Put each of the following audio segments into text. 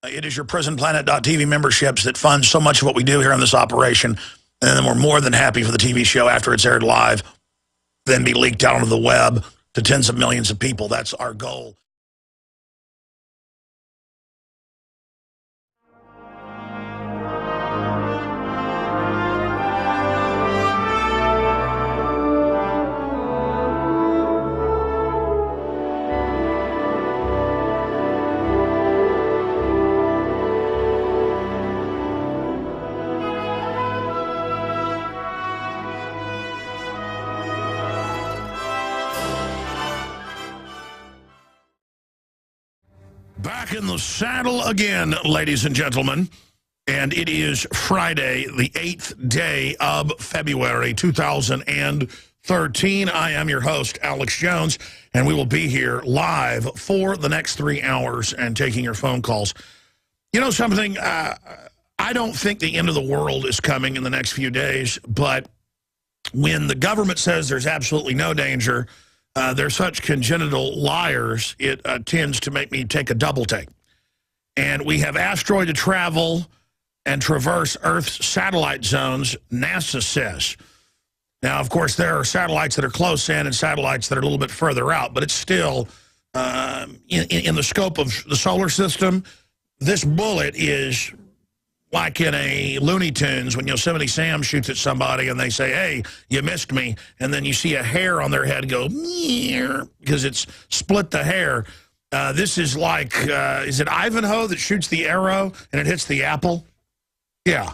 It is your PrisonPlanet.tv memberships that fund so much of what we do here on this operation. And then we're more than happy for the TV show after it's aired live, then be leaked out onto the web to tens of millions of people. That's our goal. Back in the saddle again, ladies and gentlemen, and it is Friday, the 8th day of February 2013. I am your host, Alex Jones, and we will be here live for the next 3 hours and taking your phone calls. You know something? I don't think the end of the world is coming in the next few days, but when the government says there's absolutely no danger, they're such congenital liars, it tends to make me take a double take. And we have asteroid to travel and traverse Earth's satellite zones, NASA says. Now, of course, there are satellites that are close in and satellites that are a little bit further out, but it's still, in the scope of the solar system, this bullet is like in a Looney Tunes when Yosemite Sam shoots at somebody and they say, hey, you missed me. And then you see a hair on their head go, because it's split the hair. This is like, is it Ivanhoe that shoots the arrow and it hits the apple? Yeah,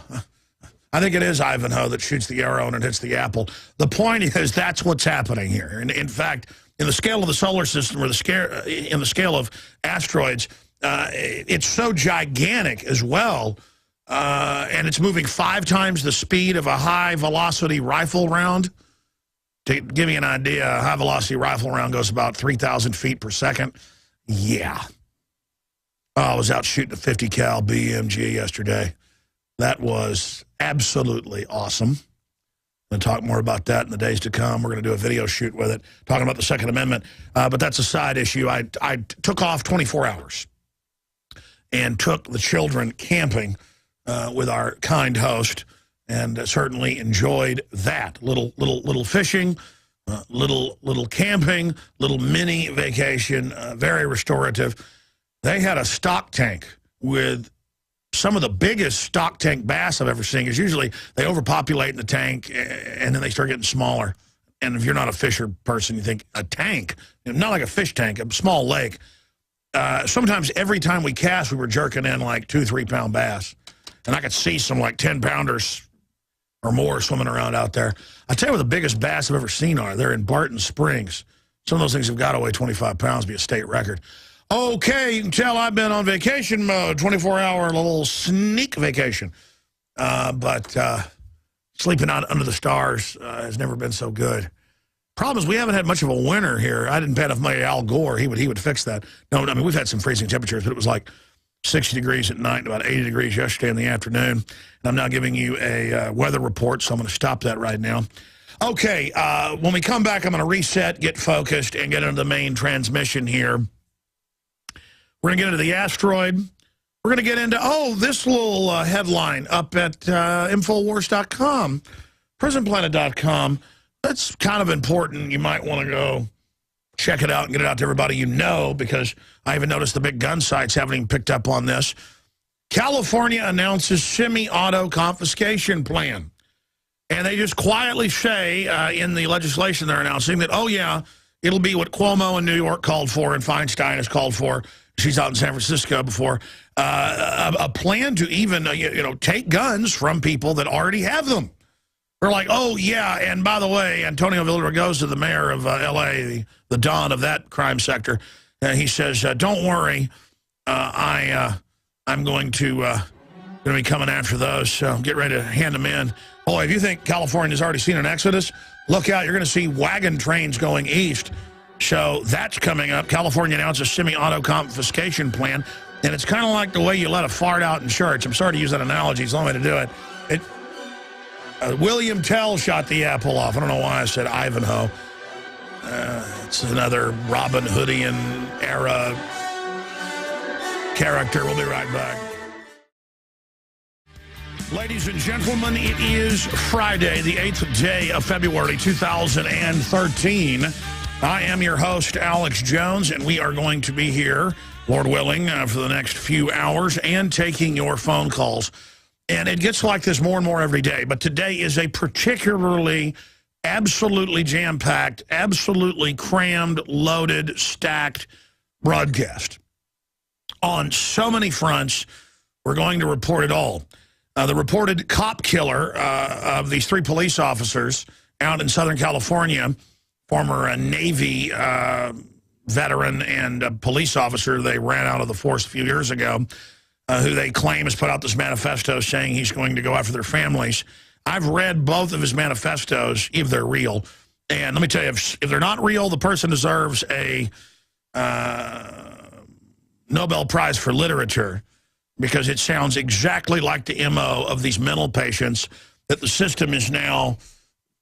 I think it is Ivanhoe that shoots the arrow and it hits the apple. The point is that's what's happening here. And in fact, in the scale of the solar system or in the scale of asteroids, it's so gigantic as well. And it's moving 5 times the speed of a high-velocity rifle round. To give you an idea, a high-velocity rifle round goes about 3,000 feet per second. Yeah. Oh, I was out shooting a 50 cal BMG yesterday. That was absolutely awesome. I'm going to talk more about that in the days to come. We're going to do a video shoot with it, talking about the Second Amendment. But that's a side issue. I took off 24 hours and took the children camping with our kind host, and certainly enjoyed that. Little fishing, little camping, little mini vacation, very restorative. They had a stock tank with some of the biggest stock tank bass I've ever seen, because usually they overpopulate in the tank and then they start getting smaller. And if you're not a fisher person, you think a tank, not like a fish tank, a small lake. Sometimes every time we cast, we were jerking in like 2-3 pound bass. And I could see some like 10-pounders or more swimming around out there. I tell you what the biggest bass I've ever seen are. They're in Barton Springs. Some of those things have got to weigh 25 pounds, be a state record. Okay, you can tell I've been on vacation mode, 24-hour little sneak vacation. But sleeping out under the stars has never been so good. Problem is we haven't had much of a winter here. I didn't pay enough money to Al Gore. He would fix that. No, I mean, we've had some freezing temperatures, but it was like 60 degrees at night and about 80 degrees yesterday in the afternoon. And I'm now giving you a weather report, so I'm going to stop that right now. Okay, when we come back, I'm going to reset, get focused, and get into the main transmission here. We're going to get into the asteroid. We're going to get into, this little headline up at Infowars.com, PrisonPlanet.com. That's kind of important. You might want to go check it out and get it out to everybody you know, because I even noticed the big gun sites haven't even picked up on this. California announces semi-auto confiscation plan. And they just quietly say in the legislation they're announcing that, oh, yeah, it'll be what Cuomo in New York called for and Feinstein has called for. She's out in San Francisco before. A plan to even, take guns from people that already have them. We're like, oh, yeah, and by the way, Antonio Villaraigosa, the mayor of L.A., the don of that crime sector, he says, don't worry, I'm going to be coming after those, so get ready to hand them in. Boy, if you think California's already seen an exodus, look out, you're going to see wagon trains going east. So that's coming up. California announced a semi-auto confiscation plan, and it's kind of like the way you let a fart out in church. I'm sorry to use that analogy. It's the only way to do it. William Tell shot the apple off. I don't know why I said Ivanhoe. It's another Robin Hoodian era character. We'll be right back. Ladies and gentlemen, it is Friday, the 8th day of February, 2013. I am your host, Alex Jones, and we are going to be here, Lord willing, for the next few hours and taking your phone calls. And it gets like this more and more every day, but today is a particularly absolutely jam-packed, absolutely crammed, loaded, stacked broadcast. On so many fronts, we're going to report it all. The reported cop killer of these 3 police officers out in Southern California, former Navy veteran and police officer, they ran out of the force a few years ago, who they claim has put out this manifesto saying he's going to go after their families. I've read both of his manifestos, if they're real. And let me tell you, if they're not real, the person deserves a Nobel Prize for Literature, because it sounds exactly like the MO of these mental patients that the system is now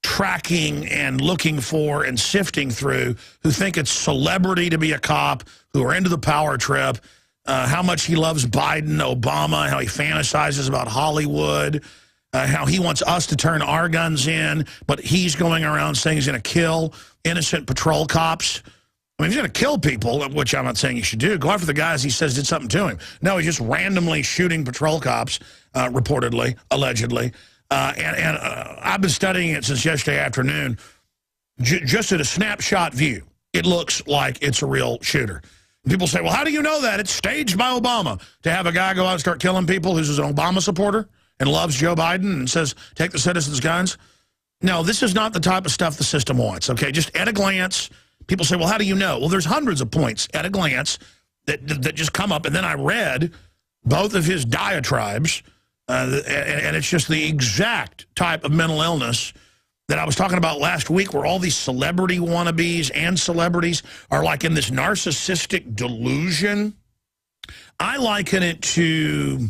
tracking and looking for and sifting through, who think it's celebrity to be a cop, who are into the power trip, how much he loves Biden, Obama, how he fantasizes about Hollywood, how he wants us to turn our guns in, but he's going around saying he's going to kill innocent patrol cops. I mean, he's going to kill people, which I'm not saying he should do. Go after the guys he says did something to him. No, he's just randomly shooting patrol cops, reportedly, allegedly. And I've been studying it since yesterday afternoon. Just at a snapshot view, it looks like it's a real shooter. People say, well, how do you know that? It's staged by Obama. To have a guy go out and start killing people who's an Obama supporter and loves Joe Biden and says, take the citizens' guns. No, this is not the type of stuff the system wants, okay? Just at a glance. People say, well, how do you know? Well, there's hundreds of points at a glance that just come up. And then I read both of his diatribes, and it's just the exact type of mental illness that I was talking about last week, where all these celebrity wannabes and celebrities are like in this narcissistic delusion. I liken it to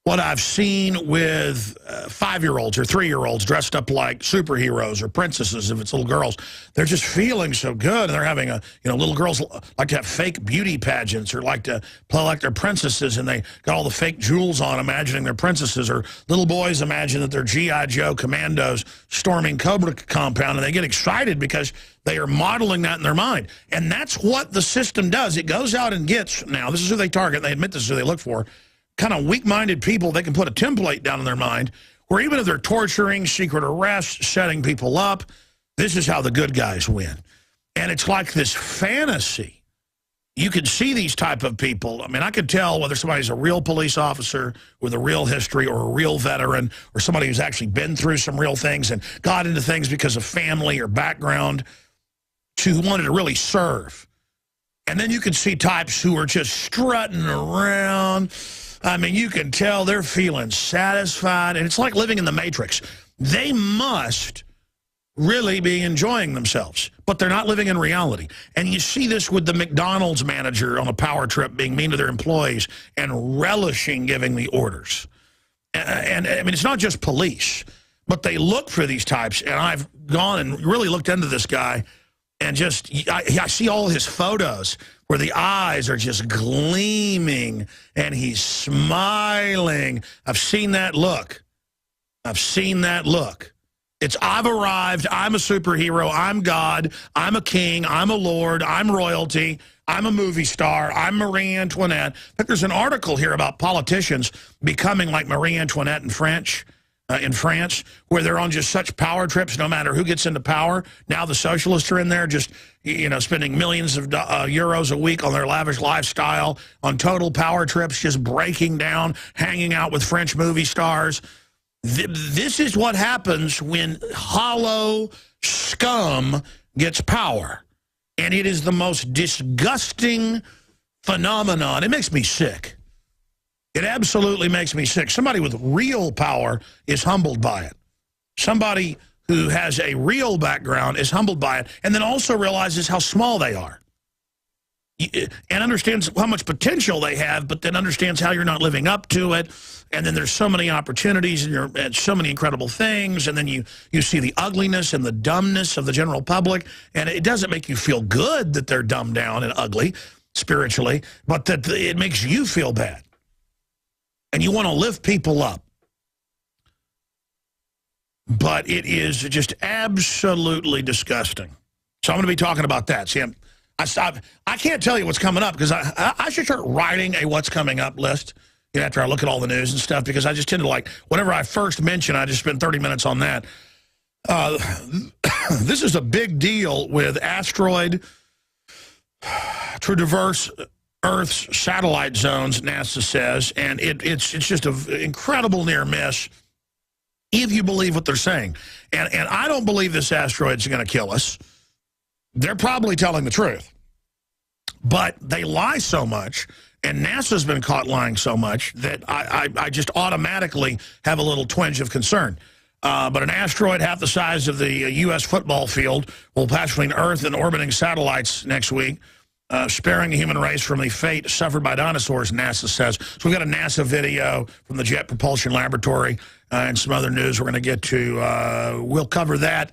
what I've seen with 5-year-olds or 3-year-olds dressed up like superheroes or princesses, if it's little girls. They're just feeling so good. And they're having little girls like to have fake beauty pageants or like to play like they're princesses, and they got all the fake jewels on, imagining they're princesses. Or little boys imagine that they're G.I. Joe commandos storming Cobra compound, and they get excited because they are modeling that in their mind. And that's what the system does. It goes out and gets, now this is who they target, and they admit this is who they look for, kind of weak-minded people. They can put a template down in their mind where even if they're torturing, secret arrests, setting people up, this is how the good guys win. And it's like this fantasy. You can see these type of people. I mean, I could tell whether somebody's a real police officer with a real history, or a real veteran, or somebody who's actually been through some real things and got into things because of family or background, who wanted to really serve. And then you can see types who are just strutting around. I mean, you can tell they're feeling satisfied, and it's like living in the Matrix. They must really be enjoying themselves, but they're not living in reality. And you see this with the McDonald's manager on a power trip being mean to their employees and relishing giving the orders. And I mean, it's not just police, but they look for these types, and I've gone and really looked into this guy, and just, I see all his photos where the eyes are just gleaming and he's smiling. I've seen that look. I've seen that look. It's, I've arrived, I'm a superhero, I'm God, I'm a king, I'm a lord, I'm royalty, I'm a movie star, I'm Marie Antoinette. But there's an article here about politicians becoming like Marie Antoinette in France, where they're on just such power trips no matter who gets into power. Now the socialists are in there just, spending millions of euros a week on their lavish lifestyle, on total power trips, just breaking down, hanging out with French movie stars. This is what happens when hollow scum gets power. And it is the most disgusting phenomenon. It makes me sick. It absolutely makes me sick. Somebody with real power is humbled by it. Somebody who has a real background is humbled by it, and then also realizes how small they are. And understands how much potential they have, but then understands how you're not living up to it. And then there's so many opportunities, and so many incredible things, and then you see the ugliness and the dumbness of the general public, and it doesn't make you feel good that they're dumbed down and ugly. spiritually, but that it makes you feel bad. And you want to lift people up. But it is just absolutely disgusting. So I'm going to be talking about that. See, I can't tell you what's coming up because I should start writing a what's coming up list after I look at all the news and stuff, because I just tend to, like, whatever I first mention, I just spend 30 minutes on that. This is a big deal with asteroid to diverse Earth's satellite zones, NASA says, and it's just an incredible near miss if you believe what they're saying. And I don't believe this asteroid's going to kill us. They're probably telling the truth. But they lie so much, and NASA's been caught lying so much, that I just automatically have a little twinge of concern. But an asteroid half the size of the U.S. football field will pass between Earth and orbiting satellites next week, sparing the human race from the fate suffered by dinosaurs, NASA says. So we've got a NASA video from the Jet Propulsion Laboratory and some other news we're going to get to. We'll cover that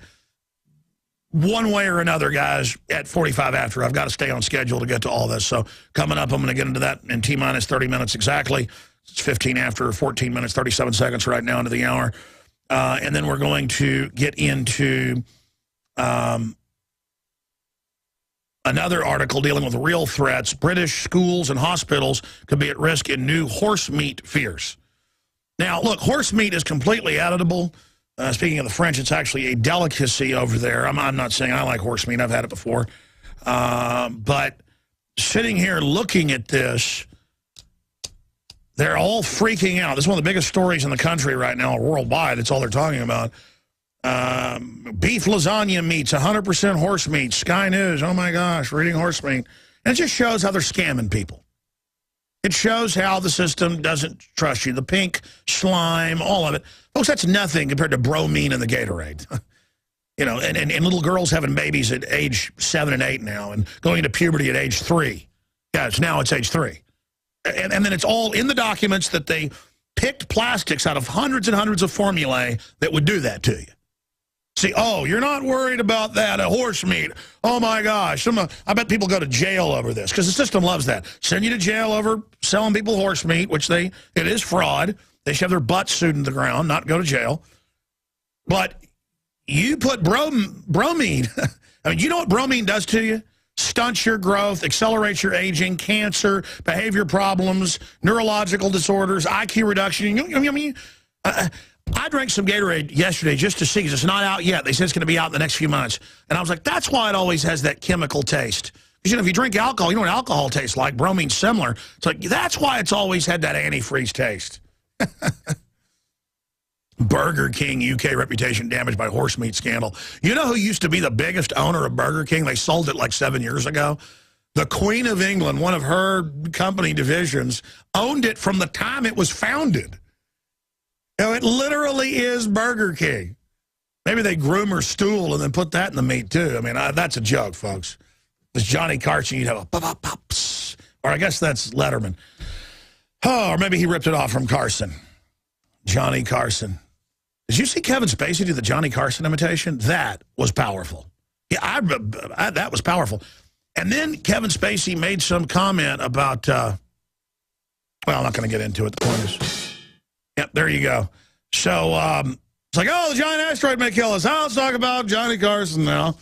one way or another, guys, at 45 after. I've got to stay on schedule to get to all this. So coming up, I'm going to get into that in T-minus 30 minutes exactly. It's 15 after, 14 minutes, 37 seconds right now into the hour. And then we're going to get into another article dealing with real threats. British schools and hospitals could be at risk in new horse meat fears. Now, look, horse meat is completely editable. Speaking of the French, it's actually a delicacy over there. I'm not saying I like horse meat. I've had it before. But sitting here looking at this, they're all freaking out. This is one of the biggest stories in the country right now, worldwide. That's all they're talking about. Beef lasagna meats, 100% horse meat. Sky News, oh my gosh, we're eating horse meat. And it just shows how they're scamming people. It shows how the system doesn't trust you. The pink slime, all of it. Folks, that's nothing compared to bromine in the Gatorade. And little girls having babies at age 7 and 8 now and going into puberty at age 3. Yeah, now it's age 3. And then it's all in the documents that they picked plastics out of hundreds and hundreds of formulae that would do that to you. See, oh, you're not worried about that, horse meat. Oh, my gosh. I bet people go to jail over this because the system loves that. Send you to jail over selling people horse meat, which it is fraud. They should have their butts sued in the ground, not go to jail. But you put bromine. I mean, you know what bromine does to you? Stunts your growth, accelerates your aging, cancer, behavior problems, neurological disorders, IQ reduction. I drank some Gatorade yesterday just to see, because it's not out yet. They said it's going to be out in the next few months. And I was like, that's why it always has that chemical taste. Because, if you drink alcohol, you know what alcohol tastes like. Bromine's similar. It's like, that's why it's always had that antifreeze taste. Burger King UK reputation damaged by horse meat scandal. You know who used to be the biggest owner of Burger King? They sold it like 7 years ago. The Queen of England, one of her company divisions, owned it from the time it was founded. It literally is Burger King. Maybe they groom her stool and then put that in the meat, too. I mean, that's a joke, folks. It's Johnny Carson, you'd have a pop-pop-pops. Or I guess that's Letterman. Oh, or maybe he ripped it off from Carson. Johnny Carson. Did you see Kevin Spacey do the Johnny Carson imitation? That was powerful. Yeah, that was powerful. And then Kevin Spacey made some comment about, well, I'm not going to get into it. The point is... Yep, there you go. So it's like, oh, the giant asteroid may kill us. Let's talk about Johnny Carson now.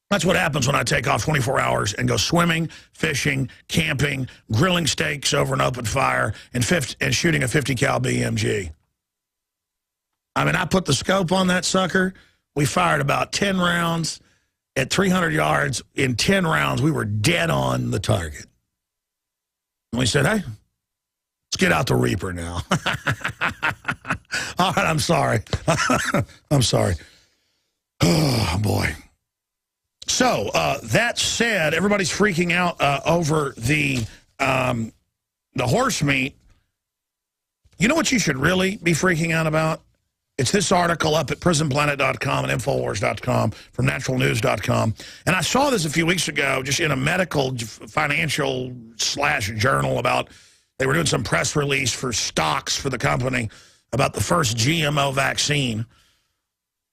That's what happens when I take off 24 hours and go swimming, fishing, camping, grilling steaks over an open fire, and shooting a 50 cal BMG. I mean, I put the scope on that sucker. We fired about 10 rounds at 300 yards. In 10 rounds, we were dead on the target. And we said, hey, let's get out the Reaper now. All right, I'm sorry. I'm sorry. Oh, boy. So, that said, everybody's freaking out over the horse meat. You know what you should really be freaking out about? It's this article up at prisonplanet.com and Infowars.com from naturalnews.com. And I saw this a few weeks ago just in a medical financial / journal about... They were doing some press release for stocks for the company about the first GMO vaccine.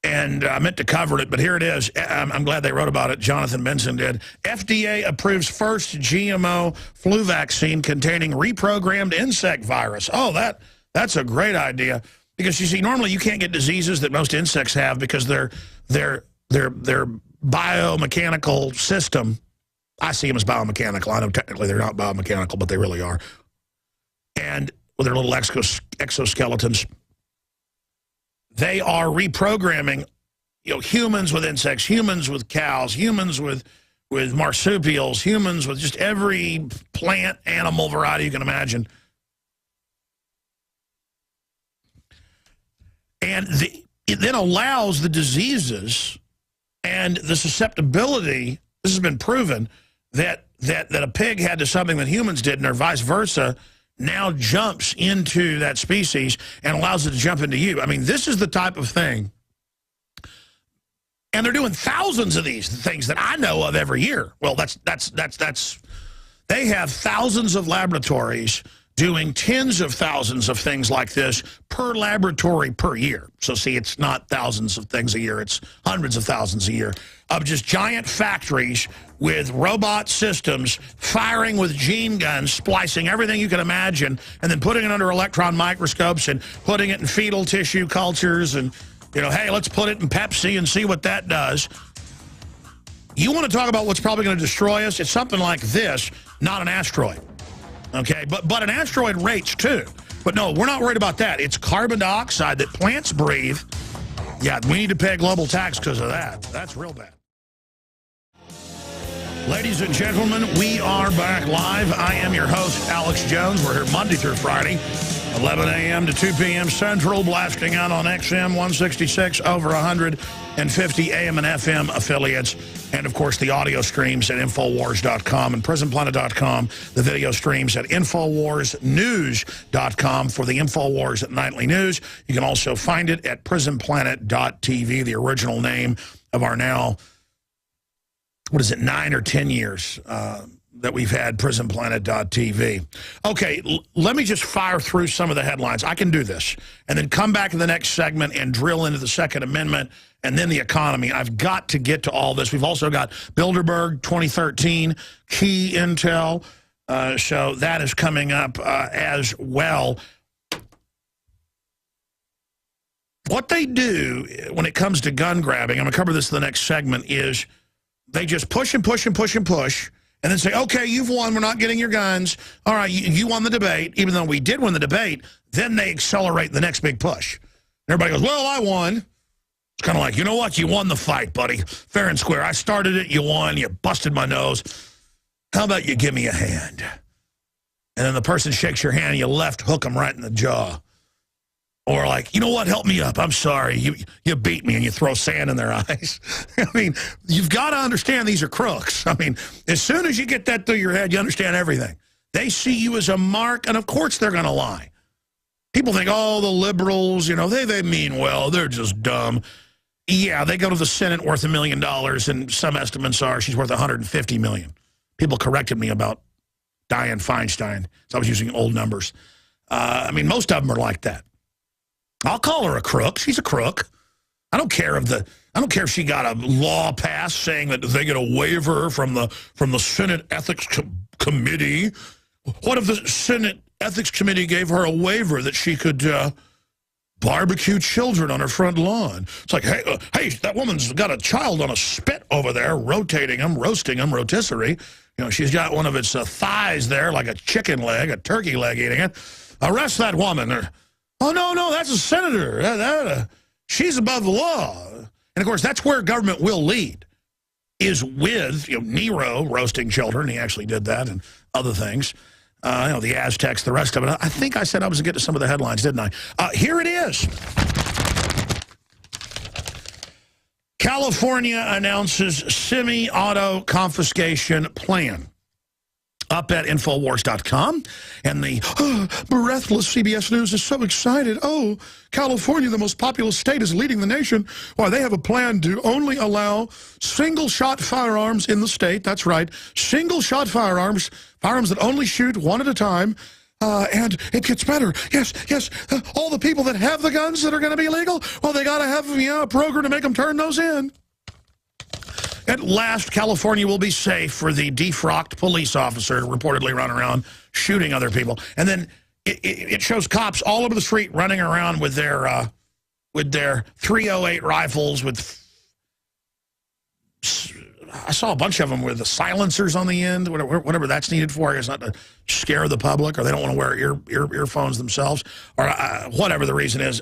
and I meant to cover it, but here it is. I'm glad they wrote about it. Jonathan Benson did. FDA approves first GMO flu vaccine containing reprogrammed insect virus. Oh, that's a great idea. Because, you see, normally you can't get diseases that most insects have because their biomechanical system, I see them as biomechanical. I know technically they're not biomechanical, but they really are. And with their little exoskeletons, they are reprogramming, humans with insects, humans with cows, humans with marsupials, humans with just every plant, animal variety you can imagine. And it then allows the diseases and the susceptibility, this has been proven, that a pig had to something that humans didn't, or vice versa, now jumps into that species and allows it to jump into you. I mean, this is the type of thing. And they're doing thousands of these things that I know of every year. Well, they have thousands of laboratories doing tens of thousands of things like this per laboratory per year. So see, it's not thousands of things a year, it's hundreds of thousands a year of just giant factories with robot systems firing with gene guns, splicing everything you can imagine, and then putting it under electron microscopes and putting it in fetal tissue cultures and, hey, let's put it in Pepsi and see what that does. You want to talk about what's probably going to destroy us? It's something like this, not an asteroid. Okay, but an asteroid rates too. But no, we're not worried about that. It's carbon dioxide that plants breathe. Yeah, we need to pay a global tax because of that. That's real bad. Ladies and gentlemen, we are back live. I am your host, Alex Jones. We're here Monday through Friday, 11 a.m. to 2 p.m. Central, blasting out on XM 166, over 150 AM and FM affiliates, and, of course, the audio streams at Infowars.com and PrisonPlanet.com, the video streams at InfoWarsNews.com for the Infowars Nightly News. You can also find it at PrisonPlanet.tv, the original name of our now, 9 or 10 years that we've had PrisonPlanet.tv. Okay, let me just fire through some of the headlines. I can do this. And then come back in the next segment and drill into the Second Amendment and then the economy. I've got to get to all this. We've also got Bilderberg 2013, key intel. So that is coming up as well. What they do when it comes to gun grabbing, I'm going to cover this in the next segment, is they just push and push and push and push, and then say, okay, you've won, we're not getting your guns. All right, you won the debate. Even though we did win the debate, then they accelerate the next big push. And everybody goes, well, I won. It's kind of like, you know what? You won the fight, buddy. Fair and square. I started it, you won, you busted my nose. How about you give me a hand? And then the person shakes your hand, and you left hook them right in the jaw. Or like, you know what, help me up, I'm sorry, you beat me, and you throw sand in their eyes. I mean, you've got to understand these are crooks. I mean, as soon as you get that through your head, you understand everything. They see you as a mark, and of course they're going to lie. People think, oh, the liberals, they mean well, they're just dumb. Yeah, they go to the Senate worth $1 million, and some estimates are she's worth $150 million. People corrected me about Dianne Feinstein, so I was using old numbers. I mean, most of them are like that. I'll call her a crook. She's a crook. I don't care if she got a law passed saying that they get a waiver from the Senate Ethics Committee. What if the Senate Ethics Committee gave her a waiver that she could barbecue children on her front lawn? It's like, hey, that woman's got a child on a spit over there, rotating them, roasting them, rotisserie. She's got one of its thighs there like a chicken leg, a turkey leg eating it. Arrest that woman. Oh, no, that's a senator. She's above the law. And, of course, that's where government will lead, is with Nero roasting children. He actually did that and other things. The Aztecs, the rest of it. I think I said I was going to get to some of the headlines, didn't I? Here it is. California announces semi-auto confiscation plan. Up at Infowars.com, and the breathless CBS News is so excited. Oh, California, the most populous state, is leading the nation. Why, they have a plan to only allow single-shot firearms in the state. That's right, single-shot firearms that only shoot one at a time. and it gets better. Yes, yes, all the people that have the guns that are going to be legal, well, they got to have a program to make them turn those in. At last, California will be safe for the defrocked police officer reportedly running around shooting other people. And then it shows cops all over the street running around with their 308 rifles with... I saw a bunch of them with the silencers on the end, whatever that's needed for. I guess not to scare the public, or they don't want to wear earphones themselves, or whatever the reason is.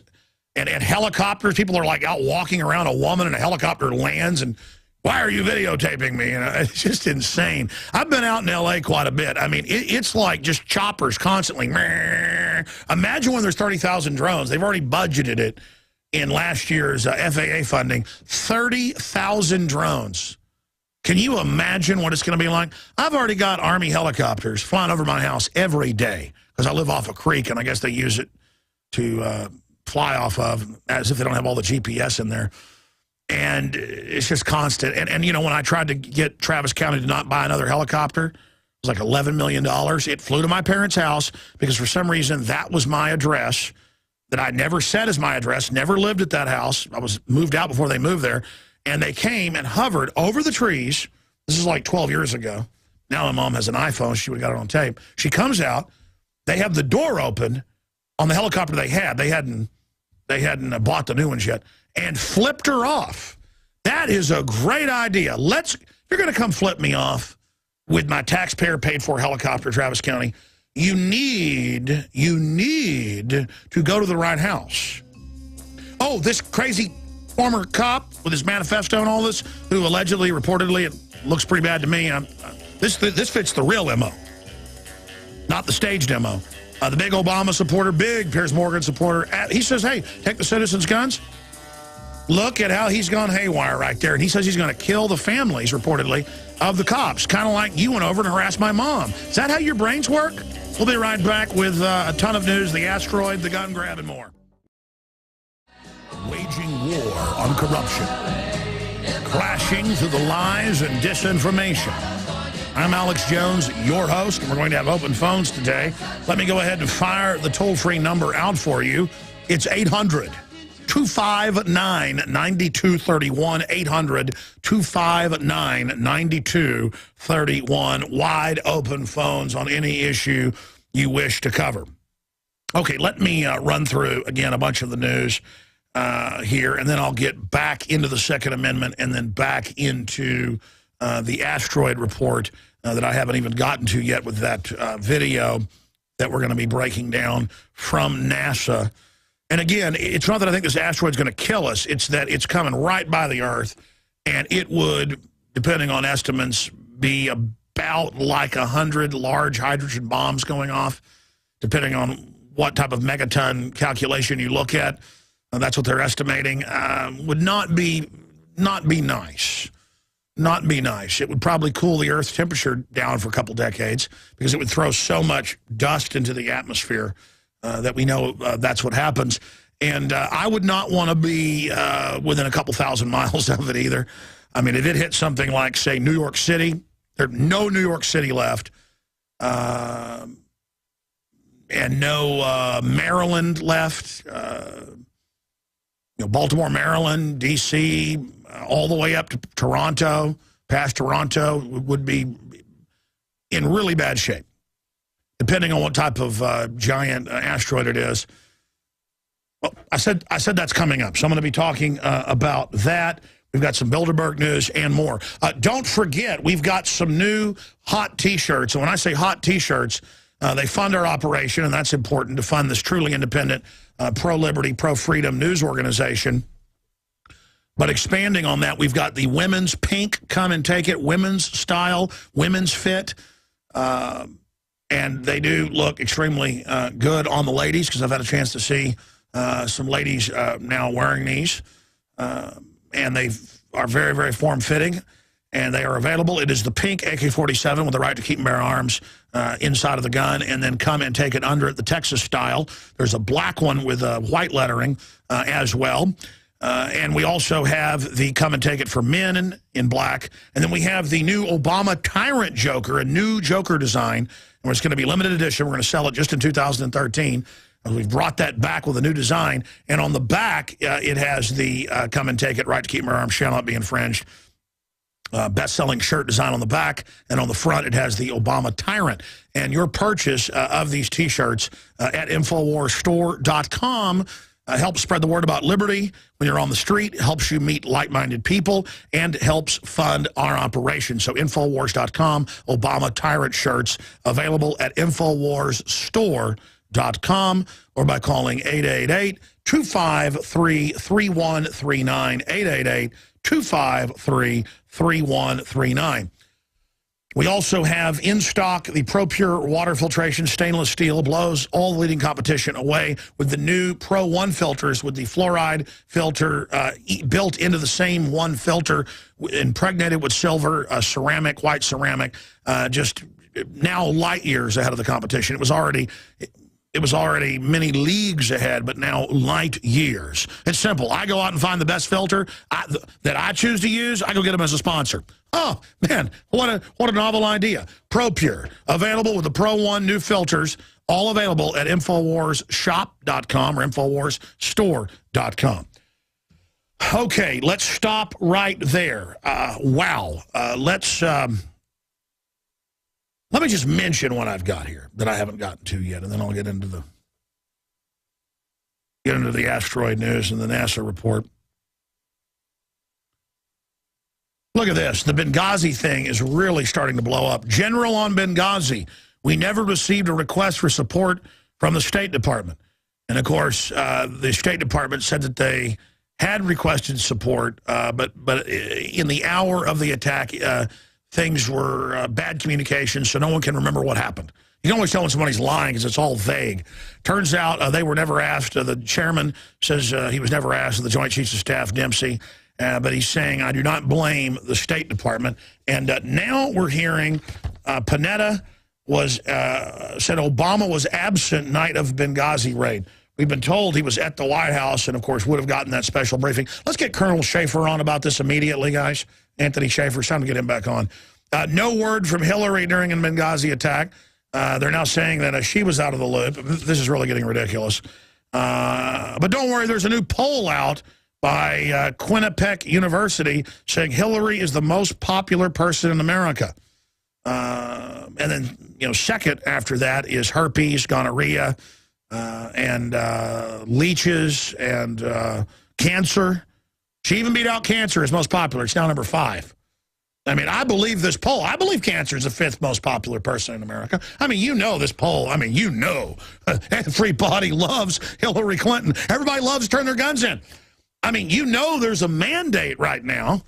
And helicopters, people are like out walking around, a woman in a helicopter lands, and why are you videotaping me? It's just insane. I've been out in L.A. quite a bit. I mean, it's like just choppers constantly. Imagine when there's 30,000 drones. They've already budgeted it in last year's FAA funding. 30,000 drones. Can you imagine what it's going to be like? I've already got Army helicopters flying over my house every day because I live off a creek, and I guess they use it to fly off of, as if they don't have all the GPS in there. And it's just constant. And you know, when I tried to get Travis County to not buy another helicopter, it was like $11 million. It flew to my parents' house because for some reason that was my address that I never said as my address, never lived at that house. I was moved out before they moved there. And they came and hovered over the trees. This is like 12 years ago. Now my mom has an iPhone. She would have got it on tape. She comes out. They have the door open on the helicopter they had. They hadn't bought the new ones yet. And flipped her off. That is a great idea. If you're going to come flip me off with my taxpayer paid for helicopter, Travis County, you need to go to the right house. Oh, this crazy former cop with his manifesto and all this, who allegedly, reportedly, it looks pretty bad to me. This fits the real MO, not the staged MO. The big Obama supporter, big Piers Morgan supporter, he says, hey, take the citizens' guns. Look at how he's gone haywire right there. And he says he's going to kill the families, reportedly, of the cops, kind of like you went over and harassed my mom. Is that how your brains work? We'll be right back with a ton of news, the asteroid, the gun grab, and more. Waging war on corruption, crashing through the lies and disinformation. I'm Alex Jones, your host, and we're going to have open phones today. Let me go ahead and fire the toll-free number out for you. It's 800-259-9231, 800-259-9231. Wide open phones on any issue you wish to cover. Okay, let me run through, again, a bunch of the news here, and then I'll get back into the Second Amendment and then back into the asteroid report that I haven't even gotten to yet with that video that we're going to be breaking down from NASA. And again, it's not that I think this asteroid's going to kill us. It's that it's coming right by the Earth, and it would, depending on estimates, be about like 100 large hydrogen bombs going off, depending on what type of megaton calculation you look at. That's what they're estimating. Would not be nice. Not be nice. It would probably cool the Earth's temperature down for a couple decades because it would throw so much dust into the atmosphere that we know that's what happens. And I would not want to be within a couple thousand miles of it either. I mean, if it hit something like, say, New York City, there's no New York City left, and no Maryland left. Baltimore, Maryland, D.C., all the way up to Toronto, past Toronto, would be in really bad shape, depending on what type of giant asteroid it is. Well, I said that's coming up, so I'm going to be talking about that. We've got some Bilderberg news and more. Don't forget, we've got some new hot T-shirts, and when I say hot T-shirts, they fund our operation, and that's important to fund this truly independent, pro-liberty, pro-freedom news organization. But expanding on that, we've got the women's pink, come and take it, women's style, women's fit. And they do look extremely good on the ladies, because I've had a chance to see some ladies now wearing these. And they are very, very form-fitting. And they are available. It is the pink AK-47 with the right to keep and bear arms inside of the gun, and then come and take it under it, the Texas style. There's a black one with white lettering as well. And we also have the Come and Take It for Men in black. And then we have the new Obama Tyrant Joker, a new Joker design. And it's going to be limited edition. We're going to sell it just in 2013. We've brought that back with a new design. And on the back, it has the Come and Take It, right to keep my arms shall not be infringed. Best-selling shirt design on the back. And on the front, it has the Obama Tyrant. And your purchase of these T-shirts at InfoWarsStore.com helps spread the word about liberty when you're on the street, helps you meet like-minded people, and helps fund our operation. So Infowars.com, Obama Tyrant shirts, available at InfoWarsStore.com or by calling 888-253-3139, 888-253-3139. We also have in stock the Pro Pure water filtration stainless steel, blows all the leading competition away with the new Pro 1 filters with the fluoride filter built into the same one filter, impregnated with silver, ceramic, white ceramic, just now light years ahead of the competition. It was already many leagues ahead, but now light years. It's simple. I go out and find the best filter that I choose to use. I go get them as a sponsor. Oh, man, what a novel idea. Pro Pure, available with the Pro 1 new filters, all available at InfoWarsShop.com or InfoWarsStore.com. Okay, let's stop right there. Wow. Let me just mention what I've got here that I haven't gotten to yet, and then I'll get into the asteroid news and the NASA report. Look at this. The Benghazi thing is really starting to blow up. General on Benghazi, we never received a request for support from the State Department. And, of course, the State Department said that they had requested support, but in the hour of the attack, things were bad communication, so no one can remember what happened. You can always tell when somebody's lying because it's all vague. Turns out they were never asked. The chairman says he was never asked, the Joint Chiefs of Staff, Dempsey, but he's saying, I do not blame the State Department. And now we're hearing Panetta said Obama was absent night of Benghazi raid. We've been told he was at the White House and, of course, would have gotten that special briefing. Let's get Colonel Schaefer on about this immediately, guys. Anthony Schaefer, it's time to get him back on. No word from Hillary during a Benghazi attack. They're now saying that she was out of the loop. This is really getting ridiculous. But don't worry, there's a new poll out by Quinnipiac University saying Hillary is the most popular person in America. And then, second after that is herpes, gonorrhea, and leeches and cancer. She even beat out cancer as most popular. It's now number 5. I mean, I believe this poll. I believe cancer is the 5th most popular person in America. I mean, this poll. I mean, everybody loves Hillary Clinton. Everybody loves to turn their guns in. I mean, there's a mandate right now,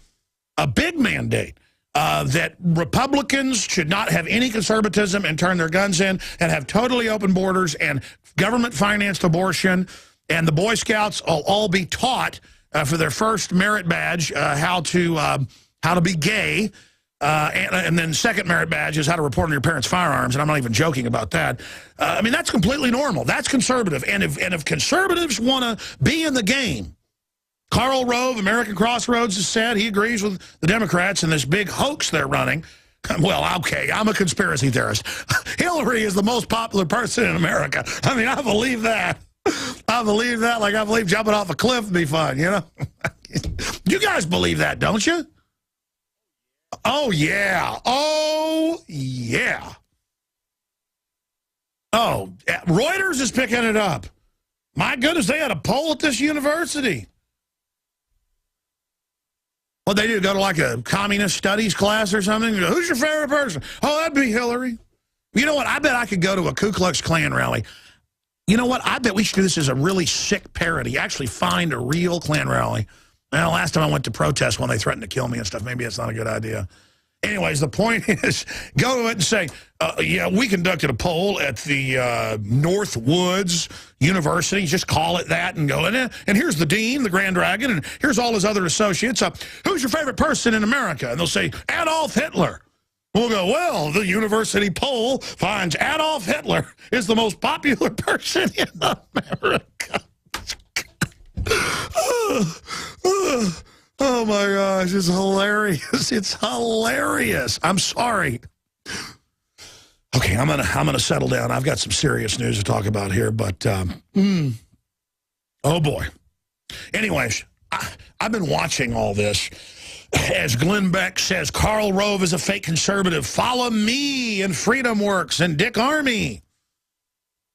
a big mandate, that Republicans should not have any conservatism and turn their guns in and have totally open borders and government-financed abortion. And the Boy Scouts will all be taught for their first merit badge how to be gay. And then second merit badge is how to report on your parents' firearms, and I'm not even joking about that. I mean, that's completely normal. That's conservative. And if conservatives want to be in the game, Karl Rove, American Crossroads, has said he agrees with the Democrats in this big hoax they're running. Well, okay, I'm a conspiracy theorist. Hillary is the most popular person in America. I mean, I believe that. I believe that like I believe jumping off a cliff would be fun, You guys believe that, don't you? Oh, yeah. Oh, yeah. Oh, Reuters is picking it up. My goodness, they had a poll at this university. What they do, go to like a communist studies class or something? Who's your favorite person? Oh, that'd be Hillary. You know what? I bet I could go to a Ku Klux Klan rally. You know what? I bet we should do this as a really sick parody. Actually find a real Klan rally. Well, last time I went to protest when they threatened to kill me and stuff. Maybe it's not a good idea. Anyways, the point is, go to it and say, yeah, we conducted a poll at the Northwoods University. Just call it that and go in it. And here's the dean, the Grand Dragon, and here's all his other associates. Who's your favorite person in America? And they'll say, Adolf Hitler. We'll go, well, the university poll finds Adolf Hitler is the most popular person in America. Oh my gosh, it's hilarious. It's hilarious. I'm sorry. Okay, I'm gonna settle down. I've got some serious news to talk about here, but oh boy. Anyways, I've been watching all this. As Glenn Beck says, Karl Rove is a fake conservative. Follow me and Freedom Works and Dick Armey.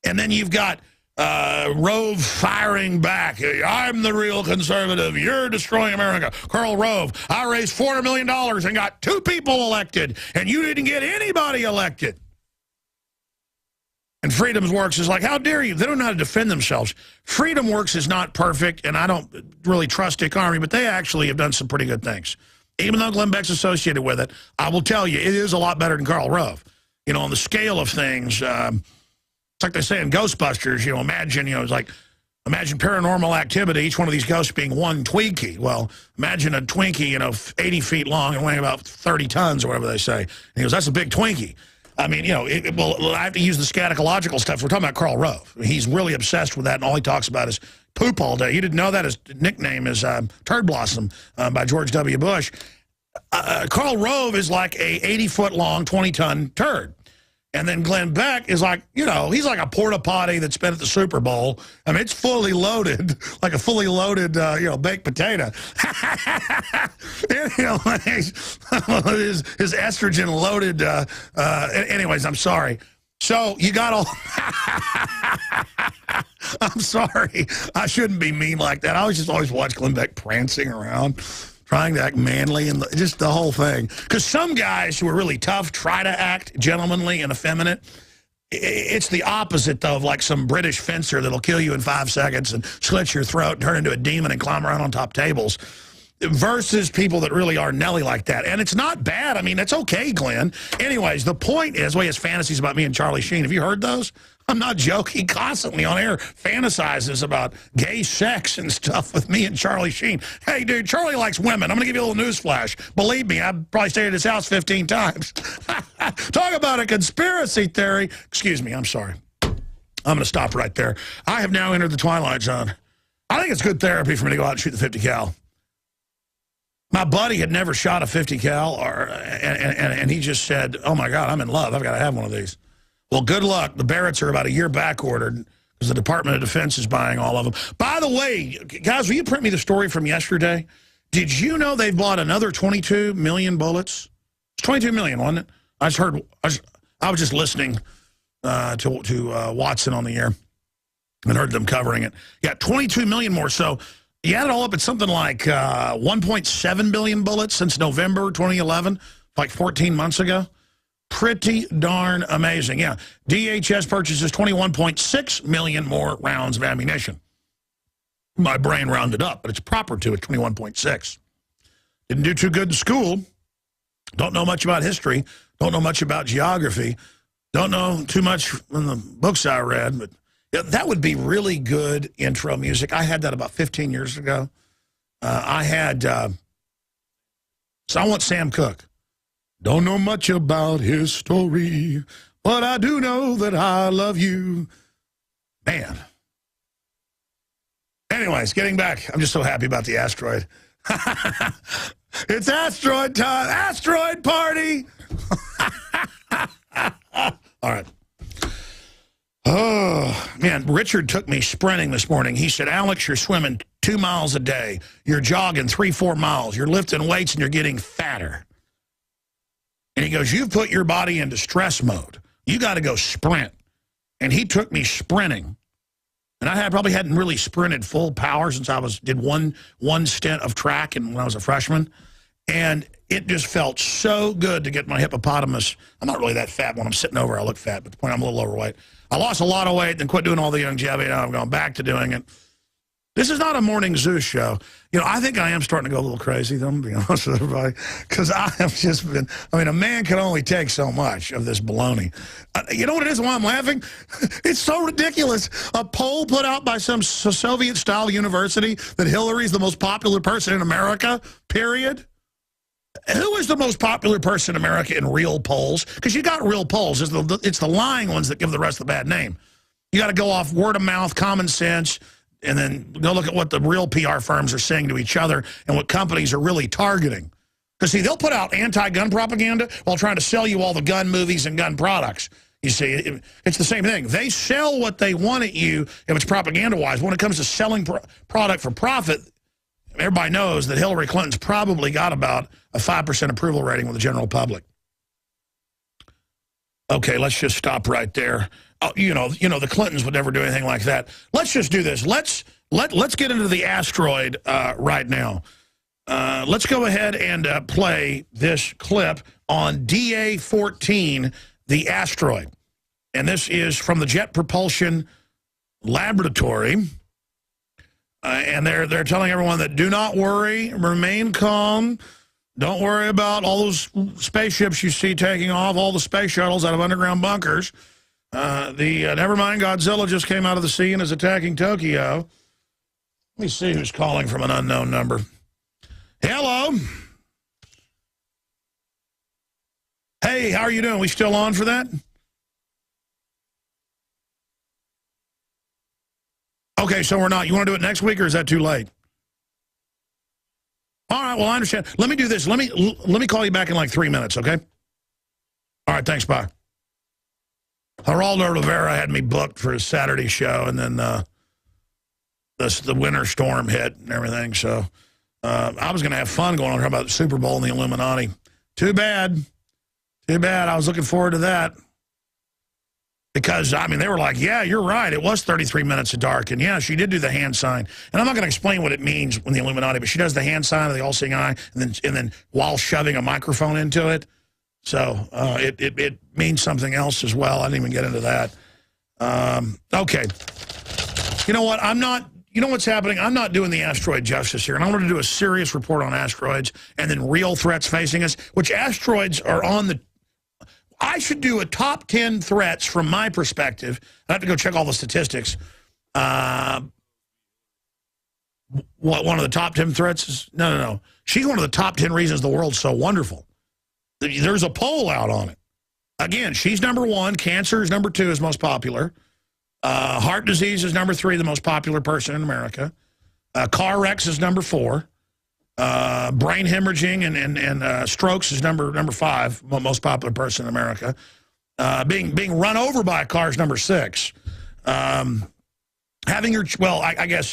And then you've got Rove firing back. I'm the real conservative. You're destroying America. Karl Rove, I raised $400 million and got 2 people elected, and you didn't get anybody elected. And Freedom Works is like, how dare you? They don't know how to defend themselves. Freedom Works is not perfect, and I don't really trust Dick Armey, but they actually have done some pretty good things. Even though Glenn Beck's associated with it, I will tell you, it is a lot better than Karl Rove. You know, on the scale of things, it's like they say in Ghostbusters, you know, imagine paranormal activity, each one of these ghosts being one Twinkie. Well, imagine a Twinkie, you know, 80 feet long and weighing about 30 tons or whatever they say. And he goes, that's a big Twinkie. I mean, you know, well, I have to use the scatological stuff. We're talking about Karl Rove. He's really obsessed with that, and all he talks about is poop all day. You didn't know that his nickname is Turd Blossom by George W. Bush. Karl Rove is like a 80-foot-long, 20-ton turd. And then Glenn Beck is like, you know, he's like a porta potty that's been at the Super Bowl. I mean, it's fully loaded, like a fully loaded, you know, baked potato. You know, his estrogen loaded. Anyways, I'm sorry. So you got all. I'm sorry. I shouldn't be mean like that. I always watch Glenn Beck prancing around, trying to act manly, and just the whole thing. Because some guys who are really tough try to act gentlemanly and effeminate. It's the opposite, though, of like some British fencer that'll kill you in 5 seconds and slit your throat and turn into a demon and climb around on top tables, versus people that really are Nelly like that. And it's not bad. I mean, it's okay, Glenn. Anyways, the point is, well, he has fantasies about me and Charlie Sheen. Have you heard those? I'm not joking. He constantly on air fantasizes about gay sex and stuff with me and Charlie Sheen. Hey, dude, Charlie likes women. I'm going to give you a little news flash. Believe me, I've probably stayed at his house 15 times. Talk about a conspiracy theory. Excuse me, I'm sorry. I'm going to stop right there. I have now entered the Twilight Zone. I think it's good therapy for me to go out and shoot the 50 cal. My buddy had never shot a 50 cal, and he just said, oh, my God, I'm in love. I've got to have one of these. Well, good luck. The Barretts are about a year back ordered because the Department of Defense is buying all of them. By the way, guys, will you print me the story from yesterday? Did you know they bought another 22 million bullets? It's 22 million, wasn't it? I was just listening to Watson on the air and heard them covering it. Yeah, 22 million more. So you add it all up, it's something like 1.7 billion bullets since November 2011, like 14 months ago. Pretty darn amazing. Yeah, DHS purchases 21.6 million more rounds of ammunition. My brain rounded up, but it's proper to it, 21.6. Didn't do too good in school. Don't know much about history. Don't know much about geography. Don't know too much in the books I read, but yeah, that would be really good intro music. I had that about 15 years ago. So I want Sam Cooke. Don't know much about his story, but I do know that I love you. Man. Anyways, getting back. I'm just so happy about the asteroid. It's asteroid time. Asteroid party. All right. Oh, man, Richard took me sprinting this morning. He said, Alex, you're swimming 2 miles a day. You're jogging 3-4 miles. You're lifting weights and you're getting fatter. And he goes, you've put your body into stress mode. You got to go sprint. And he took me sprinting. And I probably hadn't really sprinted full power since I did one stint of track when I was a freshman. And it just felt so good to get my hippopotamus. I'm not really that fat when I'm sitting over. I look fat, but the point I'm a little overweight. I lost a lot of weight, then quit doing all the longevity. Now I'm going back to doing it. This is not a morning zoo show. You know, I think I am starting to go a little crazy, though, I'm being honest with everybody, because I have just been, I mean, a man can only take so much of this baloney. You know what it is, why I'm laughing? It's so ridiculous. A poll put out by some Soviet-style university that Hillary's the most popular person in America, period. Who is the most popular person in America in real polls? Because you got real polls. It's the lying ones that give the rest the bad name. You got to go off word of mouth, common sense, then go look at what the real PR firms are saying to each other and what companies are really targeting. Because, see, they'll put out anti-gun propaganda while trying to sell you all the gun movies and gun products. You see, it's the same thing. They sell what they want at you if it's propaganda-wise. When it comes to selling product for profit, everybody knows that Hillary Clinton's probably got about a 5% approval rating with the general public. Okay, let's just stop right there. Oh, you know, the Clintons would never do anything like that. Let's just do this. Let's get into the asteroid right now. Let's go ahead and play this clip on DA-14, the asteroid. And this is from the Jet Propulsion Laboratory. And they're telling everyone that do not worry, remain calm. Don't worry about all those spaceships you see taking off, all the space shuttles out of underground bunkers. Never mind, Godzilla just came out of the sea and is attacking Tokyo. Let me see who's calling from an unknown number. Hello. Hey, how are you doing? We still on for that? Okay, so we're not. You want to do it next week, or is that too late? All right, well, I understand. Let me do this. Let me call you back in like 3 minutes, okay? All right, thanks, bye. Geraldo Rivera had me booked for his Saturday show, and then the winter storm hit and everything, so I was going to have fun going on here about the Super Bowl and the Illuminati. Too bad. Too bad. I was looking forward to that. Because, I mean, they were like, yeah, you're right. It was 33 minutes of dark. And, yeah, she did do the hand sign. And I'm not going to explain what it means when the Illuminati, but she does the hand sign of the all-seeing eye, and then while shoving a microphone into it. So it means something else as well. I didn't even get into that. Okay. You know what? You know what's happening? I'm not doing the asteroid justice here. And I want to do a serious report on asteroids and then real threats facing us, which asteroids are on the... I should do a top 10 threats from my perspective. I have to go check all the statistics. What, one of the top 10 threats is... No. She's one of the top 10 reasons the world's so wonderful. There's a poll out on it. Again, she's number 1. Cancer is number 2, is most popular. Heart disease is number 3, the most popular person in America. Car wrecks is number 4. Brain hemorrhaging and strokes is number 5, most popular person in America. Being run over by a car is number 6. Having your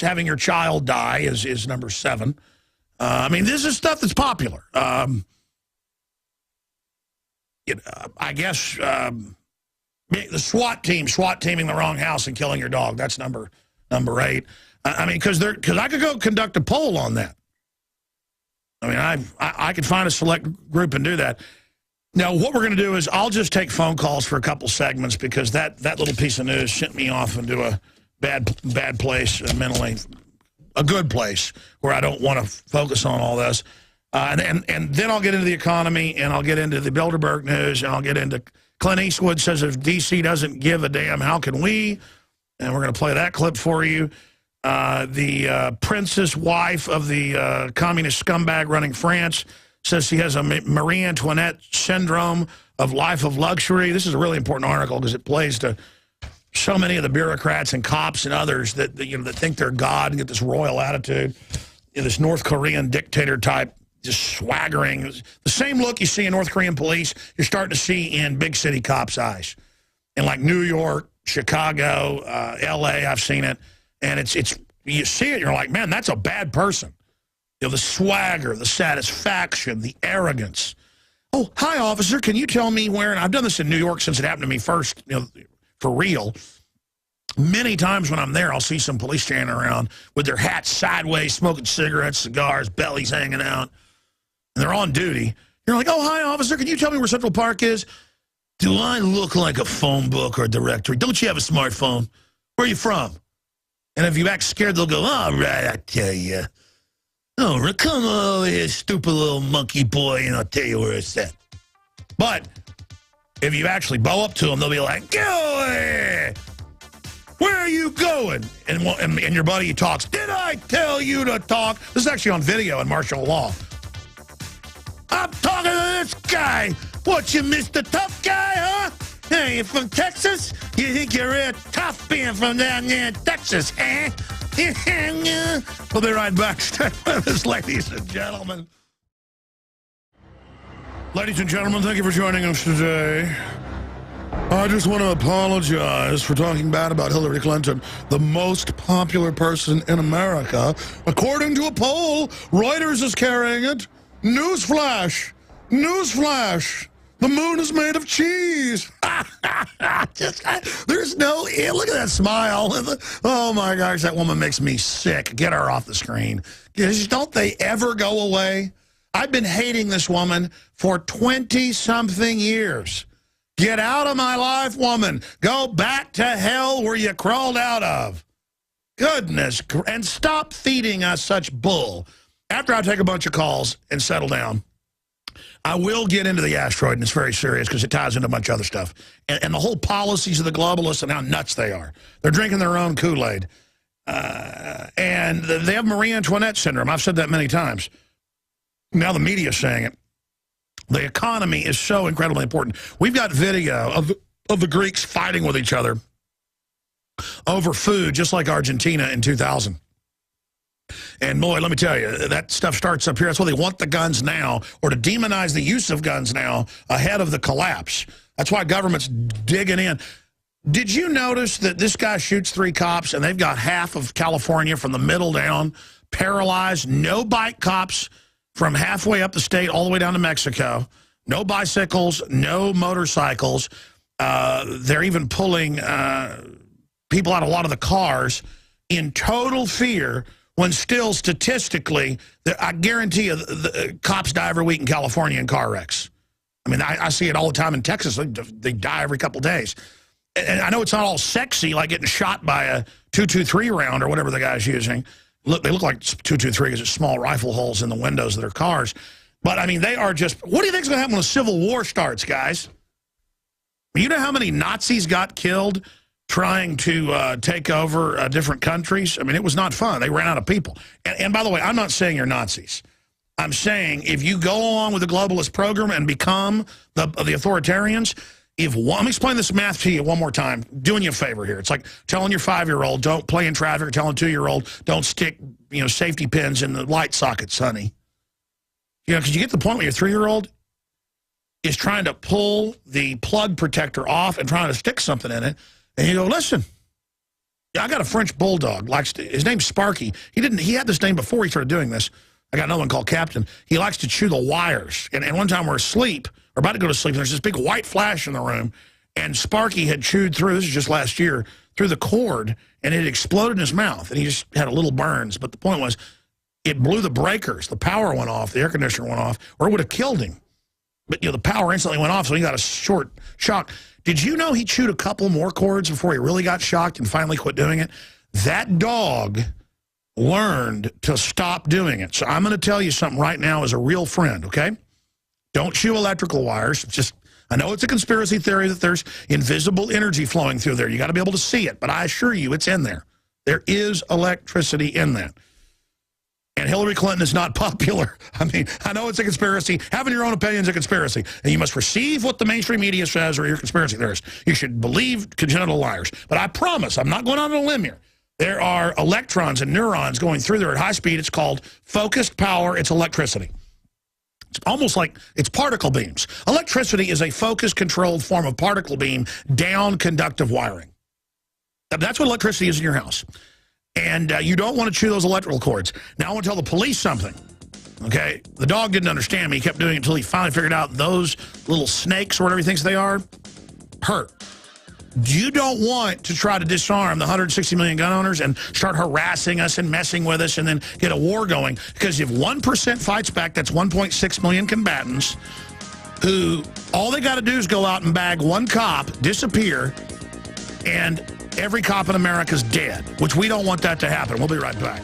having your child die is number 7. I mean, this is stuff that's popular. I guess the SWAT teaming the wrong house and killing your dog, that's number 8. I mean, because I could go conduct a poll on that. I mean, I could find a select group and do that. Now, what we're going to do is I'll just take phone calls for a couple segments because that little piece of news sent me off into a bad place mentally, a good place where I don't want to focus on all this. And then I'll get into the economy, and I'll get into the Bilderberg news, and I'll get into Clint Eastwood says if D.C. doesn't give a damn, how can we? And we're going to play that clip for you. The princess wife of the communist scumbag running France says she has a Marie Antoinette syndrome of life of luxury. This is a really important article because it plays to so many of the bureaucrats and cops and others that think they're God and get this royal attitude. This North Korean dictator type just swaggering. The same look you see in North Korean police, you're starting to see in big city cops' eyes. In like New York, Chicago, L.A., I've seen it. And it's you see it, you're like, man, that's a bad person. The swagger, the satisfaction, the arrogance. Oh, hi, officer, can you tell me where? And I've done this in New York since it happened to me first, for real. Many times when I'm there, I'll see some police standing around with their hats sideways, smoking cigarettes, cigars, bellies hanging out. And they're on duty. You're like, oh, hi, officer, can you tell me where Central Park is? Do I look like a phone book or a directory? Don't you have a smartphone? Where are you from? And if you act scared, they'll go, all right, I tell you. Oh, come over here, stupid little monkey boy, and I'll tell you where it's at. But if you actually bow up to them, they'll be like, get away! Where are you going? And your buddy talks, did I tell you to talk? This is actually on video in martial law. I'm talking to this guy. What, you Mr. Tough Guy, huh? Hey, you from Texas? You think you're real tough being from down there in Texas, eh? We'll be right back. Stay with us, ladies and gentlemen. Ladies and gentlemen, thank you for joining us today. I just want to apologize for talking bad about Hillary Clinton, the most popular person in America. According to a poll, Reuters is carrying it. Newsflash! Newsflash! The moon is made of cheese. There's no, look at that smile. Oh my gosh, that woman makes me sick. Get her off the screen. Don't they ever go away? I've been hating this woman for 20-something years. Get out of my life, woman. Go back to hell where you crawled out of. Goodness, and stop feeding us such bull. After I take a bunch of calls and settle down, I will get into the asteroid, and it's very serious because it ties into a bunch of other stuff. And the whole policies of the globalists and how nuts they are. They're drinking their own Kool-Aid. And they have Marie Antoinette syndrome. I've said that many times. Now the media's saying it. The economy is so incredibly important. We've got video of the Greeks fighting with each other over food, just like Argentina in 2000. And boy, let me tell you, that stuff starts up here. That's why they want the guns now, or to demonize the use of guns now ahead of the collapse. That's why government's digging in. Did you notice that this guy shoots 3 cops, and they've got half of California from the middle down, paralyzed, no bike cops from halfway up the state all the way down to Mexico, no bicycles, no motorcycles. They're even pulling people out of a lot of the cars in total fear, when still statistically, I guarantee you, the cops die every week in California in car wrecks. I mean, I see it all the time in Texas. They die every couple days. And I know it's not all sexy, like getting shot by a .223 round or whatever the guy's using. Look, they look like .223 because it's small rifle holes in the windows of their cars. But, I mean, they are just... What do you think is going to happen when a civil war starts, guys? You know how many Nazis got killed trying to take over different countries? I mean, it was not fun. They ran out of people. And by the way, I'm not saying you're Nazis. I'm saying if you go along with the globalist program and become the authoritarians, let me explain this math to you one more time, doing you a favor here. It's like telling your 5-year-old, don't play in traffic, or telling a 2-year-old, don't stick, safety pins in the light sockets, honey. Because you get to the point where your 3-year-old is trying to pull the plug protector off and trying to stick something in it. And you go, listen, I got a French bulldog. His name's Sparky. He had this name before he started doing this. I got another one called Captain. He likes to chew the wires. And one time we're asleep, or about to go to sleep, and there's this big white flash in the room, and Sparky had chewed through, this is just last year, through the cord, and it exploded in his mouth, and he just had a little burns. But the point was, it blew the breakers. The power went off, the air conditioner went off, or it would have killed him. But, the power instantly went off, so he got a short shock. Did you know he chewed a couple more cords before he really got shocked and finally quit doing it? That dog learned to stop doing it. So I'm going to tell you something right now as a real friend, okay? Don't chew electrical wires. I know it's a conspiracy theory that there's invisible energy flowing through there. You got to be able to see it, but I assure you it's in there. There is electricity in that. And Hillary Clinton is not popular. I mean, I know it's a conspiracy. Having your own opinion is a conspiracy. And you must receive what the mainstream media says, or you're a conspiracy theorist. You should believe congenital liars. But I promise, I'm not going on a limb here. There are electrons and neurons going through there at high speed. It's called focused power. It's electricity. It's almost like it's particle beams. Electricity is a focus-controlled form of particle beam down conductive wiring. That's what electricity is in your house. And you don't want to chew those electrical cords. Now I want to tell the police something, okay? The dog didn't understand me. He kept doing it until he finally figured out those little snakes, or whatever he thinks they are, hurt. You don't want to try to disarm the 160 million gun owners and start harassing us and messing with us and then get a war going. Because if 1% fights back, that's 1.6 million combatants who all they got to do is go out and bag one cop, disappear, and every cop in America's dead, which we don't want that to happen. We'll be right back.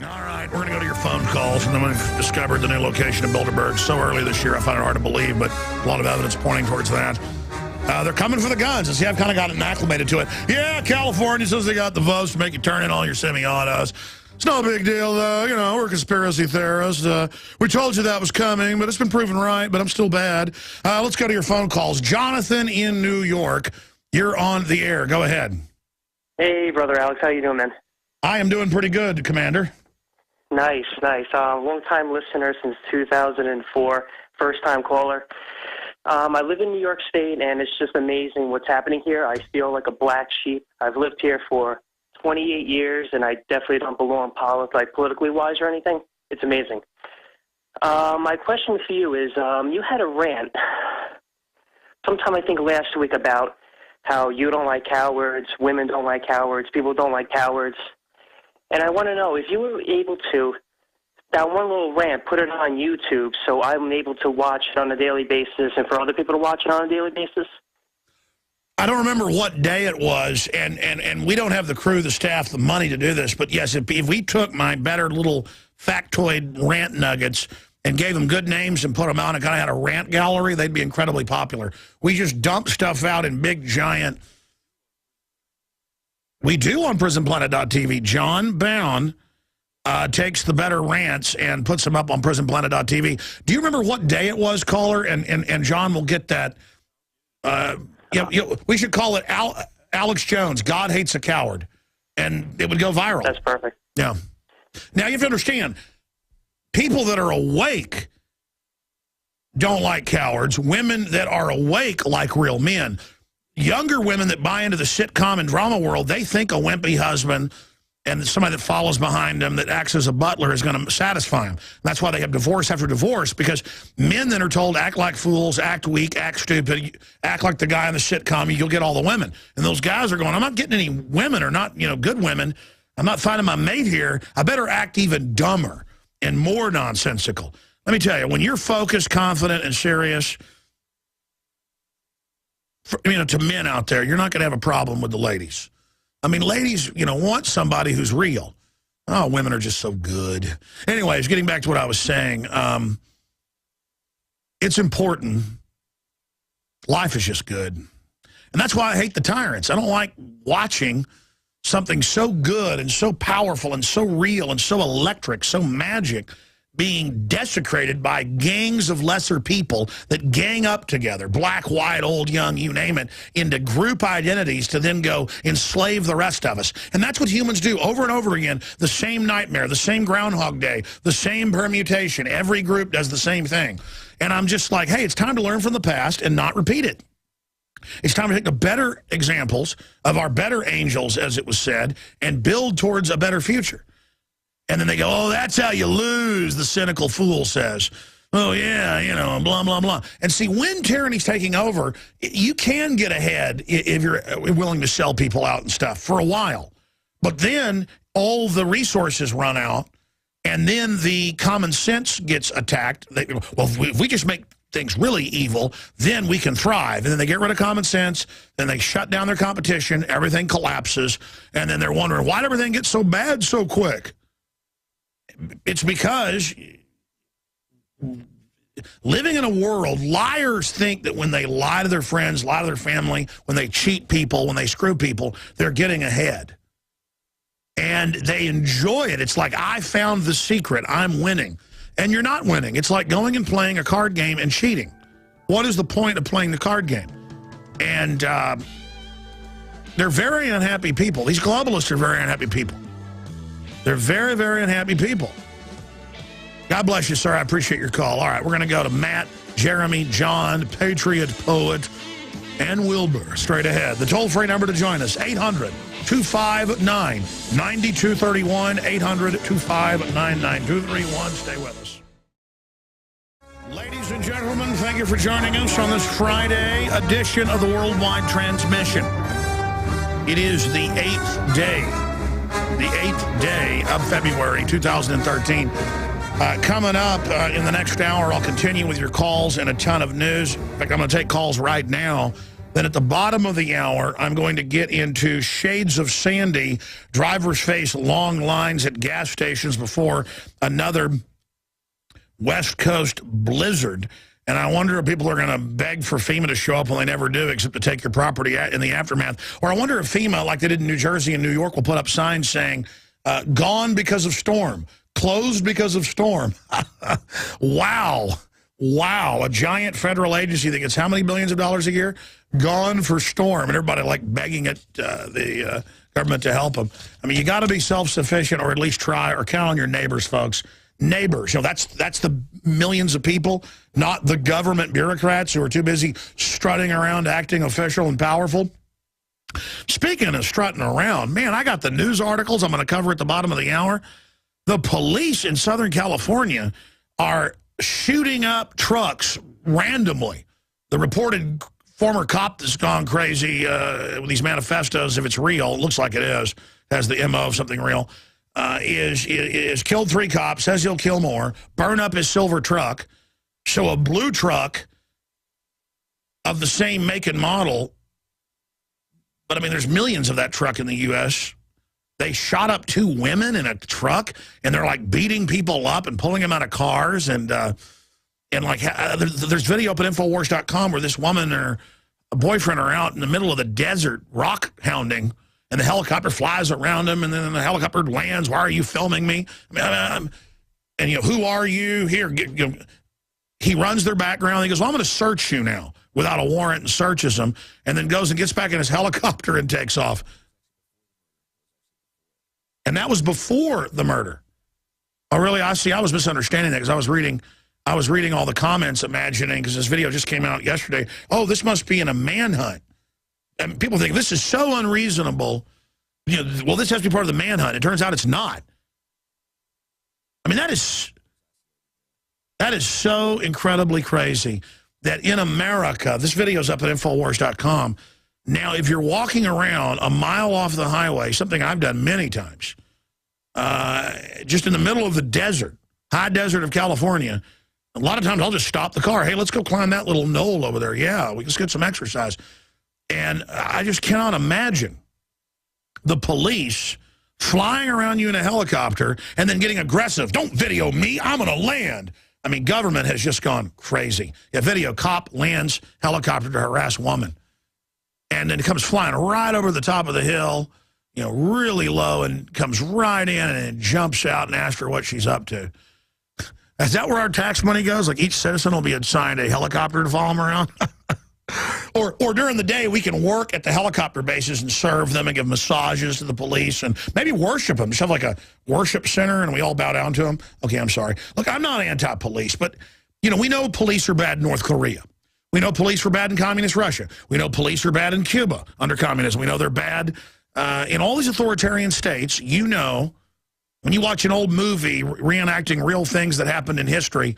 All right, we're going to go to your phone calls, and then we've discovered the new location of Bilderberg so early this year, I find it hard to believe, but a lot of evidence pointing towards that. They're coming for the guns. And see, I've kind of gotten acclimated to it. Yeah, California says they got the votes to make you turn in all your semi-autos. It's no big deal, though. We're conspiracy theorists. We told you that was coming, but it's been proven right, but I'm still bad. Let's go to your phone calls. Jonathan in New York. You're on the air. Go ahead. Hey, Brother Alex. How you doing, man? I am doing pretty good, Commander. Nice, nice. Long-time listener since 2004, first-time caller. I live in New York State, and it's just amazing what's happening here. I feel like a black sheep. I've lived here for 28 years, and I definitely don't belong politically-wise or anything. It's amazing. My question for you is, you had a rant sometime, I think, last week about how you don't like cowards, women don't like cowards, people don't like cowards. And I want to know, if you were able to, that one little rant, put it on YouTube so I'm able to watch it on a daily basis and for other people to watch it on a daily basis? I don't remember what day it was, and we don't have the crew, the staff, the money to do this, but yes, if we took my better little factoid rant nuggets and gave them good names and put them out and kind of had a rant gallery, they'd be incredibly popular. We just dump stuff out in big, giant... We do on PrisonPlanet.tv. John Bound takes the better rants and puts them up on PrisonPlanet.tv. Do you remember what day it was, caller? And John will get that. We should call it Alex Jones, God Hates a Coward. And it would go viral. That's perfect. Yeah. Now, you have to understand, people that are awake don't like cowards. Women that are awake like real men. Younger women that buy into the sitcom and drama world, they think a wimpy husband and somebody that follows behind them that acts as a butler is going to satisfy them. That's why they have divorce after divorce, because men then are told, act like fools, act weak, act stupid, act like the guy in the sitcom, you'll get all the women. And those guys are going, I'm not getting any women, or not, good women. I'm not finding my mate here. I better act even dumber and more nonsensical. Let me tell you, when you're focused, confident, and serious, to men out there, you're not going to have a problem with the ladies. I mean, ladies, want somebody who's real. Oh, women are just so good. Anyways, getting back to what I was saying, it's important. Life is just good. And that's why I hate the tyrants. I don't like watching something so good and so powerful and so real and so electric, so magic, being desecrated by gangs of lesser people that gang up together, black, white, old, young, you name it, into group identities to then go enslave the rest of us. And that's what humans do over and over again. The same nightmare, the same Groundhog Day, the same permutation. Every group does the same thing. And I'm just like, hey, it's time to learn from the past and not repeat it. It's time to take the better examples of our better angels, as it was said, and build towards a better future. And then they go, oh, that's how you lose, the cynical fool says. Oh, yeah, blah, blah, blah. And see, when tyranny's taking over, you can get ahead if you're willing to sell people out and stuff for a while. But then all the resources run out, and then the common sense gets attacked. Well, if we just make things really evil, then we can thrive. And then they get rid of common sense, then they shut down their competition, everything collapses, and then they're wondering, why did everything get so bad so quick? It's because living in a world, liars think that when they lie to their friends, lie to their family, when they cheat people, when they screw people, they're getting ahead. And they enjoy it. It's like, I found the secret, I'm winning. And you're not winning. It's like going and playing a card game and cheating. What is the point of playing the card game? And they're very unhappy people. These globalists are very unhappy people. They're very, very unhappy people. God bless you, sir. I appreciate your call. All right, we're going to go to Matt, Jeremy, John, Patriot Poet, and Wilbur straight ahead. The toll-free number to join us, 800-259-9231, 800-259-9231. Stay with us. Ladies and gentlemen, thank you for joining us on this Friday edition of the Worldwide Transmission. It is the 8th day of February 2013. Coming up in the next hour, I'll continue with your calls and a ton of news. In fact, I'm going to take calls right now. Then at the bottom of the hour, I'm going to get into Shades of Sandy. Drivers face long lines at gas stations before another West Coast blizzard. And I wonder if people are going to beg for FEMA to show up when they never do, except to take your property in the aftermath. Or I wonder if FEMA, like they did in New Jersey and New York, will put up signs saying, gone because of storm, closed because of storm. Wow. Wow, a giant federal agency that gets how many billions of dollars a year? Gone for storm, and everybody like begging the government to help them. I mean, you got to be self-sufficient, or at least try, or count on your neighbors, folks. Neighbors, you know, that's the millions of people, not the government bureaucrats who are too busy strutting around, acting official and powerful. Speaking of strutting around, man, I got the news articles I'm going to cover at the bottom of the hour. The police in Southern California are shooting up trucks randomly. The reported former cop that's gone crazy with these manifestos, if it's real, it looks like it is, has the MO of something real, is killed 3 cops, says he'll kill more, burn up his silver truck. So a blue truck of the same make and model, but I mean, there's millions of that truck in the U.S., they shot up 2 women in a truck, and they're like beating people up and pulling them out of cars. And like there's video up at Infowars.com where this woman and her boyfriend are out in the middle of the desert rock hounding, and the helicopter flies around them, and then the helicopter lands. Why are you filming me? And, you know, who are you? Here, he runs their background. He goes, well, I'm going to search you now without a warrant, and searches them, and then goes and gets back in his helicopter and takes off. And that was before the murder. Oh, really? I was misunderstanding that because I was reading all the comments, imagining, because this video just came out yesterday. Oh, this must be in a manhunt. And people think this is so unreasonable. You know, well, this has to be part of the manhunt. It turns out it's not. I mean, that is so incredibly crazy that in America, this video's up at Infowars.com. Now, if you're walking around a mile off the highway, something I've done many times, just in the middle of the desert, high desert of California, a lot of times I'll just stop the car. Hey, let's go climb that little knoll over there. Yeah, we can get some exercise. And I just cannot imagine the police flying around you in a helicopter and then getting aggressive. Don't video me. I'm going to land. I mean, government has just gone crazy. A video, cop lands helicopter to harass woman. And then it comes flying right over the top of the hill, you know, really low, and comes right in and it jumps out and asks her what she's up to. Is that where our tax money goes? Like each citizen will be assigned a helicopter to follow them around? or during the day, we can work at the helicopter bases and serve them and give massages to the police and maybe worship them. Just have like a worship center and we all bow down to them. Okay, I'm sorry. Look, I'm not anti-police, but, you know, we know police are bad in North Korea. We know police were bad in communist Russia. We know police are bad in Cuba under communism. We know they're bad in all these authoritarian states. You know, when you watch an old movie reenacting real things that happened in history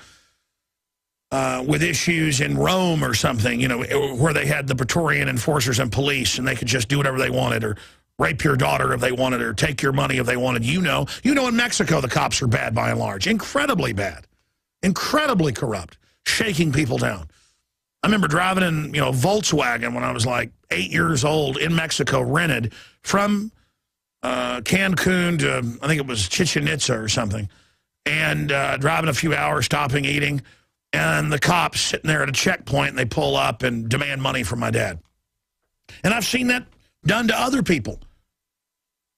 with issues in Rome or something, you know, where they had the Praetorian enforcers and police and they could just do whatever they wanted, or rape your daughter if they wanted, or take your money if they wanted. You know, in Mexico, the cops are bad by and large, incredibly bad, incredibly corrupt, shaking people down. I remember driving in, you know, Volkswagen when I was like 8 years old in Mexico, rented from Cancun to, I think it was Chichen Itza or something, and driving a few hours, stopping, eating, and the cops sitting there at a checkpoint, and they pull up and demand money from my dad. And I've seen that done to other people.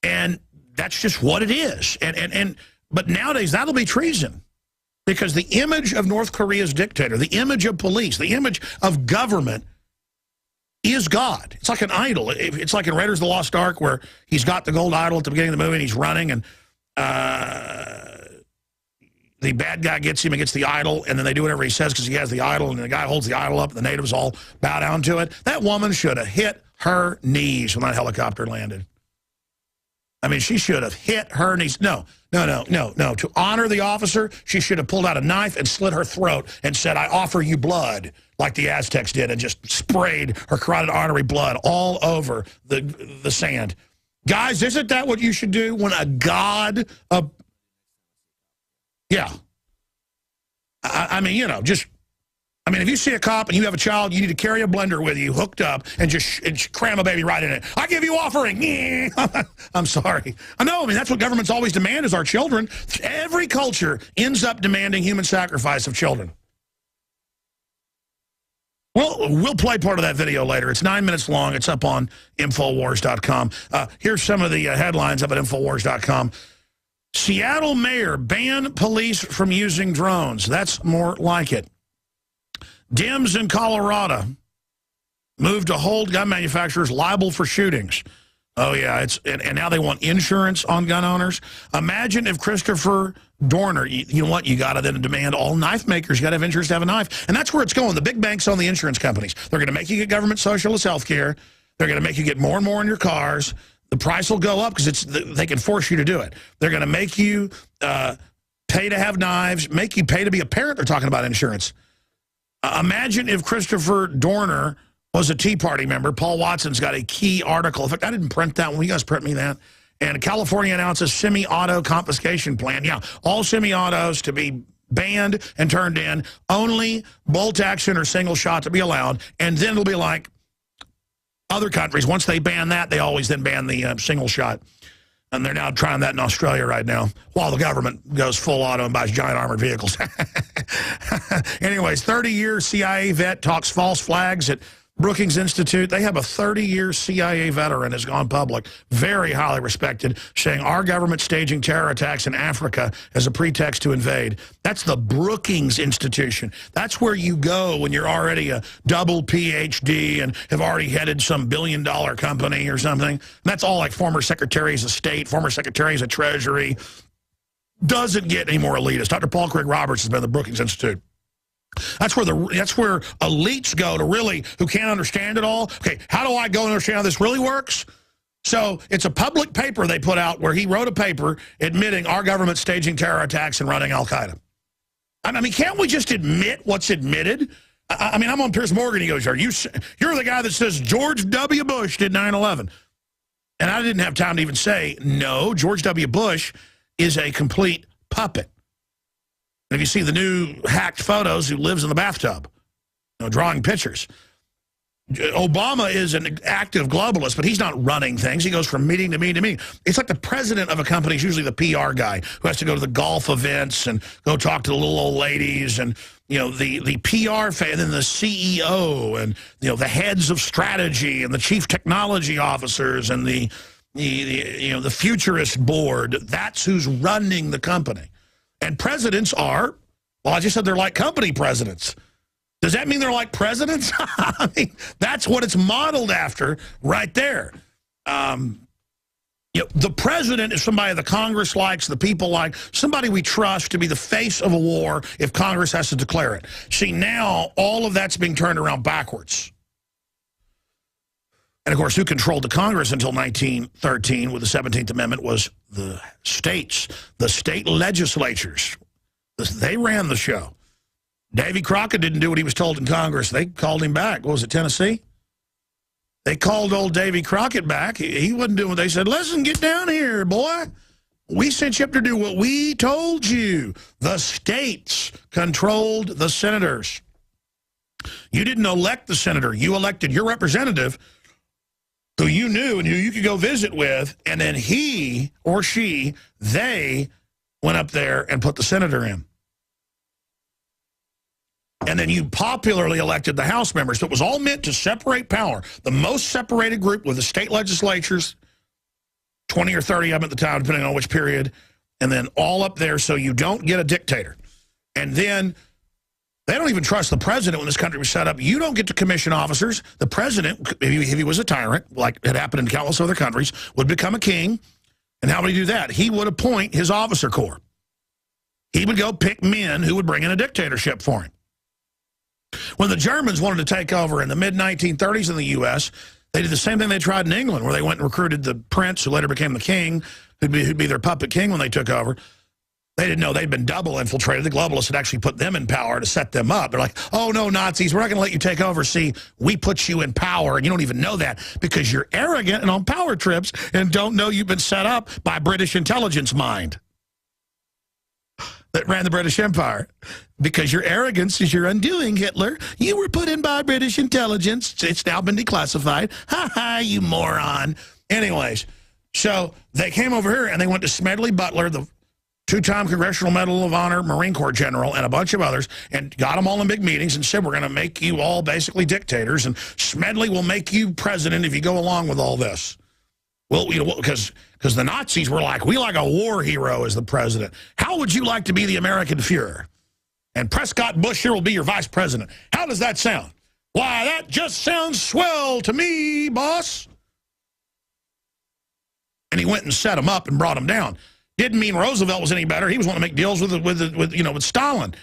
And that's just what it is. But nowadays, that'll be treason. Because the image of North Korea's dictator, the image of police, the image of government is God. It's like an idol. It's like in Raiders of the Lost Ark where he's got the gold idol at the beginning of the movie and he's running and the bad guy gets him and gets the idol, and then they do whatever he says because he has the idol, and the guy holds the idol up and the natives all bow down to it. That woman should have hit her knees when that helicopter landed. I mean, she should have hit her knees. No. To honor the officer, she should have pulled out a knife and slit her throat and said, I offer you blood, like the Aztecs did, and just sprayed her carotid artery blood all over the sand. Guys, isn't that what you should do when a god of... Yeah. I mean, you know, just... I mean, if you see a cop and you have a child, you need to carry a blender with you, hooked up, and just cram a baby right in it. I give you offering. I'm sorry. I know. I mean, that's what governments always demand is our children. Every culture ends up demanding human sacrifice of children. Well, we'll play part of that video later. It's 9 minutes long. It's up on Infowars.com. Here's some of the headlines up at Infowars.com. Seattle mayor ban police from using drones. That's more like it. Dems in Colorado moved to hold gun manufacturers liable for shootings. Oh, yeah, and now they want insurance on gun owners. Imagine if Christopher Dorner, you know what, you got to then demand all knife makers, you got to have insurance to have a knife. And that's where it's going. The big banks own the insurance companies. They're going to make you get government socialist health care. They're going to make you get more and more in your cars. The price will go up because they can force you to do it. They're going to make you pay to have knives, make you pay to be a parent. They're talking about insurance. Imagine if Christopher Dorner was a Tea Party member. Paul Watson's got a key article. In fact, I didn't print that one. You guys print me that. And California announces semi-auto confiscation plan. Yeah, all semi-autos to be banned and turned in. Only bolt action or single shot to be allowed. And then it'll be like other countries. Once they ban that, they always then ban the single shot. And they're now trying that in Australia right now, while the government goes full auto and buys giant armored vehicles. Anyways, 30-year CIA vet talks false flags at Brookings Institute. They have a 30-year CIA veteran has gone public, very highly respected, saying our government staging terror attacks in Africa as a pretext to invade. That's the Brookings Institution. That's where you go when you're already a double PhD and have already headed some billion-dollar company or something. And that's all like former secretaries of state, former secretaries of treasury. Doesn't get any more elitist. Dr. Paul Craig Roberts has been at the Brookings Institute. That's where elites go to really, who can't understand it all. Okay, how do I go and understand how this really works? So it's a public paper they put out where he wrote a paper admitting our government staging terror attacks and running Al-Qaeda. I mean, can't we just admit what's admitted? I mean, I'm on Piers Morgan. He goes, you're the guy that says George W. Bush did 9/11. And I didn't have time to even say, no, George W. Bush is a complete puppet. If you see the new hacked photos, who lives in the bathtub, drawing pictures. Obama is an active globalist, but he's not running things. He goes from meeting to meeting to meeting. It's like the president of a company is usually the PR guy who has to go to the golf events and go talk to the little old ladies and, the PR fan, and then the CEO and, the heads of strategy and the chief technology officers and the futurist board. That's who's running the company. And presidents are, well, I just said they're like company presidents. Does that mean they're like presidents? I mean, that's what it's modeled after right there. The president is somebody the Congress likes, the people like, somebody we trust to be the face of a war if Congress has to declare it. See, now all of that's being turned around backwards. And, of course, who controlled the Congress until 1913 with the 17th Amendment was the states, the state legislatures. They ran the show. Davy Crockett didn't do what he was told in Congress. They called him back. What was it, Tennessee? They called old Davy Crockett back. He wasn't doing what they said. Listen, get down here, boy. We sent you up to do what we told you. The states controlled the senators. You didn't elect the senator. You elected your representative, who you knew and who you could go visit with, and then he or she, they went up there and put the senator in. And then you popularly elected the House members. So it was all meant to separate power. The most separated group with the state legislatures, 20 or 30 of them at the time, depending on which period, and then all up there so you don't get a dictator. And then they don't even trust the president when this country was set up. You don't get to commission officers. The president, if he was a tyrant, like had happened in countless other countries, would become a king. And how would he do that? He would appoint his officer corps. He would go pick men who would bring in a dictatorship for him. When the Germans wanted to take over in the mid-1930s in the U.S., they did the same thing they tried in England, where they went and recruited the prince, who later became the king, who'd be their puppet king when they took over. They didn't know they'd been double infiltrated. The globalists had actually put them in power to set them up. They're like, oh, no, Nazis, we're not going to let you take over. See, we put you in power, and you don't even know that because you're arrogant and on power trips and don't know you've been set up by British intelligence mind that ran the British Empire. Because your arrogance is your undoing, Hitler. You were put in by British intelligence. It's now been declassified. Ha ha, you moron. Anyways, so they came over here and they went to Smedley Butler, the two-time Congressional Medal of Honor Marine Corps general, and a bunch of others, and got them all in big meetings and said, we're going to make you all basically dictators, and Smedley will make you president if you go along with all this. Well, because the Nazis were like, we like a war hero as the president. How would you like to be the American Fuhrer? and Prescott Buescher will be your vice president. How does that sound? Why, that just sounds swell to me, boss. And he went and set him up and brought him down. Didn't mean Roosevelt was any better. He was wanting to make deals with Stalin.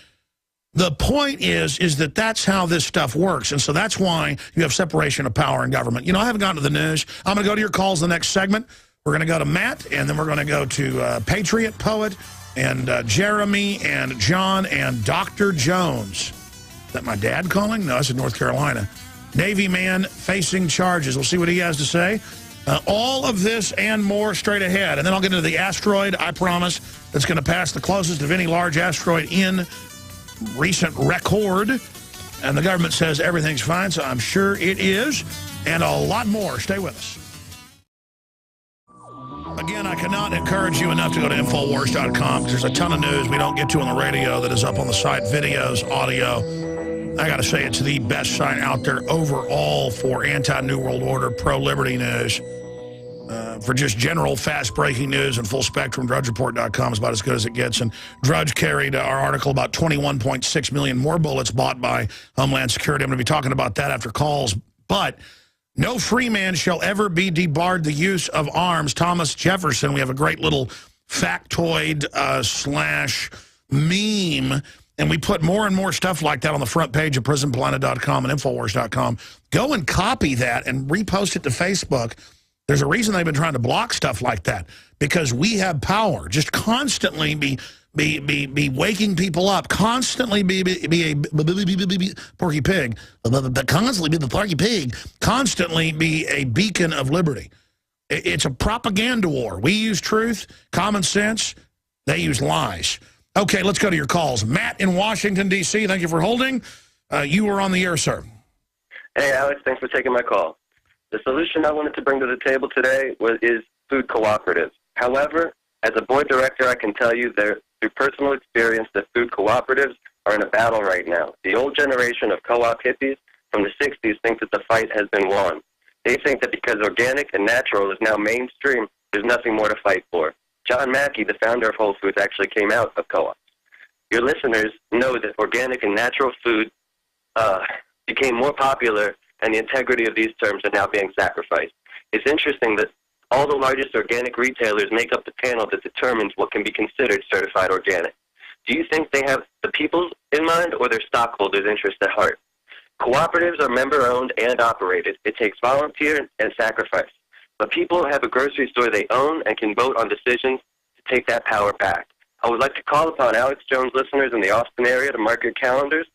The point is that that's how this stuff works. And so that's why you have separation of power in government. You know, I haven't gotten to the news. I'm going to go to your calls the next segment. We're going to go to Matt, and then we're going to go to Patriot Poet and Jeremy and John and Dr. Jones. Is that my dad calling? No, that's in North Carolina. Navy man facing charges. We'll see what he has to say. All of this and more straight ahead. And then I'll get into the asteroid, I promise, that's going to pass the closest of any large asteroid in recent record. And the government says everything's fine, so I'm sure it is. And a lot more. Stay with us. Again, I cannot encourage you enough to go to Infowars.com because there's a ton of news we don't get to on the radio that is up on the site, videos, audio. I got to say, it's the best site out there overall for anti-New World Order, pro-liberty news. For just general fast-breaking news and full spectrum, DrudgeReport.com is about as good as it gets. And Drudge carried our article about 21.6 million more bullets bought by Homeland Security. I'm going to be talking about that after calls. But no free man shall ever be debarred the use of arms. Thomas Jefferson, we have a great little factoid slash meme. And we put more and more stuff like that on the front page of PrisonPlanet.com and Infowars.com. Go and copy that and repost it to Facebook. There's a reason they've been trying to block stuff like that, because we have power. Just constantly be waking people up, constantly be a porky pig, constantly be the porky pig, constantly be a beacon of liberty. It's a propaganda war. We use truth, common sense. They use lies. Okay, let's go to your calls. Matt in Washington, D.C., thank you for holding. You were on the air, sir. Hey, Alex, thanks for taking my call. The solution I wanted to bring to the table today is food cooperatives. However, as a board director, I can tell you through personal experience that food cooperatives are in a battle right now. The old generation of co-op hippies from the 60s think that the fight has been won. They think that because organic and natural is now mainstream, there's nothing more to fight for. John Mackey, the founder of Whole Foods, actually came out of co-ops. Your listeners know that organic and natural food became more popular, and the integrity of these terms are now being sacrificed. It's interesting that all the largest organic retailers make up the panel that determines what can be considered certified organic. Do you think they have the people in mind or their stockholders' interest at heart? Cooperatives are member-owned and operated. It takes volunteer and sacrifice. But people have a grocery store they own and can vote on decisions to take that power back. I would like to call upon Alex Jones listeners in the Austin area to mark your calendars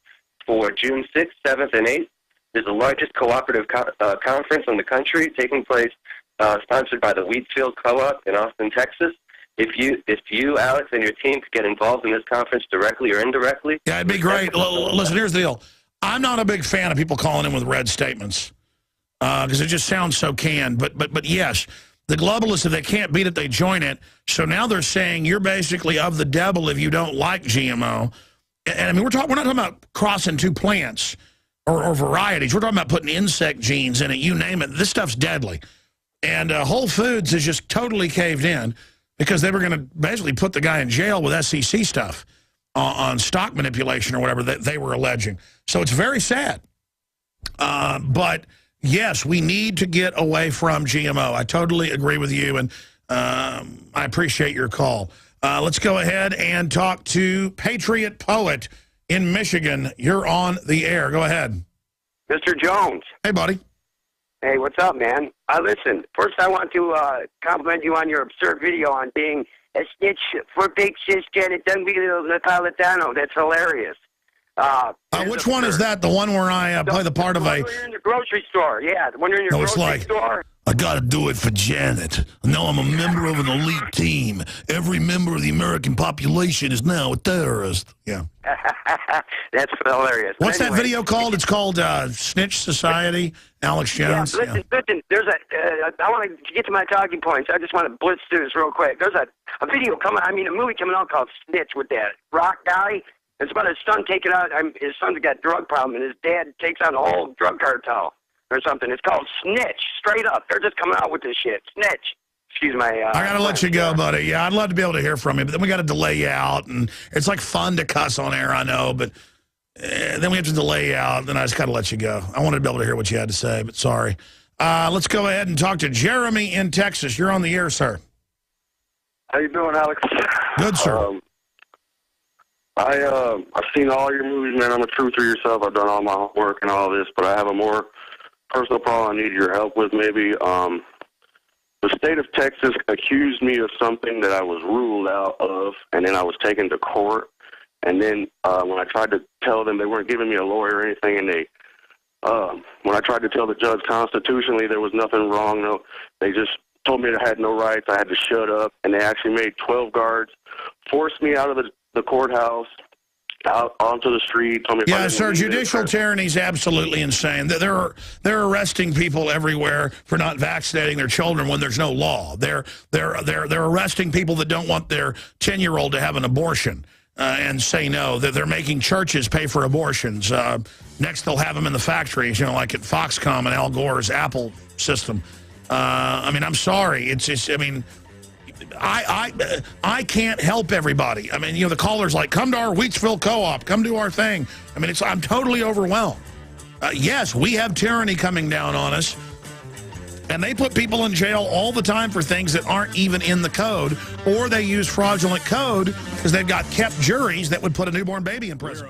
for June 6th, 7th, and 8th. There's the largest cooperative conference in the country taking place, sponsored by the Wheatfield Co-op in Austin, Texas. If you, Alex, and your team could get involved in this conference directly or indirectly. Yeah, it'd be great. Listen, here's the deal. I'm not a big fan of people calling in with red statements because it just sounds so canned. But yes, the globalists, if they can't beat it, they join it. So now they're saying you're basically of the devil if you don't like GMO. And I mean, we're not talking about crossing two plants or varieties. We're talking about putting insect genes in it, you name it. This stuff's deadly. And Whole Foods has just totally caved in because they were going to basically put the guy in jail with SEC stuff on stock manipulation or whatever that they were alleging. So it's very sad. But, yes, we need to get away from GMO. I totally agree with you, and I appreciate your call. Let's go ahead and talk to Patriot Poet in Michigan. You're on the air. Go ahead. Mr. Jones. Hey, buddy. Hey, what's up, man? Listen, first I want to compliment you on your absurd video on being a snitch for big cisgender Dunville Napolitano. That's hilarious. Which one is that? The one where I play the part of a... You're in the grocery store, yeah. The one you're in your grocery store. I got to do it for Janet. Now I'm a member of an elite team. Every member of the American population is now a terrorist. Yeah. That's hilarious. What's that video called? It's called Snitch Society, Alex Jones. Yeah, listen, there's I want to get to my talking points. I just want to blitz through this real quick. There's a video a movie coming out called Snitch with that rock guy. It's about his son taking out, his son's got a drug problem, and his dad takes on the whole drug cartel or something. It's called Snitch, straight up. They're just coming out with this shit. Snitch. excuse my... I got to let you go, buddy. Yeah, I'd love to be able to hear from you, but then we got to delay you out, and it's like fun to cuss on air, I know, but then we have to delay you out, then I just got to let you go. I wanted to be able to hear what you had to say, but sorry. Let's go ahead and talk to Jeremy in Texas. You're on the air, sir. How you doing, Alex? Good, sir. I've seen all your movies, man. I'm a truther yourself. I've done all my homework and all this, but I have a more personal problem I need your help with, maybe. The state of Texas accused me of something that I was ruled out of, and then I was taken to court. And then when I tried to tell them, they weren't giving me a lawyer or anything, and when I tried to tell the judge constitutionally there was nothing wrong, no, they just told me I had no rights, I had to shut up, and they actually made 12 guards, forced me out of the courthouse, out onto the street. Told me yeah, sir, judicial tyranny is absolutely insane. They're arresting people everywhere for not vaccinating their children when there's no law. They're arresting people that don't want their 10-year-old to have an abortion and say no. They're making churches pay for abortions. Next, they'll have them in the factories, you know, like at Foxconn and Al Gore's Apple system. I mean, I'm sorry. It's just, I mean, I can't help everybody. I mean, you know, the caller's like, come to our Wheatsville co-op, come do our thing. I mean, I'm totally overwhelmed. Yes, we have tyranny coming down on us, and they put people in jail all the time for things that aren't even in the code, or they use fraudulent code because they've got kept juries that would put a newborn baby in prison.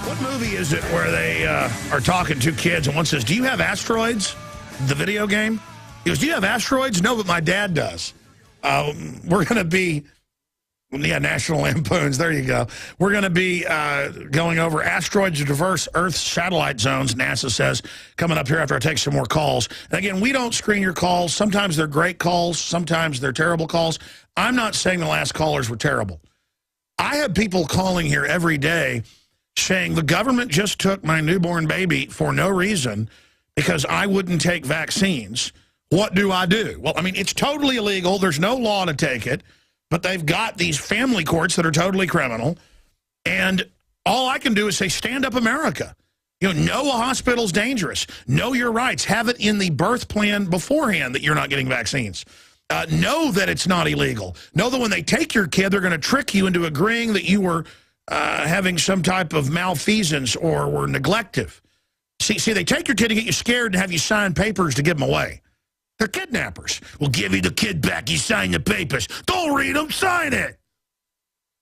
What movie is it where they are talking to kids and one says, do you have asteroids? The video game? He goes, do you have asteroids? No, but my dad does. We're going to be, yeah, National Lampoons, there you go. We're going to be going over asteroids of diverse Earth satellite zones, NASA says, coming up here after I take some more calls. And again, we don't screen your calls. Sometimes they're great calls. Sometimes they're terrible calls. I'm not saying the last callers were terrible. I have people calling here every day saying the government just took my newborn baby for no reason because I wouldn't take vaccines. What do I do? Well, I mean, it's totally illegal. There's no law to take it, but they've got these family courts that are totally criminal, and all I can do is say, stand up, America. You know a hospital's dangerous. Know your rights. Have it in the birth plan beforehand that you're not getting vaccines. Know that it's not illegal. Know that when they take your kid, they're going to trick you into agreeing that you were having some type of malfeasance or were neglective. See, they take your kid to get you scared and have you sign papers to give them away. They're kidnappers. We'll give you the kid back. You sign the papers. Don't read them. Sign it.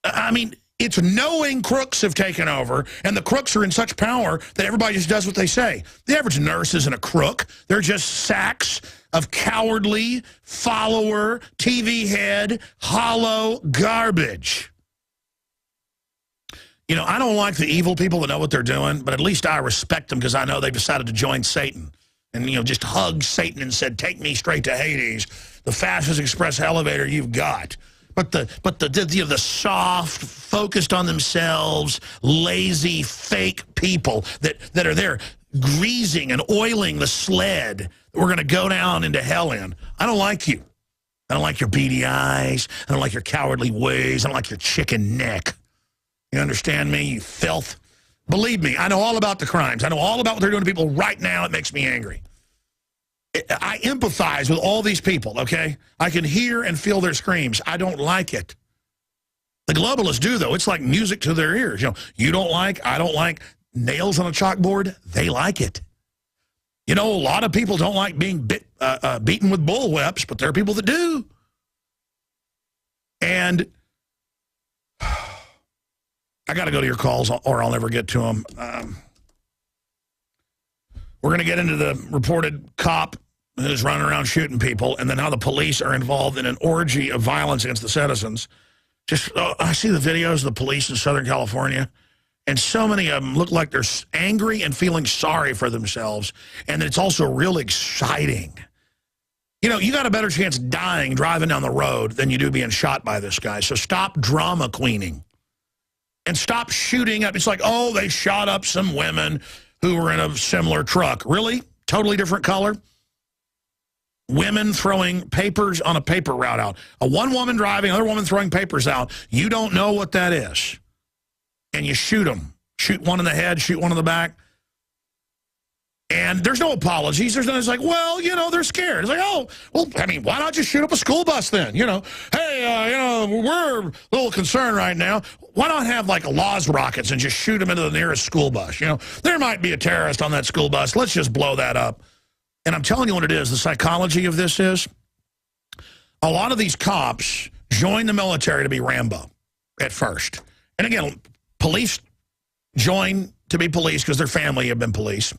I mean, it's knowing crooks have taken over, and the crooks are in such power that everybody just does what they say. The average nurse isn't a crook. They're just sacks of cowardly, follower, TV head, hollow garbage. You know, I don't like the evil people that know what they're doing, but at least I respect them because I know they've decided to join Satan. And, you know, just hugged Satan and said, take me straight to Hades, the fastest express elevator you've got. But the soft, focused on themselves, lazy, fake people that are there greasing and oiling the sled that we're going to go down into hell in. I don't like you. I don't like your beady eyes. I don't like your cowardly ways. I don't like your chicken neck. You understand me, you filth? Believe me, I know all about the crimes. I know all about what they're doing to people right now. It makes me angry. I empathize with all these people, okay? I can hear and feel their screams. I don't like it. The globalists do, though. It's like music to their ears. You know, you don't like, I don't like nails on a chalkboard. They like it. You know, a lot of people don't like being beaten with bullwhips, but there are people that do. And I got to go to your calls or I'll never get to them. We're going to get into the reported cop who's running around shooting people and then how the police are involved in an orgy of violence against the citizens. Just, I see the videos of the police in Southern California, and so many of them look like they're angry and feeling sorry for themselves, and it's also real exciting. You know, you got a better chance dying driving down the road than you do being shot by this guy, so stop drama queening. And stop shooting up. It's like, oh, they shot up some women who were in a similar truck. Really? Totally different color? Women throwing papers on a paper route out. One woman driving, another woman throwing papers out. You don't know what that is. And you shoot them. Shoot one in the head, shoot one in the back. And there's no apologies. There's no, it's like, well, you know, they're scared. It's like, oh, well, I mean, why not just shoot up a school bus then? You know, hey, you know, we're a little concerned right now. Why not have like Laws rockets and just shoot them into the nearest school bus? You know, there might be a terrorist on that school bus. Let's just blow that up. And I'm telling you what it is. The psychology of this is a lot of these cops join the military to be Rambo at first. And again, police join to be police because their family have been police.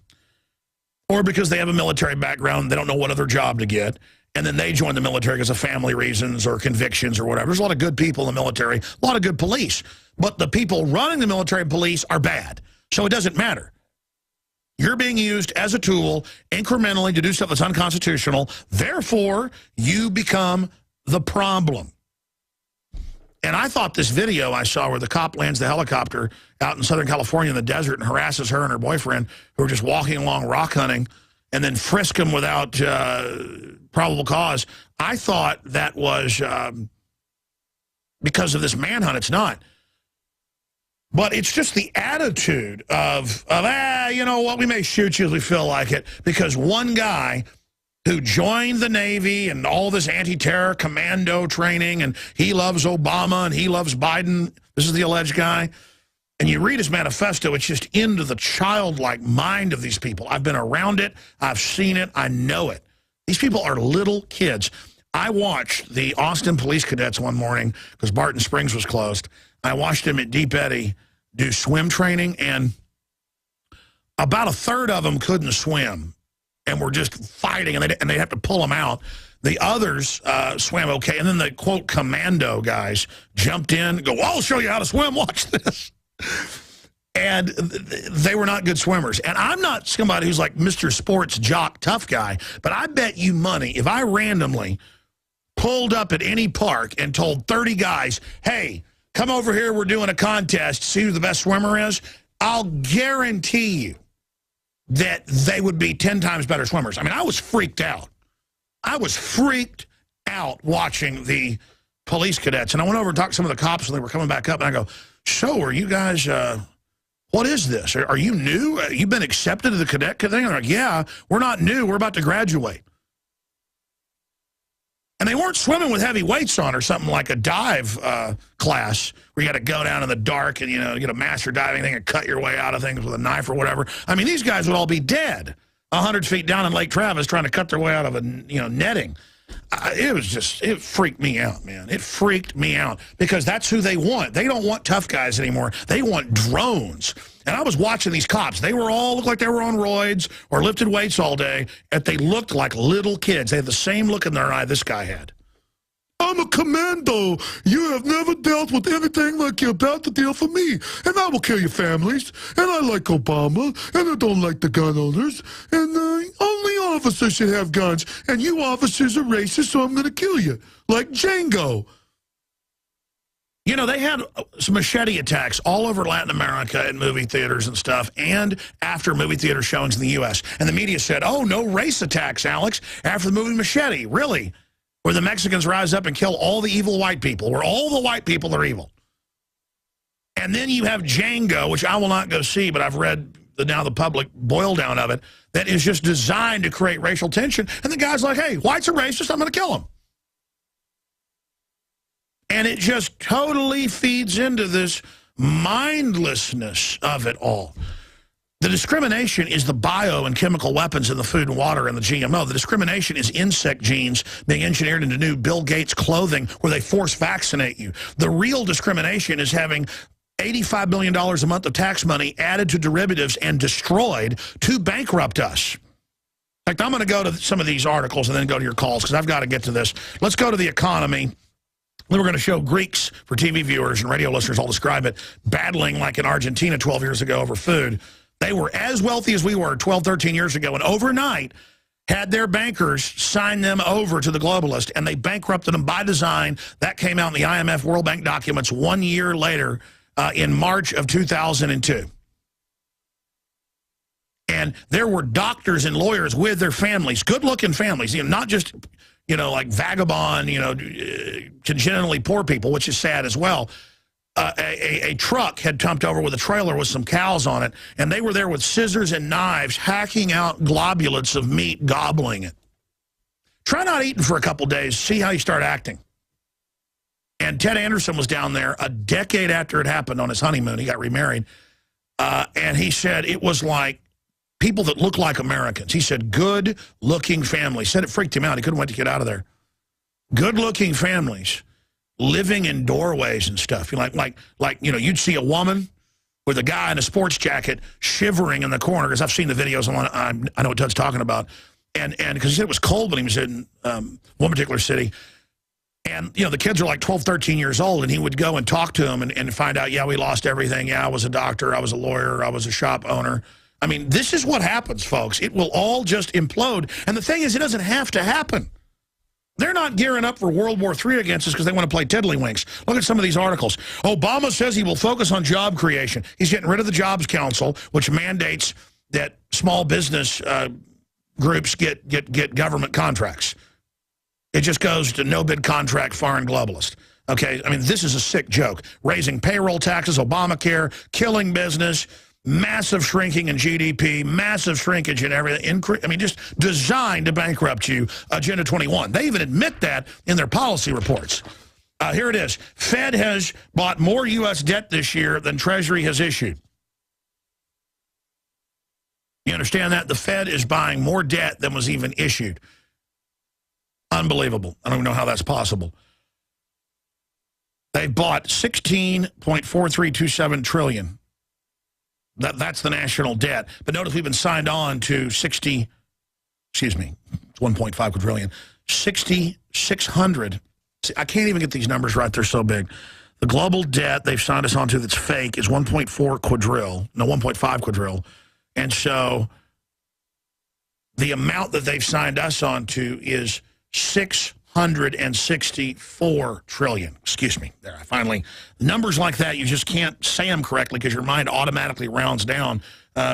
Or because they have a military background, they don't know what other job to get, and then they join the military because of family reasons or convictions or whatever. There's a lot of good people in the military, a lot of good police, but the people running the military police are bad, so it doesn't matter. You're being used as a tool incrementally to do stuff that's unconstitutional, therefore you become the problem. And I thought this video I saw where the cop lands the helicopter out in Southern California in the desert and harasses her and her boyfriend who are just walking along rock hunting and then frisk them without probable cause. I thought that was because of this manhunt. It's not. But it's just the attitude of you know what, we may shoot you as we feel like it, because one guy who joined the Navy and all this anti-terror commando training, and he loves Obama and he loves Biden. This is the alleged guy. And you read his manifesto, it's just into the childlike mind of these people. I've been around it. I've seen it. I know it. These people are little kids. I watched the Austin police cadets one morning because Barton Springs was closed. I watched them at Deep Eddy do swim training, and about a third of them couldn't swim and were just fighting, and they have to pull them out. The others swam okay, and then the, quote, commando guys jumped in, go, well, I'll show you how to swim, watch this. And they were not good swimmers. And I'm not somebody who's like Mr. Sports jock tough guy, but I bet you money, if I randomly pulled up at any park and told 30 guys, hey, come over here, we're doing a contest, see who the best swimmer is, I'll guarantee you that they would be 10 times better swimmers. I mean, I was freaked out. I was freaked out watching the police cadets. And I went over and talked to some of the cops when they were coming back up, and I go, so are you guys, what is this? Are you new? You've been accepted to the cadet thing? And they're like, yeah, we're not new. We're about to graduate. And they weren't swimming with heavy weights on or something like a dive class where you got to go down in the dark and, you know, get a master diving thing and cut your way out of things with a knife or whatever. I mean, these guys would all be dead 100 feet down in Lake Travis trying to cut their way out of a, you know, netting. It freaked me out, man. It freaked me out because that's who they want. They don't want tough guys anymore. They want drones. And I was watching these cops. They were all looked like they were on roids or lifted weights all day, and they looked like little kids. They had the same look in their eye this guy had. I'm a commando. You have never dealt with anything like you're about to deal for me. And I will kill your families. And I like Obama. And I don't like the gun owners. And only officers should have guns. And you officers are racist, so I'm going to kill you. Like Django. You know, they had some machete attacks all over Latin America in movie theaters and stuff, and after movie theater showings in the U.S. And the media said, oh, no race attacks, Alex, after the movie Machete. Really? Where the Mexicans rise up and kill all the evil white people, where all the white people are evil. And then you have Django, which I will not go see, but I've read now the public boil down of it, that is just designed to create racial tension. And the guy's like, hey, whites are racist, I'm going to kill them. And it just totally feeds into this mindlessness of it all. The discrimination is the bio and chemical weapons in the food and water and the GMO. The discrimination is insect genes being engineered into new Bill Gates clothing where they force vaccinate you. The real discrimination is having $85 billion a month of tax money added to derivatives and destroyed to bankrupt us. In fact, I'm going to go to some of these articles and then go to your calls because I've got to get to this. Let's go to the economy. Then we're going to show Greeks, for TV viewers and radio listeners, I'll describe it, battling like in Argentina 12 years ago over food. They were as wealthy as we were 12, 13 years ago, and overnight had their bankers sign them over to the globalist, and they bankrupted them by design. That came out in the IMF World Bank documents 1 year later in March of 2002. And there were doctors and lawyers with their families, good-looking families, you know, not just, you know, like vagabond, you know, congenitally poor people, which is sad as well. a truck had dumped over with a trailer with some cows on it, and they were there with scissors and knives hacking out globulates of meat, gobbling it. Try not eating for a couple days. See how you start acting. And Ted Anderson was down there a decade after it happened on his honeymoon. He got remarried. And he said it was like people that look like Americans. He said good-looking families. He said it freaked him out. He couldn't wait to get out of there. Good-looking families living in doorways and stuff. Like you know, you'd see a woman with a guy in a sports jacket shivering in the corner, because I've seen the videos. I know what Ted's talking about. And because he said it was cold when he was in one particular city. And, you know, the kids are like 12, 13 years old, and he would go and talk to them and find out, yeah, we lost everything. Yeah, I was a doctor. I was a lawyer. I was a shop owner. I mean, this is what happens, folks. It will all just implode. And the thing is, it doesn't have to happen. They're not gearing up for World War III against us because they want to play tiddlywinks. Look at some of these articles. Obama says he will focus on job creation. He's getting rid of the Jobs Council, which mandates that small business groups get government contracts. It just goes to no-bid contract, foreign globalist. Okay, I mean, this is a sick joke. Raising payroll taxes, Obamacare, killing business, massive shrinking in GDP, massive shrinkage in everything. I mean, just designed to bankrupt you, Agenda 21. They even admit that in their policy reports. Here it is. Fed has bought more U.S. debt this year than Treasury has issued. You understand that? The Fed is buying more debt than was even issued. Unbelievable. I don't even know how that's possible. They bought $16.4327 trillion. That's the national debt. But notice we've been signed on to 1.5 quadrillion, 6,600. I can't even get these numbers right. They're so big. The global debt they've signed us onto that's fake is 1.4 quadrille, no, 1.5 quadrille. And so the amount that they've signed us onto is 664 trillion. Excuse me. There, I finally, numbers like that, you just can't say them correctly because your mind automatically rounds down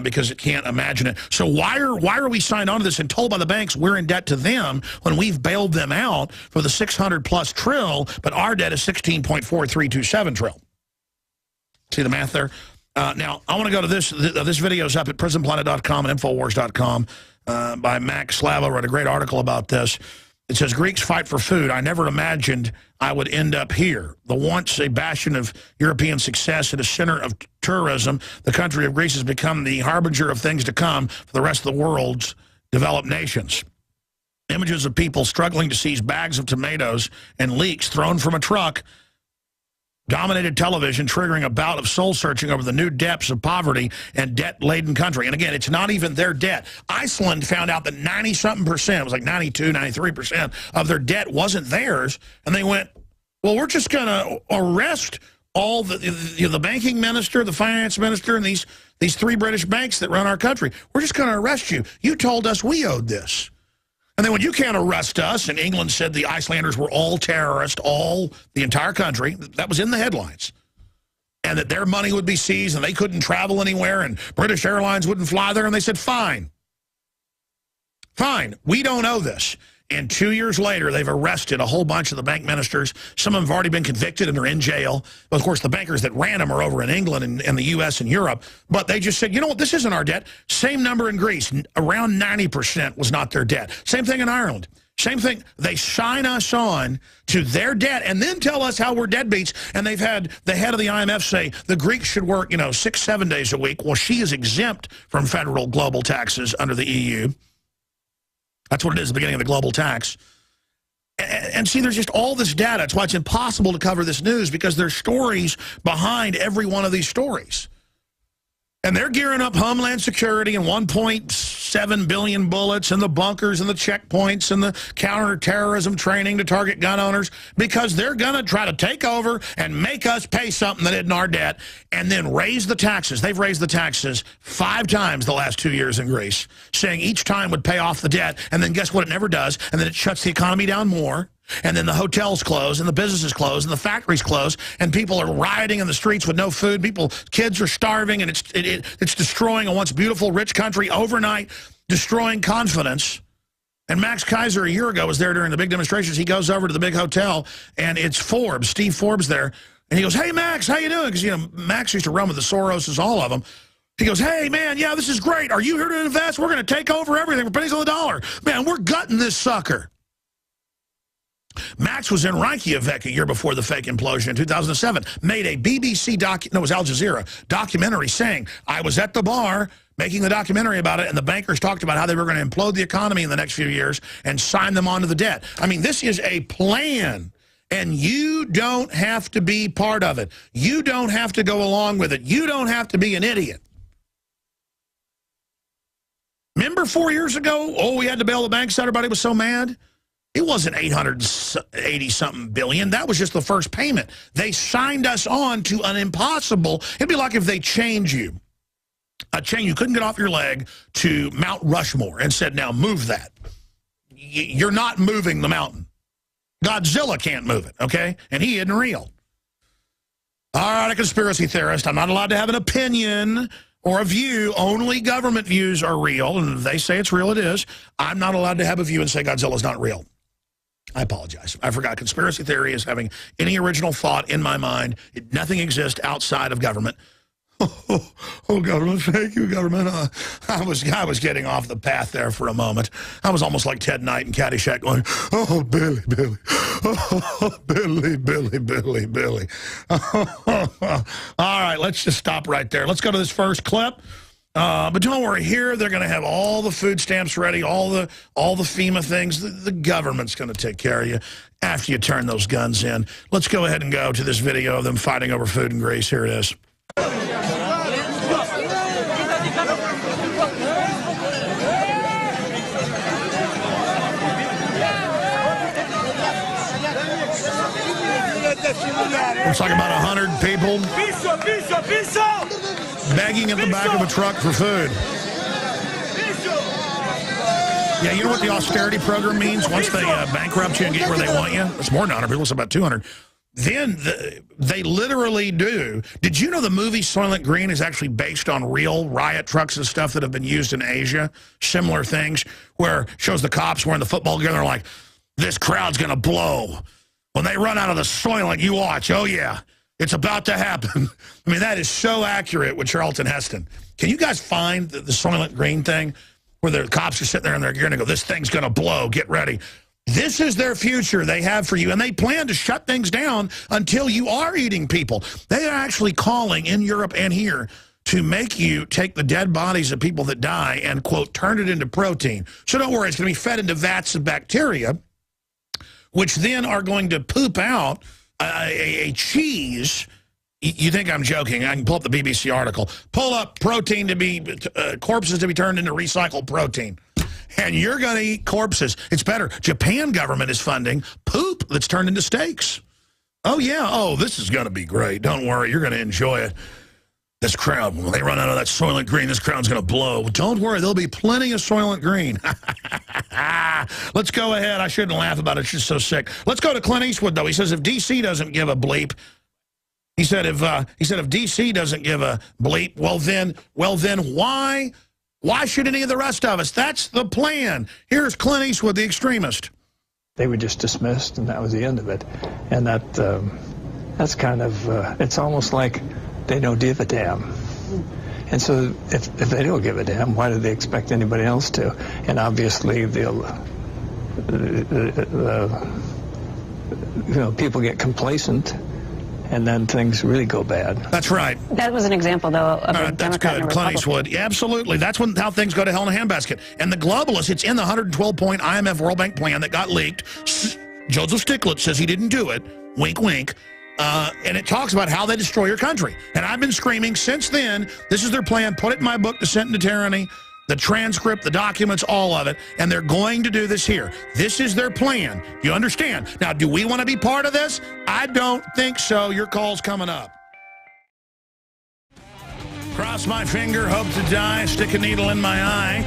because it can't imagine it. So why are we signed on to this and told by the banks we're in debt to them when we've bailed them out for the 600+ trill, but our debt is 16.4327 trill? See the math there? Now, I want to go to this. This video is up at prisonplanet.com and Infowars.com by Max Slava. Wrote a great article about this. It says, Greeks fight for food. I never imagined I would end up here. The once a bastion of European success and a center of tourism, the country of Greece has become the harbinger of things to come for the rest of the world's developed nations. Images of people struggling to seize bags of tomatoes and leeks thrown from a truck dominated television, triggering a bout of soul-searching over the new depths of poverty and debt-laden country. And again, it's not even their debt. Iceland found out that 90-something%, it was like 92, 93% of their debt wasn't theirs. And they went, well, we're just going to arrest all the banking minister, the finance minister, and these three British banks that run our country. We're just going to arrest you. You told us we owed this. And then when you can't arrest us, and England said the Icelanders were all terrorists, the entire country, that was in the headlines, and that their money would be seized and they couldn't travel anywhere and British Airlines wouldn't fly there, and they said, fine, we don't owe this. And 2 years later, they've arrested a whole bunch of the bank ministers. Some of them have already been convicted and they're in jail. But of course, the bankers that ran them are over in England and the U.S. and Europe. But they just said, you know what, this isn't our debt. Same number in Greece. Around 90% was not their debt. Same thing in Ireland. Same thing. They sign us on to their debt and then tell us how we're deadbeats. And they've had the head of the IMF say the Greeks should work, 6-7 days a week. Well, she is exempt from federal global taxes under the EU. That's what it is, the beginning of the global tax. And see, there's just all this data. That's why it's impossible to cover this news, because there's stories behind every one of these stories. And they're gearing up Homeland Security and 1.7 billion bullets and the bunkers and the checkpoints and the counterterrorism training to target gun owners, because they're going to try to take over and make us pay something that isn't our debt and then raise the taxes. They've raised the taxes 5 times the last 2 years in Greece, saying each time would pay off the debt. And then guess what? It never does. And then it shuts the economy down more. And then the hotels close, and the businesses close, and the factories close, and people are rioting in the streets with no food. Kids are starving, and it's destroying a once beautiful, rich country overnight, destroying confidence. And Max Kaiser a year ago was there during the big demonstrations. He goes over to the big hotel, and it's Forbes, Steve Forbes there, And he goes, hey, Max, how you doing? Because, you know, Max used to run with the Soroses, all of them. He goes, hey, man, yeah, this is great. Are you here to invest? We're going to take over everything for pennies on the dollar. Man, we're gutting this sucker. Max was in Reykjavik a year before the fake implosion in 2007, made a BBC it was Al Jazeera documentary saying, I was at the bar making the documentary about it, and the bankers talked about how they were going to implode the economy in the next few years and sign them onto the debt. I mean, this is a plan, and you don't have to be part of it. You don't have to go along with it. You don't have to be an idiot. Remember 4 years ago, oh, we had to bail the banks, everybody was so mad? It wasn't 880-something billion. That was just the first payment. They signed us on to an impossible. It'd be like if they chained you. A chain you couldn't get off your leg to Mount Rushmore and said, now move that. You're not moving the mountain. Godzilla can't move it, okay? And he isn't real. All right, a conspiracy theorist. I'm not allowed to have an opinion or a view. Only government views are real, and if they say it's real, it is. I'm not allowed to have a view and say Godzilla's not real. I apologize. I forgot. Conspiracy theory is having any original thought in my mind. Nothing exists outside of government. Oh, government, thank you, government. I was getting off the path there for a moment. I was almost like Ted Knight in Caddyshack going, oh, Billy, Billy. Oh, Billy, Billy, Billy, Billy. All right, let's just stop right there. Let's go to this first clip. But don't worry, here they're going to have all the food stamps ready, all the FEMA things. The government's going to take care of you after you turn those guns in. Let's go ahead and go to this video of them fighting over food and grease. Here it is. Looks like about 100 people begging at the back of a truck for food. Yeah, you know what the austerity program means? Once they bankrupt you and get where they want you, it's more than 100 people, it's about 200. Then they literally do. Did you know the movie Soylent Green is actually based on real riot trucks and stuff that have been used in Asia? Similar things, where it shows the cops wearing the football gear and they're like, this crowd's going to blow. When they run out of the Soylent, you watch. Oh, yeah, it's about to happen. I mean, that is so accurate with Charlton Heston. Can you guys find the Soylent Green thing where the cops are sitting there and they're going to go, this thing's going to blow, get ready. This is their future they have for you, and they plan to shut things down until you are eating people. They are actually calling in Europe and here to make you take the dead bodies of people that die and, quote, turn it into protein. So don't worry, it's going to be fed into vats of bacteria, which then are going to poop out a cheese. You think I'm joking. I can pull up the BBC article. Pull up protein to be, corpses to be turned into recycled protein. And you're going to eat corpses. It's better. Japan government is funding poop that's turned into steaks. Oh, yeah. Oh, this is going to be great. Don't worry. You're going to enjoy it. This crowd, when they run out of that Soylent Green, this crowd's going to blow. Don't worry. There'll be plenty of Soylent Green. Let's go ahead. I shouldn't laugh about it. It's just so sick. Let's go to Clint Eastwood, though. He says if D.C. doesn't give a bleep, he said if D.C. doesn't give a bleep, well then why should any of the rest of us? That's the plan. Here's Clint Eastwood, the extremist. They were just dismissed, and that was the end of it. And that's kind of, it's almost like they don't give a damn. And so if they don't give a damn, why do they expect anybody else to? And obviously people get complacent, and then things really go bad. That's right. That was an example, though, of a that's Democrat good. and a Clint Republican. Eastwood. Yeah, absolutely. That's how things go to hell in a handbasket. And the globalists, it's in the 112-point IMF World Bank plan that got leaked. Joseph Stiglitz says he didn't do it. Wink, wink. And it talks about how they destroy your country. And I've been screaming since then, this is their plan. Put it in my book, Descent into Tyranny. The transcript, the documents, all of it, and they're going to do this here. This is their plan. You understand? Now, do we want to be part of this? I don't think so. Your call's coming up. Cross my finger, hope to die, stick a needle in my eye.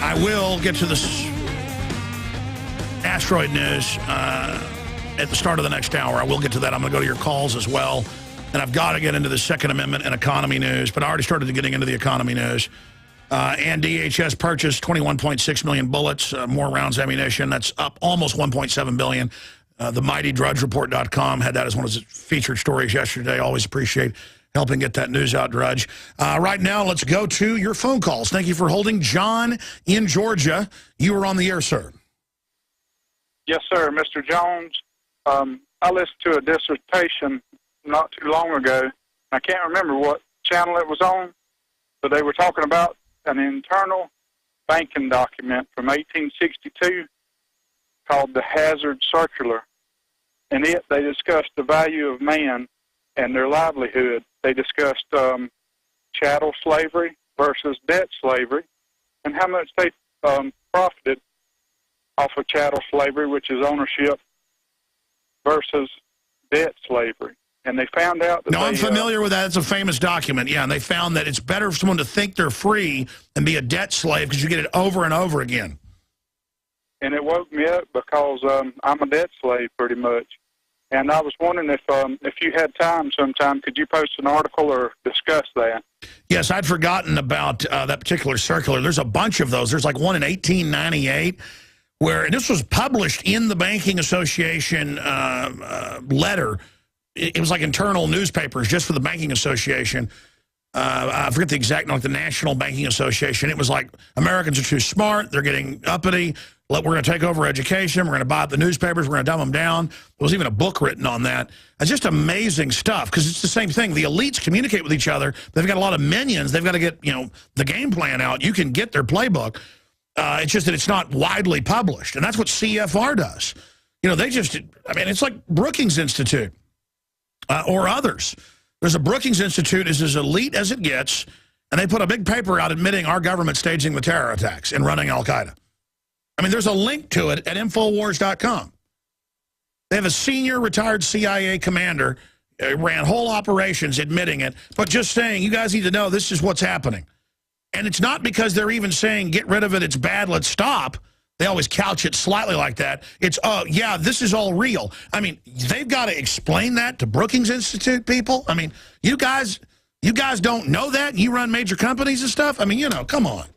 I will get to this asteroid news at the start of the next hour. I will get to that. I'm going to go to your calls as well. And I've got to get into the Second Amendment and economy news, but I already started getting into the economy news. And DHS purchased 21.6 million bullets, more rounds of ammunition. That's up almost 1.7 billion. The MightyDrudgeReport.com had that as one of its featured stories yesterday. Always appreciate helping get that news out, Drudge. Right now, let's go to your phone calls. Thank you for holding. John in Georgia, you are on the air, sir. Yes, sir, Mr. Jones. I listened to a dissertation not too long ago. I can't remember what channel it was on, but they were talking about an internal banking document from 1862 called the Hazard Circular. In it, they discussed the value of man and their livelihood. They discussed chattel slavery versus debt slavery and how much they profited off of chattel slavery, which is ownership, versus debt slavery. And they found out that I'm familiar with that. It's a famous document, yeah, and they found that it's better for someone to think they're free than be a debt slave because you get it over and over again. And it woke me up because I'm a debt slave pretty much. And I was wondering if you had time sometime, could you post an article or discuss that? Yes, I'd forgotten about that particular circular. There's a bunch of those. There's like one in 1898 where, and this was published in the Banking Association letter. It was like internal newspapers just for the Banking Association. I forget the exact, like the National Banking Association. It was like, Americans are too smart. They're getting uppity. We're going to take over education. We're going to buy up the newspapers. We're going to dumb them down. There was even a book written on that. It's just amazing stuff because it's the same thing. The elites communicate with each other. They've got a lot of minions. They've got to get, the game plan out. You can get their playbook. It's just that it's not widely published. And that's what CFR does. They just, it's like Brookings Institute or others. There's a Brookings Institute is as elite as it gets, and they put a big paper out admitting our government staging the terror attacks and running al-Qaeda. There's a link to it at Infowars.com. They have a senior retired CIA commander, ran whole operations admitting it, but just saying, you guys need to know this is what's happening. And it's not because they're even saying, get rid of it, it's bad, let's stop. They always couch it slightly like that. It's, oh, yeah, this is all real. They've got to explain that to Brookings Institute people. You guys don't know that? You run major companies and stuff? Come on.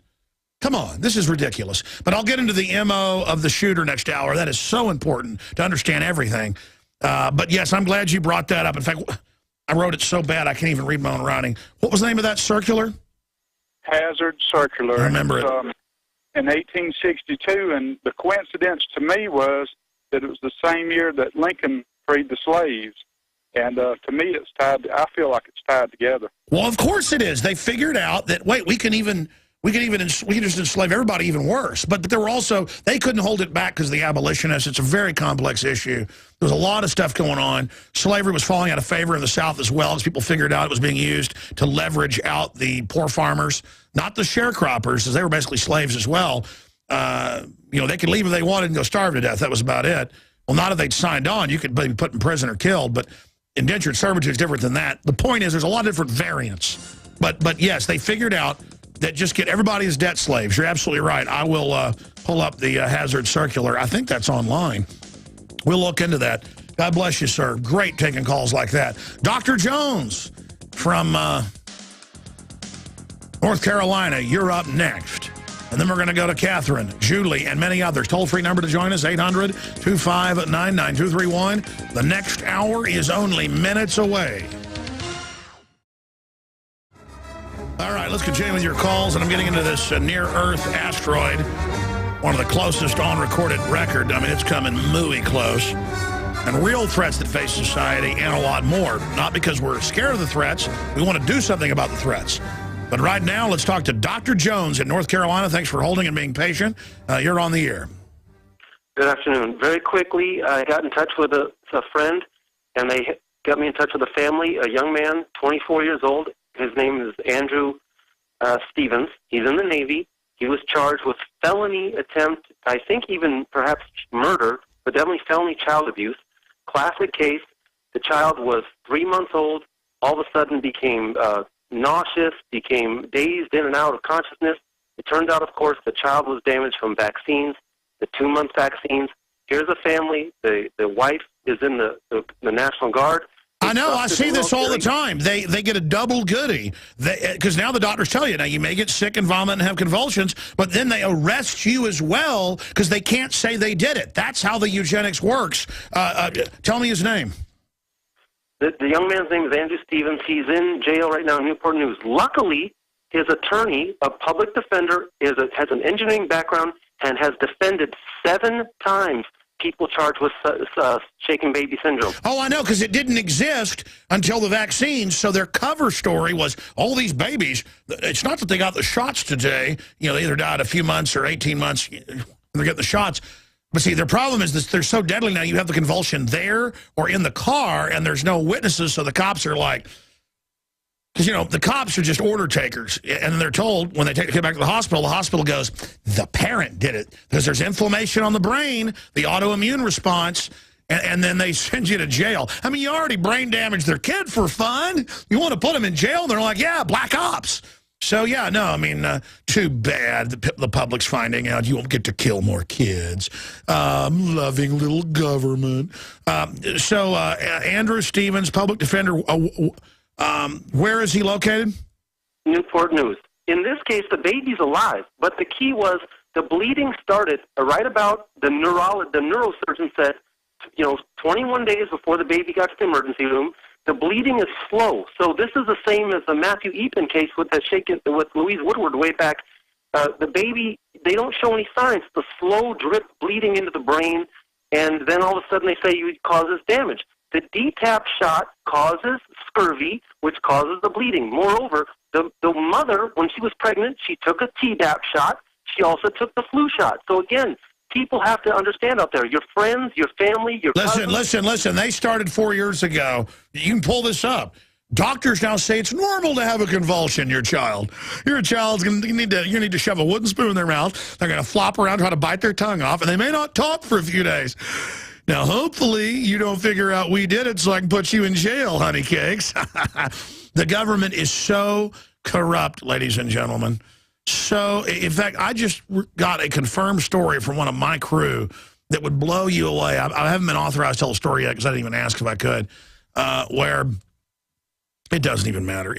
Come on, this is ridiculous. But I'll get into the MO of the shooter next hour. That is so important to understand everything. But, yes, I'm glad you brought that up. In fact, I wrote it so bad I can't even read my own writing. What was the name of that circular? Hazard Circular. I remember it. In 1862, and the coincidence to me was that it was the same year that Lincoln freed the slaves. And to me, I feel like it's tied together. Well, of course it is. They figured out that, wait, we can just enslave everybody even worse. But there were also, they couldn't hold it back because of the abolitionists. It's a very complex issue. There's a lot of stuff going on. Slavery was falling out of favor in the South as well as people figured out it was being used to leverage out the poor farmers, not the sharecroppers, as they were basically slaves as well. They could leave if they wanted and go starve to death. That was about it. Well, not if they'd signed on. You could be put in prison or killed, but indentured servitude is different than that. The point is there's a lot of different variants. But yes, they figured out that just get everybody as debt slaves. You're absolutely right. I will pull up the Hazard Circular. I think that's online. We'll look into that. God bless you, sir. Great taking calls like that. Dr. Jones from North Carolina, you're up next. And then we're going to go to Catherine, Julie, and many others. Toll-free number to join us, 800-259-9231. The next hour is only minutes away. All right, let's continue with your calls, and I'm getting into this near-Earth asteroid, one of the closest on recorded record. It's coming muy close. And real threats that face society and a lot more. Not because we're scared of the threats. We want to do something about the threats. But right now, let's talk to Dr. Jones in North Carolina. Thanks for holding and being patient. You're on the air. Good afternoon. Very quickly, I got in touch with a friend, and they got me in touch with a family, a young man, 24 years old. His name is Andrew Stevens. He's in the Navy. He was charged with felony attempt, I think even perhaps murder, but definitely felony child abuse. Classic case. The child was 3 months old, all of a sudden became nauseous, became dazed in and out of consciousness. It turned out, of course, the child was damaged from vaccines, the 2-month vaccines. Here's a family. The wife is in the National Guard. I know. I see this all the time. They get a double goodie because now the doctors tell you, now you may get sick and vomit and have convulsions, but then they arrest you as well because they can't say they did it. That's how the eugenics works. Tell me his name. The young man's name is Andrew Stevens. He's in jail right now in Newport News. Luckily, his attorney, a public defender, has an engineering background and has defended 7 times people charged with shaken baby syndrome. Oh, I know, because it didn't exist until the vaccines, so their cover story was all these babies. It's not that they got the shots today. You know, they either died a few months or 18 months. They're getting the shots. But see, their problem is that they're so deadly now. You have the convulsion there or in the car, and there's no witnesses, so the cops are like... Because, you know, the cops are just order takers, and they're told when they take the kid back to the hospital goes, the parent did it, because there's inflammation on the brain, the autoimmune response, and then they send you to jail. I mean, you already brain damaged their kid for fun. You want to put them in jail, and they're like, yeah, black ops. So, yeah, no, I mean, too bad the public's finding out you won't get to kill more kids. Loving little government. Andrew Stevens, public defender... where is he located? Newport News. In this case, the baby's alive, but the key was the bleeding started right about the neurosurgeon said, 21 days before the baby got to the emergency room. The bleeding is slow. So this is the same as the Matthew Eapen case with Louise Woodward way back. The baby, they don't show any signs. The slow drip bleeding into the brain, and then all of a sudden they say it causes damage. The DTaP shot causes scurvy, which causes the bleeding. Moreover, the mother, when she was pregnant, she took a Tdap shot. She also took the flu shot. So again, people have to understand out there, your friends, your family, your cousins. Listen. They started 4 years ago. You can pull this up. Doctors now say it's normal to have a convulsion, your child. Your child's you need to shove a wooden spoon in their mouth. They're going to flop around, try to bite their tongue off, and they may not talk for a few days. Now, hopefully, you don't figure out we did it so I can put you in jail, honey cakes. The government is so corrupt, ladies and gentlemen. So, in fact, I just got a confirmed story from one of my crew that would blow you away. I haven't been authorized to tell the story yet because I didn't even ask if I could, where it doesn't even matter.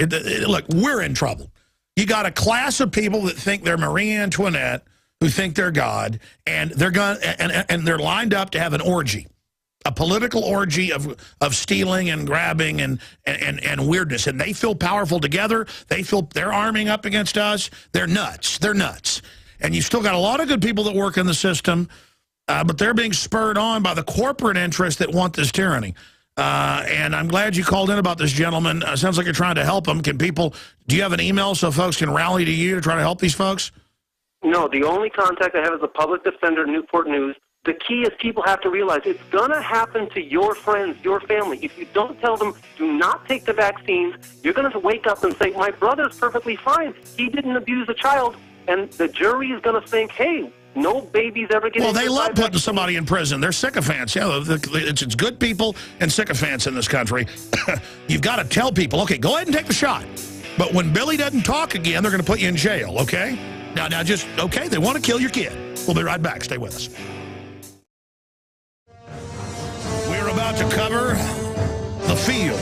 Look, we're in trouble. You got a class of people that think they're Marie Antoinette, who think they're God, and they're they're lined up to have an orgy, a political orgy of stealing and grabbing and weirdness. And they feel powerful together. They feel they're arming up against us. They're nuts. They're nuts. And you've still got a lot of good people that work in the system, but they're being spurred on by the corporate interests that want this tyranny. And I'm glad you called in about this gentleman. Sounds like you're trying to help him. Do you have an email so folks can rally to you to try to help these folks? No, the only contact I have is a public defender, Newport News. The key is people have to realize it's going to happen to your friends, your family. If you don't tell them, do not take the vaccines, you're going to wake up and say, my brother's perfectly fine. He didn't abuse a child. And the jury is going to think, hey, no babies ever get... Well, they love putting somebody in prison. They're sycophants. Yeah, it's good people and sycophants in this country. You've got to tell people, okay, go ahead and take the shot. But when Billy doesn't talk again, they're going to put you in jail, okay? Now, just, okay, they want to kill your kid. We'll be right back. Stay with us. We're about to cover the field,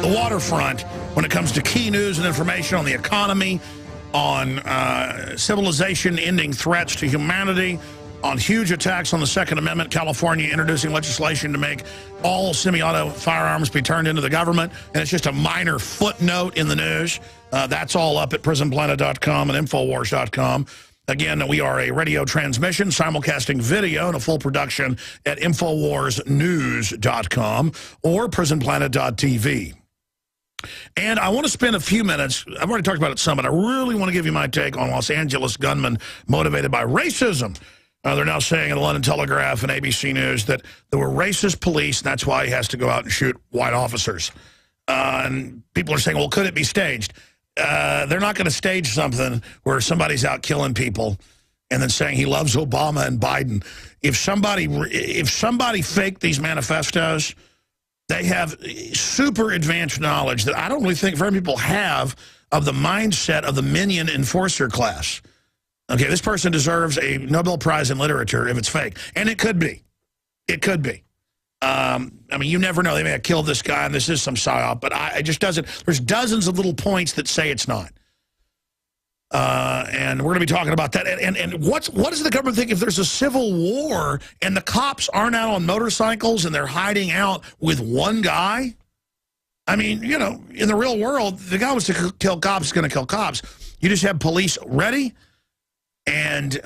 the waterfront, when it comes to key news and information on the economy, on civilization-ending threats to humanity, on huge attacks on the Second Amendment. California introducing legislation to make all semi-auto firearms be turned into the government, and it's just a minor footnote in the news. That's all up at prisonplanet.com and Infowars.com. Again, we are a radio transmission, simulcasting video, and a full production at InfowarsNews.com or prisonplanet.tv. And I want to spend a few minutes, I've already talked about it some, but I really want to give you my take on Los Angeles gunmen motivated by racism. They're now saying in the London Telegraph and ABC News that there were racist police, and that's why he has to go out and shoot white officers. And people are saying, well, could it be staged? They're not going to stage something where somebody's out killing people and then saying he loves Obama and Biden. If somebody faked these manifestos, they have super advanced knowledge that I don't really think very many people have of the mindset of the minion enforcer class. Okay, this person deserves a Nobel Prize in literature if it's fake. And it could be. It could be. I mean, you never know. They may have killed this guy, and this is some psyop, but it just doesn't. There's dozens of little points that say it's not. And we're going to be talking about that. And what does the government think if there's a civil war and the cops aren't out on motorcycles and they're hiding out with one guy? I mean, you know, in the real world, the guy was to kill cops is going to kill cops. You just have police ready, and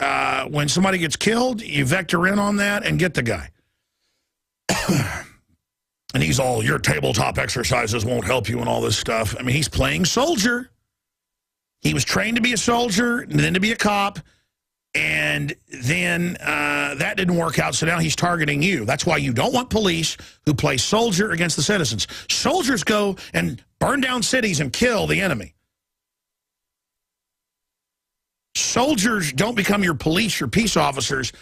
when somebody gets killed, you vector in on that and get the guy. And he's all, your tabletop exercises won't help you and all this stuff. I mean, he's playing soldier. He was trained to be a soldier and then to be a cop, and then that didn't work out, so now he's targeting you. That's why you don't want police who play soldier against the citizens. Soldiers go and burn down cities and kill the enemy. Soldiers don't become your police, your peace officers,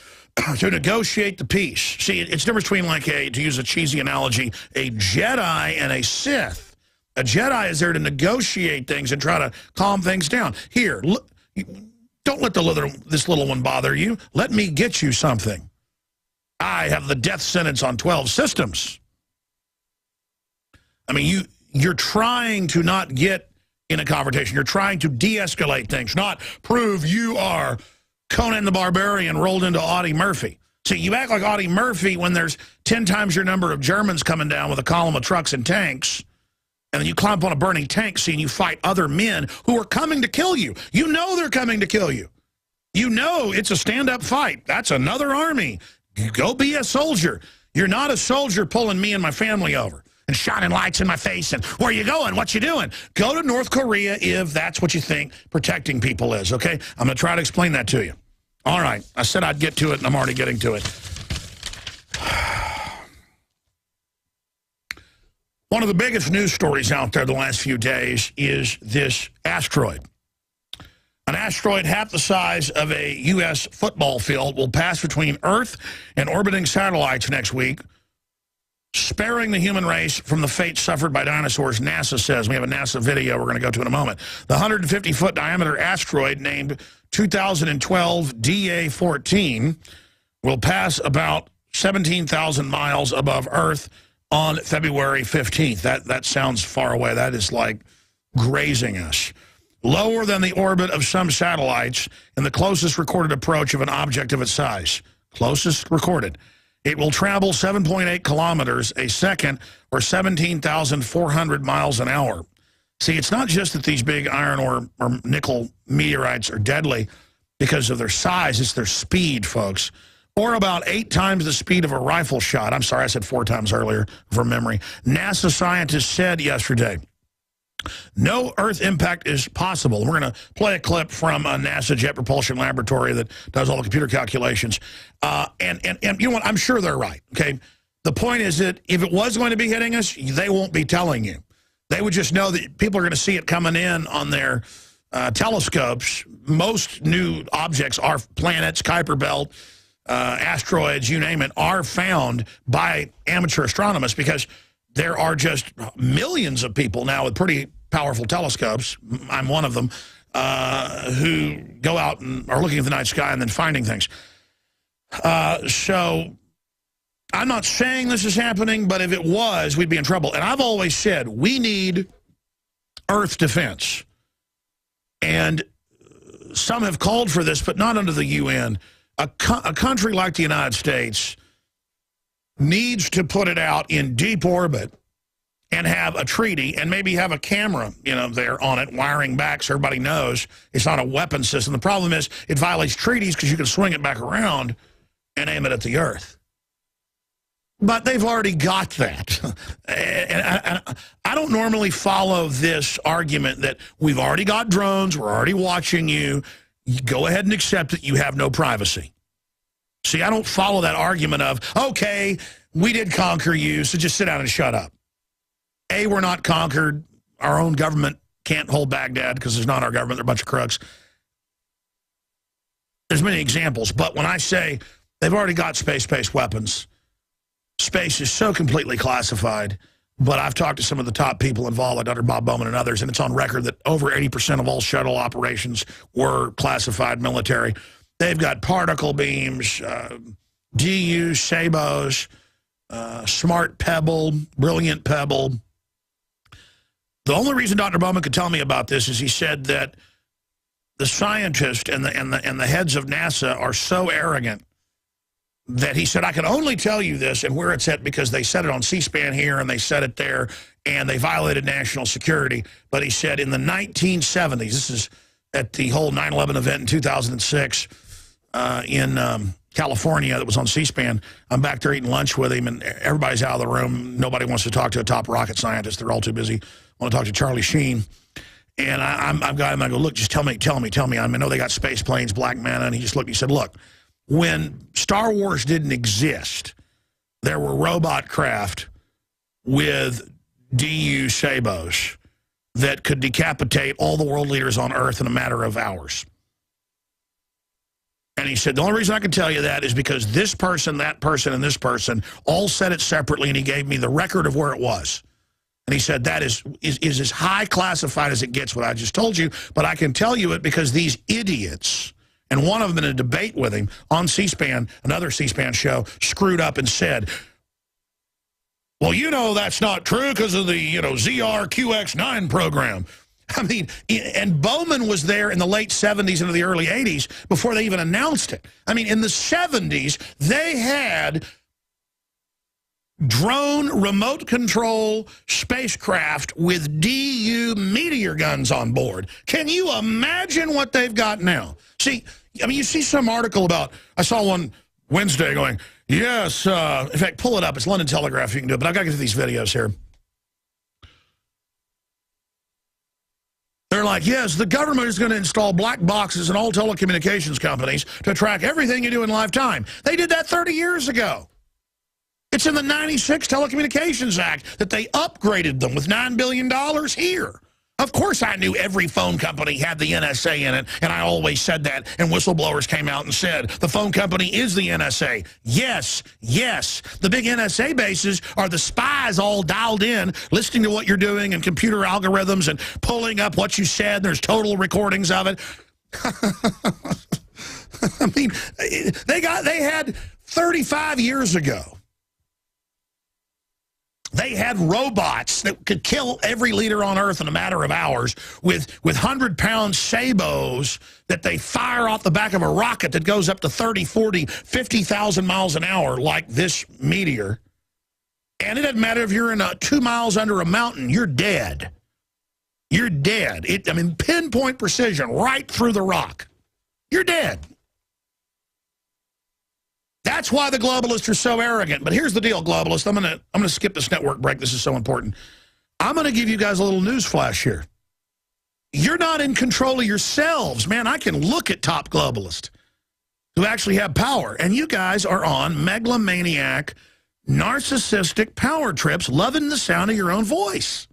to negotiate the peace. See, it's the difference between, like, to use a cheesy analogy, a Jedi and a Sith. A Jedi is there to negotiate things and try to calm things down. Here, look, don't let this little one bother you. Let me get you something. I have the death sentence on 12 systems. I mean, you're trying to not get in a confrontation. You're trying to de-escalate things, not prove you are Conan the Barbarian rolled into Audie Murphy. See, you act like Audie Murphy when there's 10 times your number of Germans coming down with a column of trucks and tanks, and then you climb up on a burning tank scene and you fight other men who are coming to kill you. You know they're coming to kill you. You know it's a stand-up fight. That's another army. Go be a soldier. You're not a soldier pulling me and my family over and shining lights in my face and, where you going? What you doing? Go to North Korea if that's what you think protecting people is, okay? I'm going to try to explain that to you. All right. I said I'd get to it, and I'm already getting to it. One of the biggest news stories out there the last few days is this asteroid. An asteroid half the size of a U.S. football field will pass between Earth and orbiting satellites next week, sparing the human race from the fate suffered by dinosaurs, NASA says. We have a NASA video we're going to go to in a moment. The 150-foot diameter asteroid named 2012 DA-14 will pass about 17,000 miles above Earth on February 15th. That sounds far away. That is like grazing us. Lower than the orbit of some satellites and the closest recorded approach of an object of its size. Closest recorded. It will travel 7.8 kilometers a second or 17,400 miles an hour. See, it's not just that these big iron or nickel meteorites are deadly because of their size. It's their speed, folks. Or about 8 times the speed of a rifle shot. I'm sorry, I said 4 times earlier from memory. NASA scientists said yesterday, no Earth impact is possible. We're going to play a clip from a NASA Jet Propulsion Laboratory that does all the computer calculations. And you know what? I'm sure they're right, okay? The point is that if it was going to be hitting us, they won't be telling you. They would just know that people are going to see it coming in on their telescopes. Most new objects are planets, Kuiper Belt, asteroids, you name it, are found by amateur astronomers because there are just millions of people now with pretty powerful telescopes. I'm one of them, who go out and are looking at the night sky and then finding things. So I'm not saying this is happening, but if it was, we'd be in trouble. And I've always said we need Earth defense. And some have called for this, but not under the UN. A country like the United States needs to put it out in deep orbit and have a treaty and maybe have a camera, you know, there on it, wiring back so everybody knows it's not a weapon system. The problem is it violates treaties because you can swing it back around and aim it at the Earth. But they've already got that. And I don't normally follow this argument that we've already got drones, we're already watching you. You go ahead and accept that you have no privacy. See, I don't follow that argument of, okay, we did conquer you, so just sit down and shut up. A, we're not conquered. Our own government can't hold Baghdad because it's not our government. They're a bunch of crooks. There's many examples, but when I say they've already got space-based weapons, space is so completely classified, but I've talked to some of the top people involved, like Dr. Bob Bowman and others, and it's on record that over 80% of all shuttle operations were classified military. They've got particle beams, DU, SABOs, smart pebble, brilliant pebble. The only reason Dr. Bowman could tell me about this is he said that the scientists and the heads of NASA are so arrogant that he said, I can only tell you this and where it's at because they said it on C-SPAN here and they said it there and they violated national security. But he said in the 1970s, this is at the whole 9/11 event in 2006 in California that was on C-SPAN. I'm back there eating lunch with him and everybody's out of the room. Nobody wants to talk to a top rocket scientist. They're all too busy. I want to talk to Charlie Sheen. And I go, look, just tell me. I know they got space planes, black manna. And he just looked, he said, look, when Star Wars didn't exist, there were robot craft with DU sabos that could decapitate all the world leaders on Earth in a matter of hours. And he said, the only reason I can tell you that is because this person, that person, and this person all said it separately, and he gave me the record of where it was. And he said, that is as high classified as it gets, what I just told you, but I can tell you it because these idiots, and one of them in a debate with him on C-SPAN, another C-SPAN show, screwed up and said, well, you know that's not true because of the, ZRQX9 program. I mean, and Bowman was there in the late 70s into the early 80s before they even announced it. I mean, in the 70s, they had drone remote control spacecraft with DU meteor guns on board. Can you imagine what they've got now? See, I mean, you see some article about, I saw one Wednesday going, yes, in fact, pull it up. It's London Telegraph. You can do it, but I've got to get to these videos here. They're like, yes, the government is going to install black boxes in all telecommunications companies to track everything you do in lifetime. They did that 30 years ago. It's in the 96 Telecommunications Act that they upgraded them with $9 billion here. Of course I knew every phone company had the NSA in it, and I always said that, and whistleblowers came out and said, the phone company is the NSA. Yes, yes. The big NSA bases are the spies all dialed in, listening to what you're doing and computer algorithms and pulling up what you said. There's total recordings of it. I mean, they had 35 years ago. They had robots that could kill every leader on Earth in a matter of hours with 100-pound sabos that they fire off the back of a rocket that goes up to 30, 40, 50,000 miles an hour like this meteor. And it doesn't matter if you're in 2 miles under a mountain, you're dead. You're dead. I mean, pinpoint precision right through the rock. You're dead. That's why the globalists are so arrogant. But here's the deal, globalists. I'm gonna skip this network break. This is so important. I'm going to give you guys a little news flash here. You're not in control of yourselves. Man, I can look at top globalists who actually have power. And you guys are on megalomaniac, narcissistic power trips, loving the sound of your own voice.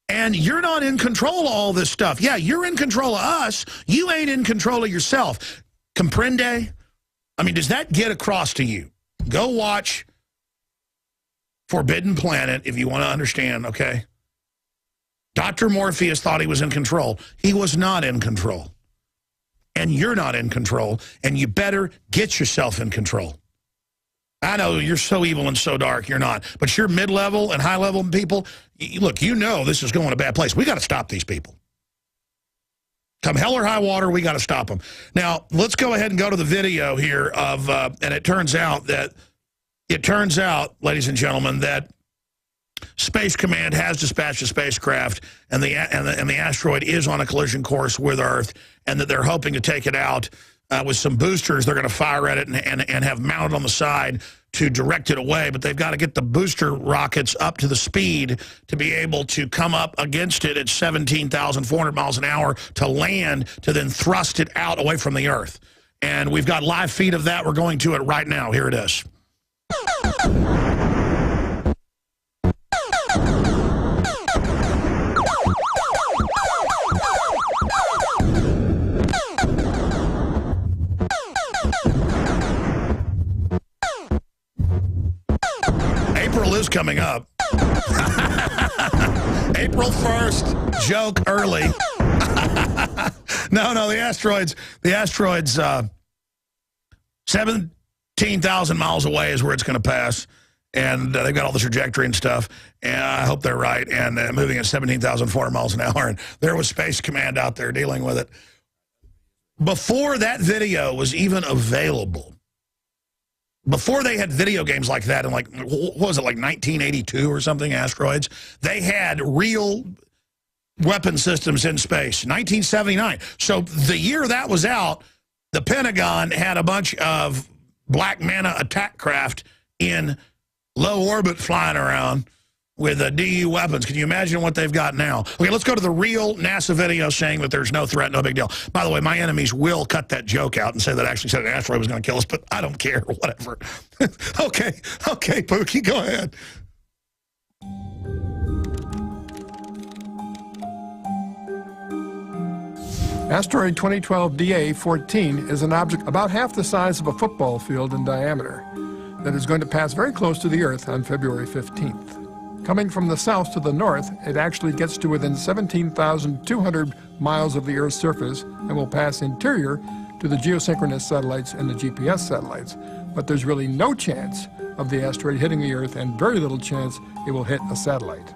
And you're not in control of all this stuff. Yeah, you're in control of us. You ain't in control of yourself. Comprende? I mean, does that get across to you? Go watch Forbidden Planet if you want to understand, okay? Dr. Morpheus thought he was in control. He was not in control. And you're not in control, and you better get yourself in control. I know you're so evil and so dark, you're not. But you're mid-level and high-level people, look, you know this is going a bad place. We got to stop these people. Come hell or high water, we got to stop them. Now, let's go ahead and go to the video here of, and it turns out, ladies and gentlemen, that Space Command has dispatched a spacecraft, and the asteroid is on a collision course with Earth, and that they're hoping to take it out with some boosters. They're going to fire at it and have mounted on the side to direct it away, but they've got to get the booster rockets up to the speed to be able to come up against it at 17,400 miles an hour to land, to then thrust it out away from the Earth. And we've got live feed of that. We're going to it right now. Here it is. April is coming up. April 1st, joke early. No, the asteroids 17 16,000 miles away is where it's going to pass. And they've got all the trajectory and stuff. And I hope they're right. And moving at 17,400 miles an hour. And there was Space Command out there dealing with it. Before that video was even available, before they had video games like that in, like, what was it, like 1982 or something, asteroids, they had real weapon systems in space, 1979. So the year that was out, the Pentagon had a bunch of Black Mana attack craft in low orbit flying around with DU weapons. Can you imagine what they've got now? Okay, let's go to the real NASA video saying that there's no threat, no big deal. By the way, my enemies will cut that joke out and say that I actually said an asteroid was going to kill us, but I don't care, whatever. Okay, Pookie, go ahead. Asteroid 2012 DA-14 is an object about half the size of a football field in diameter that is going to pass very close to the Earth on February 15th. Coming from the south to the north, it actually gets to within 17,200 miles of the Earth's surface and will pass interior to the geosynchronous satellites and the GPS satellites. But there's really no chance of the asteroid hitting the Earth and very little chance it will hit a satellite.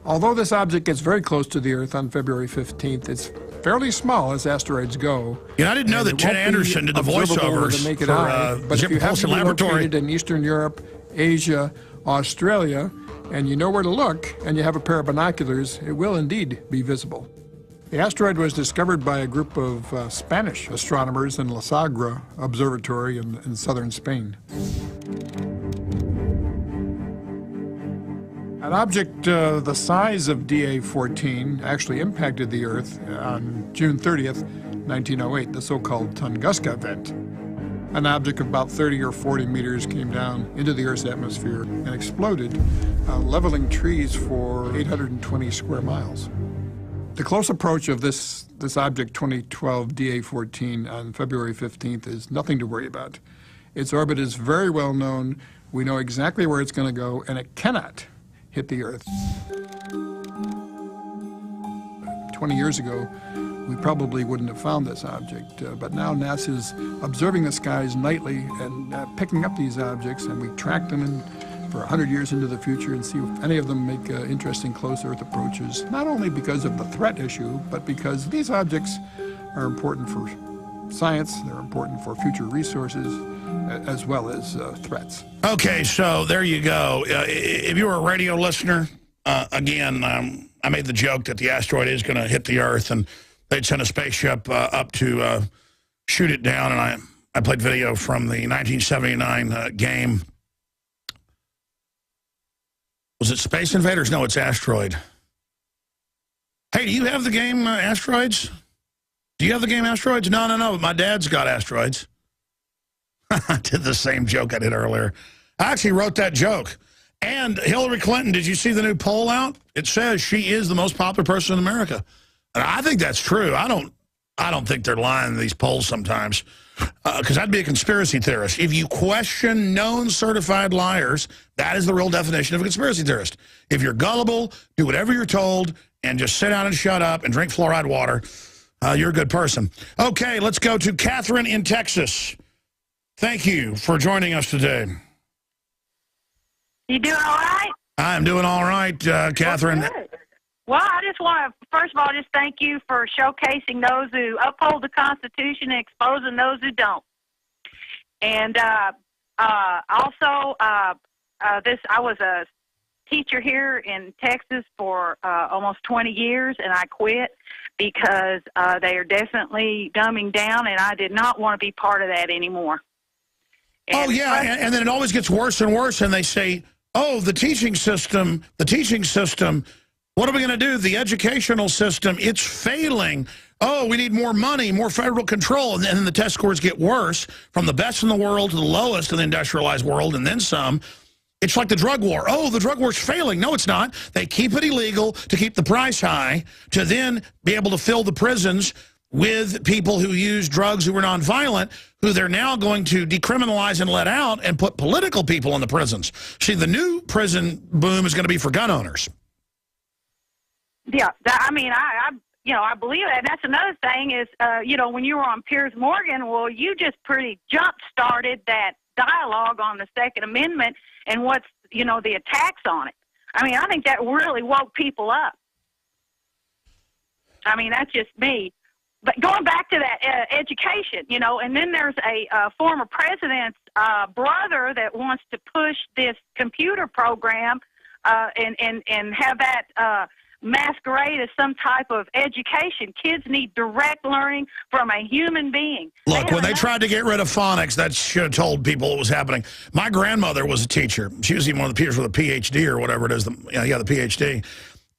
Although this object gets very close to the Earth on February 15th, it's fairly small as asteroids go. Yeah, I didn't know that Ted Anderson did the voiceovers for but if you happen to be located in Eastern Europe, Asia, Australia, and you know where to look, and you have a pair of binoculars, it will indeed be visible. The asteroid was discovered by a group of Spanish astronomers in La Sagra Observatory in southern Spain. An object the size of DA-14 actually impacted the Earth on June 30th, 1908, the so-called Tunguska event. An object of about 30 or 40 meters came down into the Earth's atmosphere and exploded, leveling trees for 820 square miles. The close approach of this object 2012 DA-14 on February 15th is nothing to worry about. Its orbit is very well known. We know exactly where it's going to go, and it cannot hit the Earth. 20 years ago, we probably wouldn't have found this object, but now NASA's observing the skies nightly and picking up these objects, and we track them for 100 years into the future and see if any of them make interesting close Earth approaches, not only because of the threat issue, but because these objects are important for science, they're important for future resources, as well as threats. Okay, so there you go. If you were a radio listener, again, I made the joke that the asteroid is going to hit the Earth, and they'd send a spaceship up to shoot it down, and I played video from the 1979 game. Was it Space Invaders? No, it's Asteroid. Hey, do you have the game Asteroids? Do you have the game Asteroids? No, but my dad's got Asteroids. I did the same joke I did earlier. I actually wrote that joke. And Hillary Clinton, did you see the new poll out? It says she is the most popular person in America. And I think that's true. I don't think they're lying in these polls sometimes, because I'd be a conspiracy theorist. If you question known certified liars, that is the real definition of a conspiracy theorist. If you're gullible, do whatever you're told, and just sit down and shut up and drink fluoride water, you're a good person. Okay, let's go to Catherine in Texas. Thank you for joining us today. You doing all right? I'm doing all right, Catherine. Well, I just want to, first of all, just thank you for showcasing those who uphold the Constitution and exposing those who don't. And also, I was a teacher here in Texas for almost 20 years, and I quit because they are definitely dumbing down, and I did not want to be part of that anymore. And and then it always gets worse and worse, and they say, oh, the teaching system, what are we going to do? The educational system, it's failing. Oh, we need more money, more federal control. And then the test scores get worse, from the best in the world to the lowest in the industrialized world, and then some. It's like the drug war. Oh, the drug war's failing. No, it's not. They keep it illegal to keep the price high, to then be able to fill the prisons with people who use drugs who were nonviolent, who they're now going to decriminalize and let out and put political people in the prisons. See, the new prison boom is going to be for gun owners. Yeah, I mean, you know, I believe that. And that's another thing is, you know, when you were on Piers Morgan, well, you just pretty jump-started that dialogue on the Second Amendment and what's, you know, the attacks on it. I mean, I think that really woke people up. I mean, that's just me. But going back to that education, you know, and then there's a former president's brother that wants to push this computer program and have that masquerade as some type of education. Kids need direct learning from a human being. Look, when they tried to get rid of phonics, that should have told people what was happening. My grandmother was a teacher. She was even one of the teachers with a PhD or whatever it is. The PhD.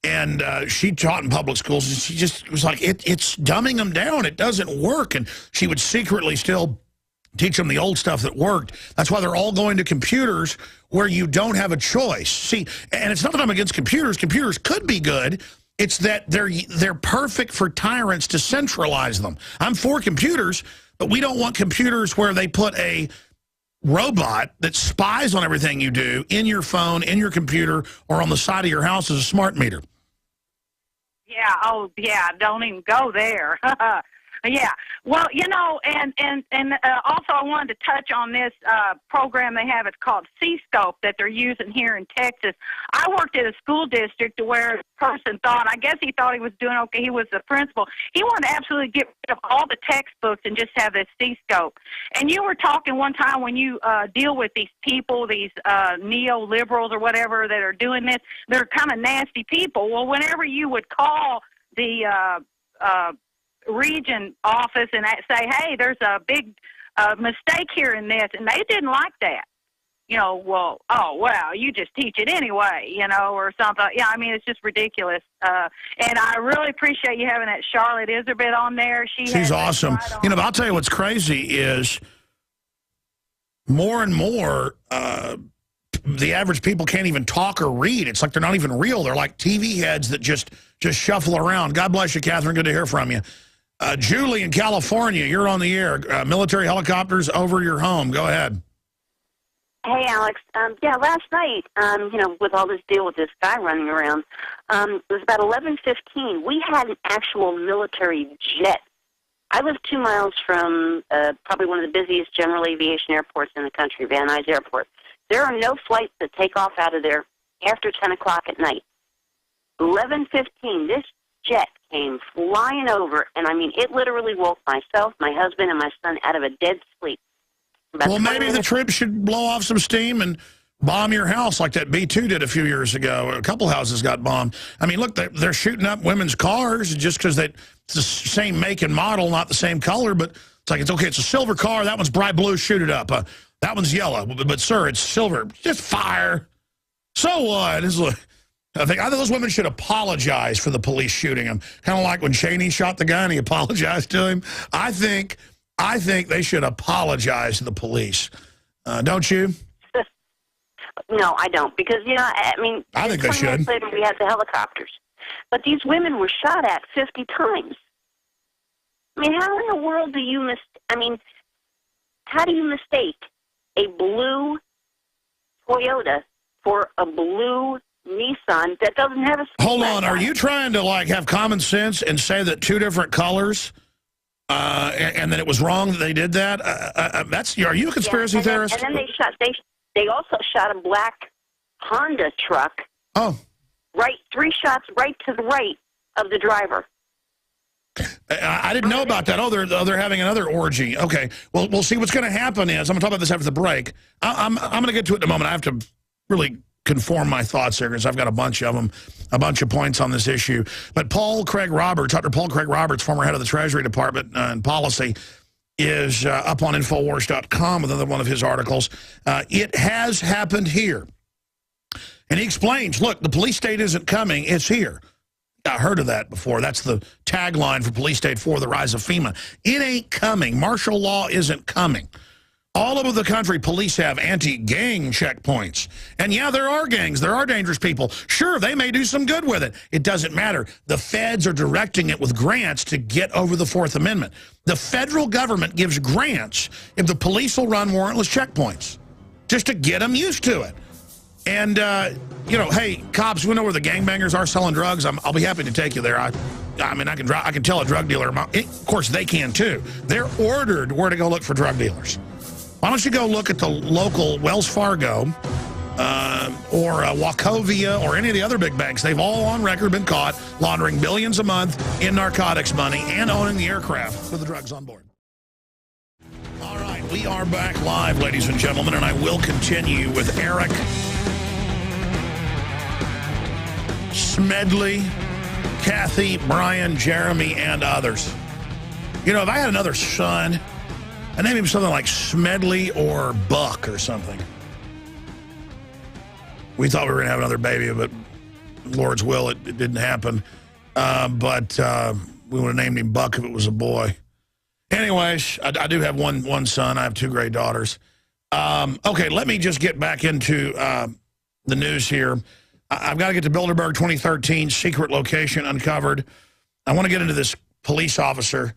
And she taught in public schools, and she just was like, it's dumbing them down. It doesn't work. And she would secretly still teach them the old stuff that worked. That's why they're all going to computers where you don't have a choice. See, and it's not that I'm against computers. Computers could be good. It's that they're perfect for tyrants to centralize them. I'm for computers, but we don't want computers where they put a robot that spies on everything you do in your phone, in your computer, or on the side of your house as a smart meter. Yeah, oh, yeah, don't even go there. Yeah, well, you know, and also I wanted to touch on this program they have. It's called C-Scope that they're using here in Texas. I worked at a school district where a person thought, I guess he thought he was doing okay. He was the principal. He wanted to absolutely get rid of all the textbooks and just have this C-Scope. And you were talking one time when you deal with these people, these neoliberals or whatever that are doing this, they're kind of nasty people. Well, whenever you would call the region office and say, hey, there's a big mistake here in this, and they didn't like that. You know, well, oh, well, you just teach it anyway, you know, or something. Yeah, I mean, it's just ridiculous. And I really appreciate you having that Charlotte Iserbit on there. She's awesome. You know, but I'll tell you what's crazy is more and more the average people can't even talk or read. It's like they're not even real. They're like TV heads that just shuffle around. God bless you, Catherine. Good to hear from you. Julie in California, you're on the air. Military helicopters over your home. Go ahead. Hey, Alex. Yeah, last night, you know, with all this deal with this guy running around, it was about 11:15. We had an actual military jet. I live 2 miles from probably one of the busiest general aviation airports in the country, Van Nuys Airport. There are no flights that take off out of there after 10 o'clock at night. 11:15, this jet came flying over, and I mean, it literally woke myself, my husband, and my son out of a dead sleep. Well, maybe the trip should blow off some steam and bomb your house like that B-2 did a few years ago. A couple houses got bombed. I mean, look, they're shooting up women's cars just because it's the same make and model, not the same color, but it's like, it's okay, it's a silver car, that one's bright blue, shoot it up. That one's yellow, but sir, it's silver. Just fire. So what? I think those women should apologize for the police shooting him. Kind of like when Cheney shot the guy and he apologized to him. I think they should apologize to the police. Don't you? No, I don't. Because, you know, I mean, I think they should. 20 minutes later, we had the helicopters. But these women were shot at 50 times. I mean, how in the world do you how do you mistake a blue Toyota for a blue Nissan that doesn't have a... Hold on, are you trying to, like, have common sense and say that two different colors... and that it was wrong that they did that? Are you a conspiracy theorist? And then they also shot a black Honda truck. Oh. Right, 3 shots right to the right of the driver. I didn't know about that. Oh, they're having another orgy. Okay. Well, we'll see what's going to happen is, I'm going to talk about this after the break. I'm going to get to it in a moment. I have to really conform my thoughts here because I've got a bunch of them, a bunch of points on this issue. But Dr. Paul Craig Roberts, former head of the Treasury Department and policy, is up on Infowars.com with another one of his articles. It has happened here. And he explains, look, the police state isn't coming, it's here. I heard of that before. That's the tagline for Police State 4, the rise of FEMA. It ain't coming. Martial law isn't coming. All over the country, police have anti-gang checkpoints. And yeah, there are gangs. There are dangerous people. Sure, they may do some good with it. It doesn't matter. The feds are directing it with grants to get over the Fourth Amendment. The federal government gives grants if the police will run warrantless checkpoints, just to get them used to it. And, you know, hey, cops, we know where the gangbangers are selling drugs. I'll be happy to take you there. I mean, I can tell a drug dealer. Of course, they can too. They're ordered where to go look for drug dealers. Why don't you go look at the local Wells Fargo or Wachovia or any of the other big banks? They've all on record been caught laundering billions a month in narcotics money and owning the aircraft with the drugs on board. All right, we are back live, ladies and gentlemen, and I will continue with Eric Smedley, Kathy, Brian, Jeremy, and others. You know, if I had another son, I'd name him something like Smedley or Buck or something. We thought we were going to have another baby, but Lord's will, it didn't happen. But we would have named him Buck if it was a boy. Anyways, I do have one son. I have 2 great daughters. Okay, let me just get back into the news here. I've got to get to Bilderberg 2013, secret location uncovered. I want to get into this police officer.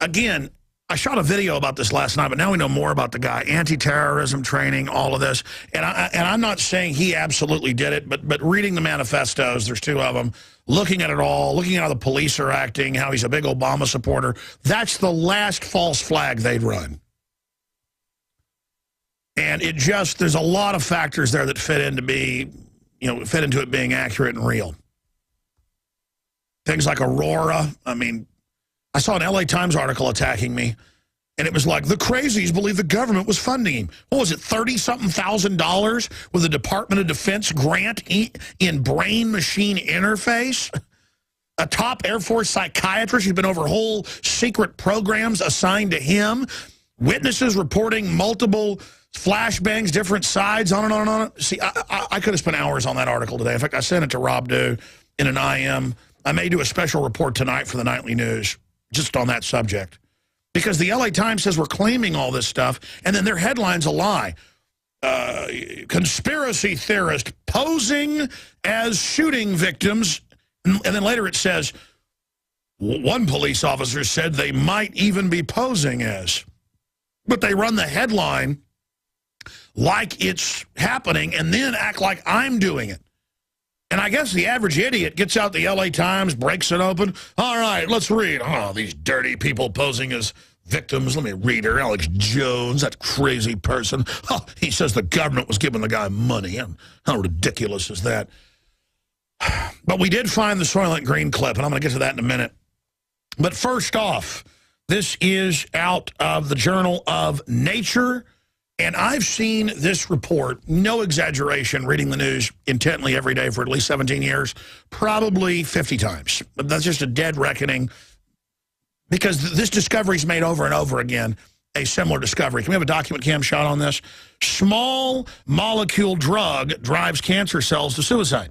Again, I shot a video about this last night, but now we know more about the guy. Anti-terrorism training, all of this. And I'm not saying he absolutely did it, but reading the manifestos, there's 2 of them, looking at it all, looking at how the police are acting, how he's a big Obama supporter, that's the last false flag they'd run. And it just, there's a lot of factors there that fit into it being accurate and real. Things like Aurora. I mean, I saw an LA Times article attacking me, and it was like, the crazies believe the government was funding him. What was it, $30-something thousand with a Department of Defense grant in brain-machine interface? A top Air Force psychiatrist who's been over whole secret programs assigned to him. Witnesses reporting multiple flashbangs, different sides, on and on and on. See, I could have spent hours on that article today. In fact, I sent it to Rob Dew in an IM. I may do a special report tonight for the Nightly News just on that subject. Because the LA Times says we're claiming all this stuff, and then their headline's a lie. Conspiracy theorist posing as shooting victims. And then later it says, one police officer said they might even be posing as. But they run the headline like it's happening and then act like I'm doing it. And I guess the average idiot gets out the LA Times, breaks it open. All right, let's read. Oh, these dirty people posing as victims. Let me read her. Alex Jones, that crazy person. Oh, he says the government was giving the guy money. How ridiculous is that? But we did find the Soylent Green clip, and I'm going to get to that in a minute. But first off, this is out of the Journal of Nature. And I've seen this report, no exaggeration, reading the news intently every day for at least 17 years, probably 50 times. That's just a dead reckoning because this discovery's made over and over again, a similar discovery. Can we have a document cam shot on this? Small molecule drug drives cancer cells to suicide.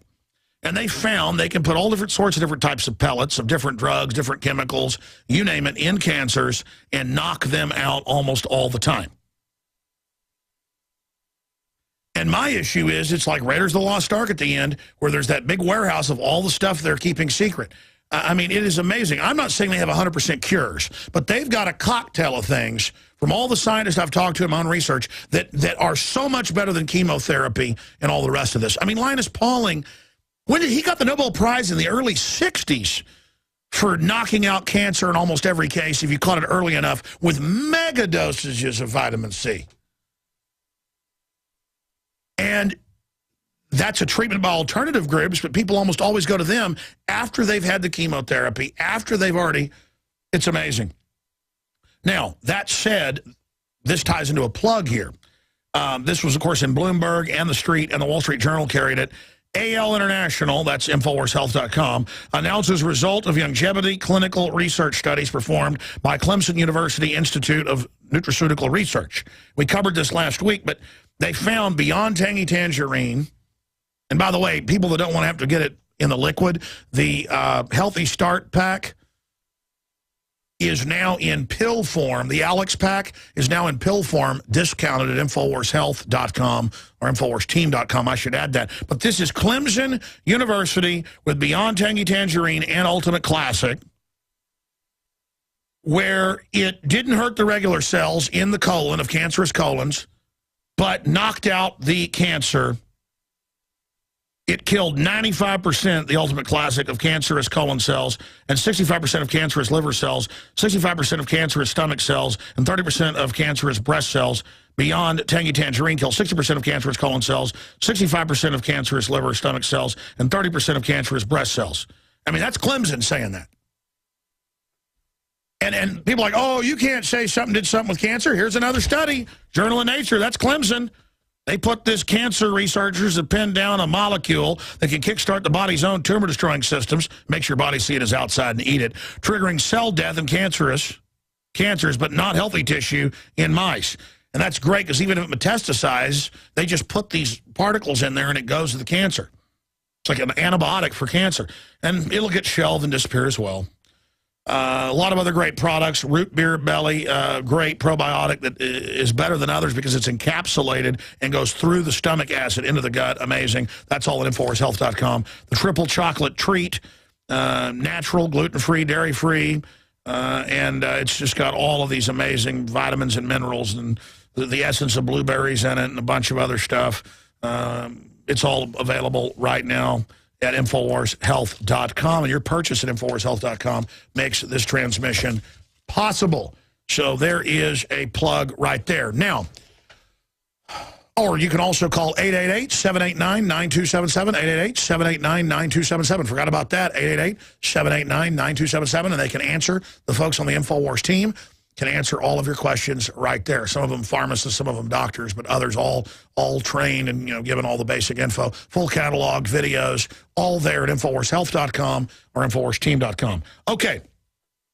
And they found they can put all different sorts of different types of pellets of different drugs, different chemicals, you name it, in cancers and knock them out almost all the time. And my issue is it's like Raiders of the Lost Ark at the end where there's that big warehouse of all the stuff they're keeping secret. I mean, it is amazing. I'm not saying they have 100% cures, but they've got a cocktail of things from all the scientists I've talked to in my own research that are so much better than chemotherapy and all the rest of this. I memean, Linus Pauling, he got the Nobel Prize in the early 60s for knocking out cancer in almost every case if you caught it early enough with mega dosages of vitamin C. And that's a treatment by alternative groups, but people almost always go to them after they've had the chemotherapy, after they've already, it's amazing. Now, that said, this ties into a plug here. This was, of course, in Bloomberg and The Street, and the Wall Street Journal carried it. AL International, that's InfoWarsHealth.com, announces result of longevity clinical research studies performed by Clemson University Institute of Nutraceutical Research. We covered this last week, but they found beyond tangy tangerine, and by the way, people that don't want to have to get it in the liquid, the Healthy Start Pack is now in pill form. The Alex Pack is now in pill form, discounted at InfoWarsHealth.com or InfoWarsTeam.com. I should add that. But this is Clemson University with Beyond Tangy Tangerine and Ultimate Classic, where it didn't hurt the regular cells in the colon of cancerous colons, but knocked out the cancer It killed 95%, the ultimate classic, of cancerous colon cells, and 65% of cancerous liver cells, 65% of cancerous stomach cells, and 30% of cancerous breast cells. Beyond Tangy Tangerine killed 60% of cancerous colon cells, 65% of cancerous liver, stomach cells, and 30% of cancerous breast cells. I mean, that's Clemson saying that. And people are like, oh, you can't say something did something with cancer. Here's another study, Journal of Nature, that's Clemson. They put this cancer researchers have pinned down a molecule that can kickstart the body's own tumor-destroying systems, makes your body see it as outside and eat it, triggering cell death in cancers, but not healthy tissue in mice. And that's great because even if it metastasizes, they just put these particles in there and it goes to the cancer. It's like an antibiotic for cancer. And it'll get shelved and disappear as well. A lot of other great products, root beer belly, great probiotic that is better than others because it's encapsulated and goes through the stomach acid into the gut. Amazing. That's all at InfoWarsHealth.com. The triple chocolate treat, natural, gluten-free, dairy-free, and it's just got all of these amazing vitamins and minerals and the essence of blueberries in it and a bunch of other stuff. It's all available right now at InfoWarsHealth.com, and your purchase at InfoWarsHealth.com makes this transmission possible. So there is a plug right there. Now, or you can also call 888-789-9277, 888-789-9277. Forgot about that, 888-789-9277, and they can answer, the folks on the InfoWars team can answer all of your questions right there. Some of them pharmacists, some of them doctors, but others all trained and, you know, given all the basic info. Full catalog, videos, all there at InfoWarsHealth.com or InfoWarsTeam.com. Okay,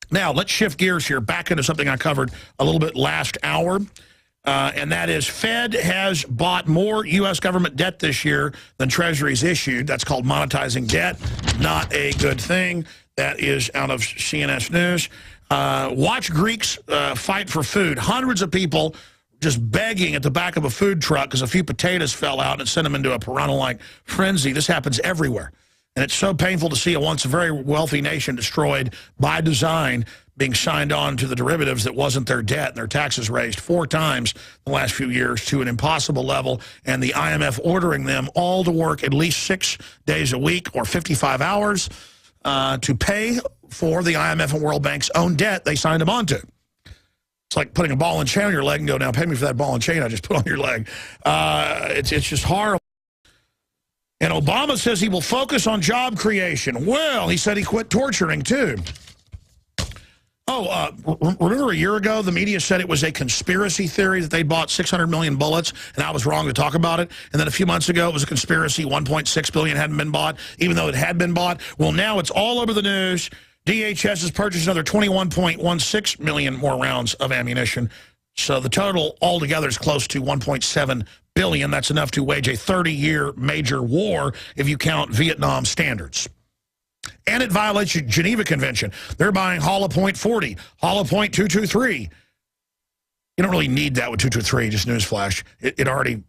now let's shift gears here back into something I covered a little bit last hour, and that is Fed has bought more U.S. government debt this year than Treasury's issued. That's called monetizing debt. Not a good thing. That is out of CNS News. Watch Greeks fight for food. Hundreds of people just begging at the back of a food truck because a few potatoes fell out and it sent them into a piranha-like frenzy. This happens everywhere. And it's so painful to see a once very wealthy nation destroyed by design, being signed on to the derivatives that wasn't their debt and their taxes raised 4 times in the last few years to an impossible level, and the IMF ordering them all to work at least 6 days a week or 55 hours to pay for the IMF and World Bank's own debt they signed them onto. It's like putting a ball and chain on your leg and go, now pay me for that ball and chain I just put on your leg. It's just horrible. And Obama says he will focus on job creation. Well, he said he quit torturing, too. Oh, remember a year ago, the media said it was a conspiracy theory that they bought 600 million bullets, and I was wrong to talk about it. And then a few months ago, it was a conspiracy, 1.6 billion hadn't been bought, even though it had been bought. Well, now it's all over the news. DHS has purchased another 21.16 million more rounds of ammunition. So the total altogether is close to 1.7 billion. That's enough to wage a 30-year major war if you count Vietnam standards. And it violates the Geneva Convention. They're buying hollow point 40, hollow point 223. You don't really need that with 223, just newsflash. It already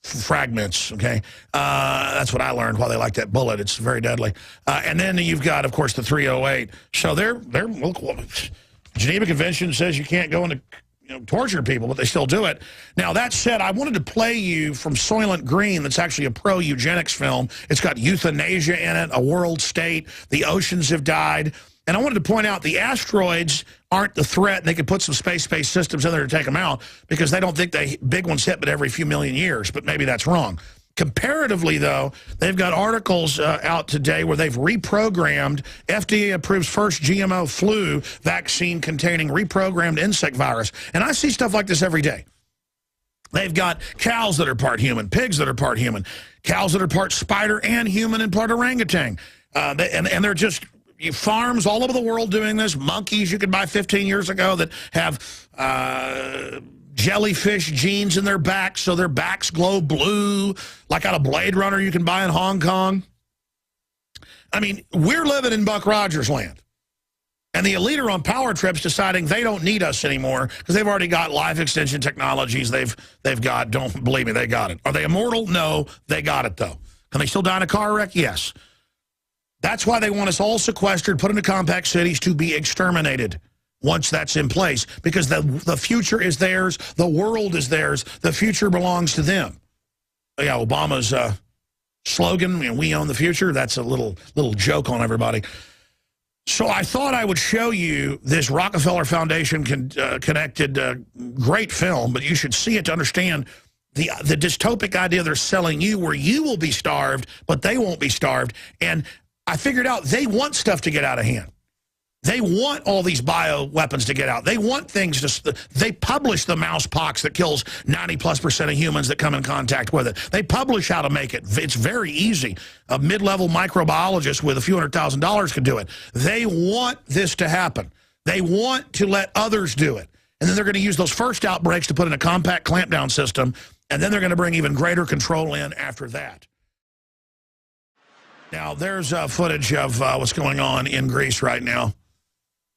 fragments, okay? That's what I learned while they like that bullet. It's very deadly. And then you've got, of course, the 308. So well, Geneva Convention says you can't go into torture people, but they still do it. Now, that said, I wanted to play you from Soylent Green. That's actually a pro-eugenics film. It's got euthanasia in it, a world state. The oceans have died. And I wanted to point out the asteroids aren't the threat. They could put some space-based systems in there to take them out because they don't think big ones hit but every few million years. But maybe that's wrong. Comparatively, though, they've got articles out today where they've reprogrammed. FDA approves first GMO flu vaccine containing reprogrammed insect virus. And I see stuff like this every day. They've got cows that are part human, pigs that are part human, cows that are part spider and human and part orangutan. And they're just farms all over the world doing this. Monkeys you could buy 15 years ago that have jellyfish genes in their backs, so their backs glow blue, like out of Blade Runner you can buy in Hong Kong. I mean, we're living in Buck Rogers land. And the elite are on power trips deciding they don't need us anymore because they've already got life extension technologies. They've got, don't believe me, they got it. Are they immortal? No, they got it, though. Can they still die in a car wreck? Yes. That's why they want us all sequestered, put into compact cities to be exterminated once that's in place, because the future is theirs, the world is theirs, the future belongs to them. Yeah, Obama's slogan, we own the future. That's a little joke on everybody. So I thought I would show you this Rockefeller Foundation connected great film, but you should see it to understand the dystopic idea they're selling you, where you will be starved, but they won't be starved. And I figured out they want stuff to get out of hand. They want all these bioweapons to get out. They want things to... They publish the mouse pox that kills 90+% of humans that come in contact with it. They publish how to make it. It's very easy. A mid-level microbiologist with a few $100,000 can do it. They want this to happen. They want to let others do it. And then they're going to use those first outbreaks to put in a compact clampdown system, and then they're going to bring even greater control in after that. Now, there's footage of what's going on in Greece right now.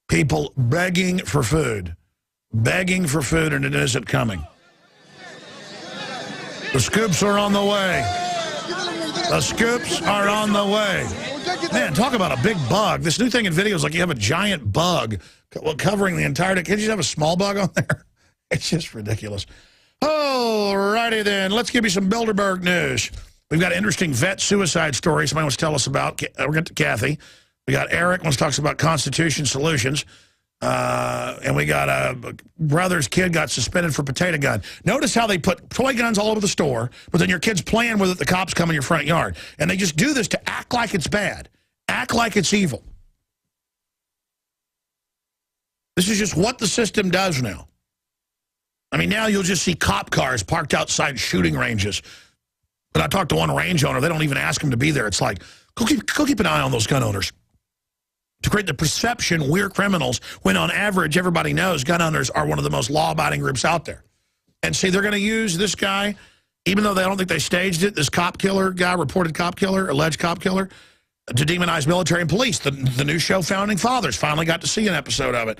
People begging for food, and it isn't coming. The scoops are on the way. The scoops are on the way. Man, talk about a big bug. This new thing in videos, like you have a giant bug covering the entire... Can't you just have a small bug on there? It's just ridiculous. All righty then. Let's give you some Bilderberg news. We've got an interesting vet suicide story somebody wants to tell us about. We're going to Kathy. We got Eric wants to talk about Constitution Solutions. And we got a brother's kid got suspended for potato gun. Notice how they put toy guns all over the store, but then your kid's playing with it, the cops come in your front yard. And they just do this to act like it's bad, act like it's evil. This is just what the system does now. I mean, now you'll just see cop cars parked outside shooting ranges. But I talked to one range owner. They don't even ask them to be there. It's like, go keep an eye on those gun owners. To create the perception we're criminals, when on average everybody knows gun owners are one of the most law-abiding groups out there. And see, they're going to use this guy, even though they don't think they staged it, this cop killer guy, reported cop killer, alleged cop killer, to demonize military and police. The new show Founding Fathers finally got to see an episode of it.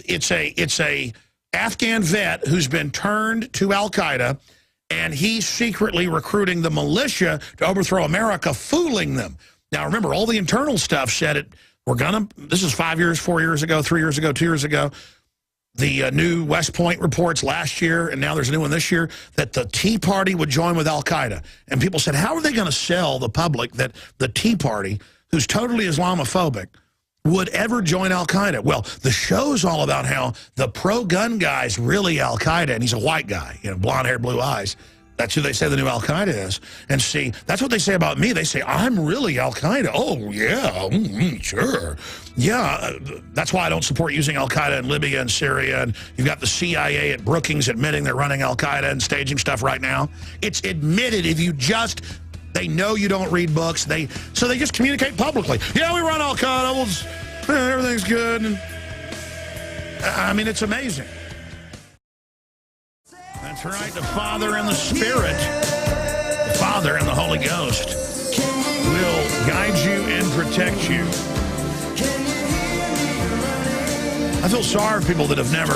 It's a Afghan vet who's been turned to Al-Qaeda, and he's secretly recruiting the militia to overthrow America, fooling them. Now, remember, all the internal stuff said it. This is 5 years, 4 years ago, 3 years ago, 2 years ago. The new West Point reports last year, and now there's a new one this year, that the Tea Party would join with Al-Qaeda. And people said, how are they going to sell the public that the Tea Party, who's totally Islamophobic, would ever join Al-Qaeda? Well, the show's all about how the pro-gun guy's really Al-Qaeda, and he's a white guy, blonde hair, blue eyes. That's who they say the new Al-Qaeda is. And see, that's what they say about me. They say, I'm really Al-Qaeda. Oh, yeah, sure. Yeah, that's why I don't support using Al-Qaeda in Libya and Syria. And you've got the CIA at Brookings admitting they're running Al-Qaeda and staging stuff right now. It's admitted if you just... They know you don't read books. So they just communicate publicly. Yeah, we run Al-Qaeda. Everything's good. And, I mean, it's amazing. That's right, the Father and the Spirit, the Father and the Holy Ghost will guide you and protect you. I feel sorry for people that have never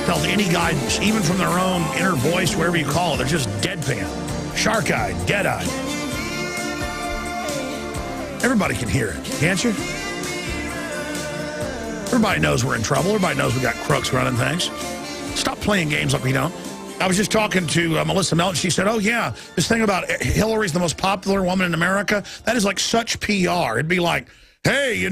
felt any guidance, even from their own inner voice, whatever you call it. They're just deadpan, shark-eyed, dead-eyed. Everybody can hear it, can't you? Everybody knows we're in trouble. Everybody knows we got crooks running things. Stop playing games like we don't. I was just talking to Melissa Melton. She said, oh, yeah, this thing about Hillary's the most popular woman in America, that is like such PR. It'd be like, hey,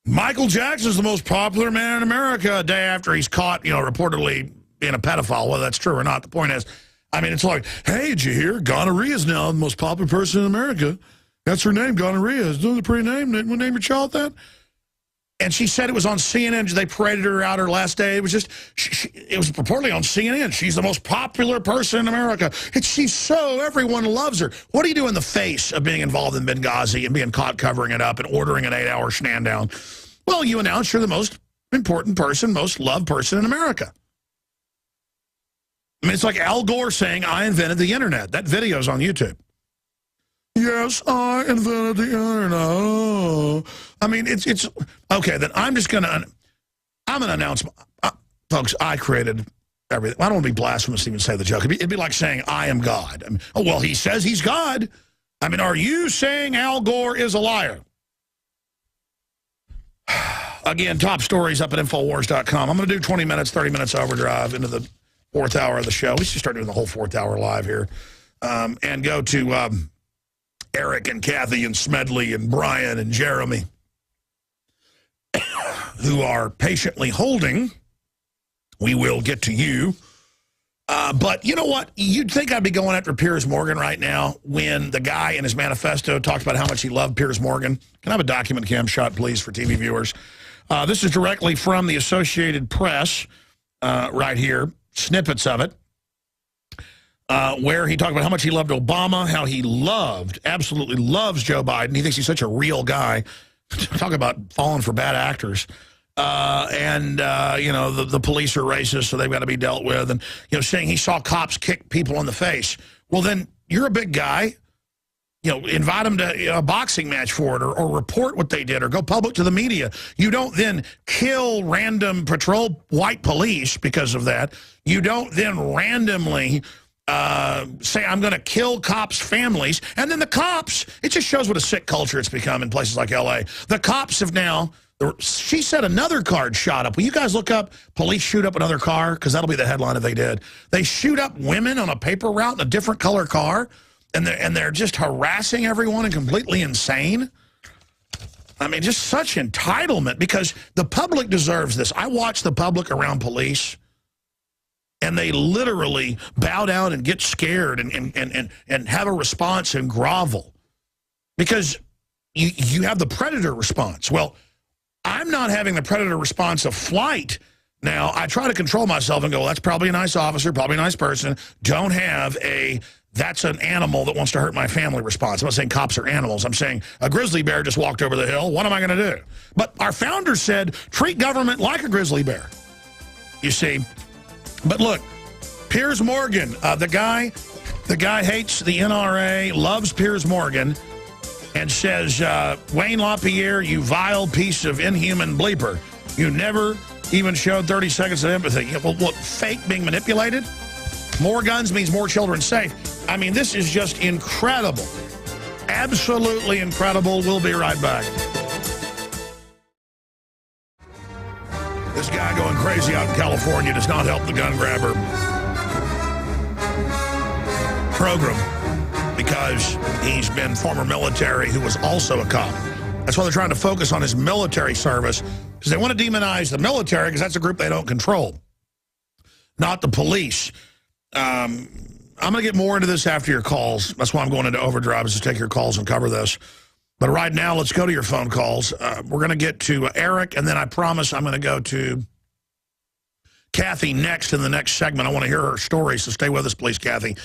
Michael Jackson's the most popular man in America a day after he's caught, reportedly being a pedophile. Whether that's true or not, the point is, I mean, it's like, hey, did you hear? Gonorrhea is now the most popular person in America. That's her name, gonorrhea. Isn't it a pretty name? We'll name your child that? And she said it was on CNN. They paraded her out her last day. It was just, it was purportedly on CNN. She's the most popular person in America. She's so, everyone loves her. What do you do in the face of being involved in Benghazi and being caught covering it up and ordering an 8-hour shan down? Well, you announce you're the most important person, most loved person in America. I mean, it's like Al Gore saying, I invented the internet. That video's on YouTube. Yes, I invented the internet. Oh. I mean, it's okay. Then I'm just gonna announce, folks. I created everything. I don't want to be blasphemous to even say the joke. It'd be like saying I am God. I mean, oh well, he says he's God. I mean, are you saying Al Gore is a liar? Again, top stories up at Infowars.com. I'm going to do 20 minutes, 30 minutes overdrive into the fourth hour of the show. We should start doing the whole fourth hour live here. And go to Eric and Kathy and Smedley and Brian and Jeremy, who are patiently holding. We will get to you. But you know what? You'd think I'd be going after Piers Morgan right now when the guy in his manifesto talked about how much he loved Piers Morgan. Can I have a document cam shot, please, for TV viewers? This is directly from the Associated Press right here, snippets of it, where he talked about how much he loved Obama, how he absolutely loves Joe Biden. He thinks he's such a real guy. Talk about falling for bad actors. You know, the police are racist, so they've got to be dealt with. And, you know, saying he saw cops kick people in the face. Well, then you're a big guy. You know, invite them to a boxing match for it or report what they did or go public to the media. You don't then kill random patrol white police because of that. You don't then randomly say, I'm going to kill cops' families. And then the cops, it just shows what a sick culture it's become in places like L.A. The cops have now... She said another car shot up. Will you guys look up police shoot up another car? Because that'll be the headline if they did. They shoot up women on a paper route in a different color car, and they're just harassing everyone and completely insane. I mean, just such entitlement, because the public deserves this. I watch the public around police, and they literally bow down and get scared and have a response and grovel. Because you have the predator response. Well, I'm not having the predator response of flight. Now, I try to control myself and go, well, that's probably a nice officer, probably a nice person. Don't have that's an animal that wants to hurt my family response. I'm not saying cops are animals. I'm saying a grizzly bear just walked over the hill. What am I going to do? But our founders said, treat government like a grizzly bear. You see? But look, Piers Morgan, the guy hates the NRA, loves Piers Morgan, and says, Wayne LaPierre, you vile piece of inhuman bleeper. You never even showed 30 seconds of empathy. Well, what, fake being manipulated? More guns means more children safe. I mean, this is just incredible. Absolutely incredible. We'll be right back. This guy going crazy out in California does not help the gun grabber program, because he's been former military who was also a cop. That's why they're trying to focus on his military service, because they want to demonize the military, because that's a group they don't control, not the police. I'm going to get more into this after your calls. That's why I'm going into overdrive, is to take your calls and cover this. But right now, let's go to your phone calls. We're going to get to Eric, and then I promise I'm going to go to Kathy next in the next segment. I want to hear her story, so stay with us, please, Kathy.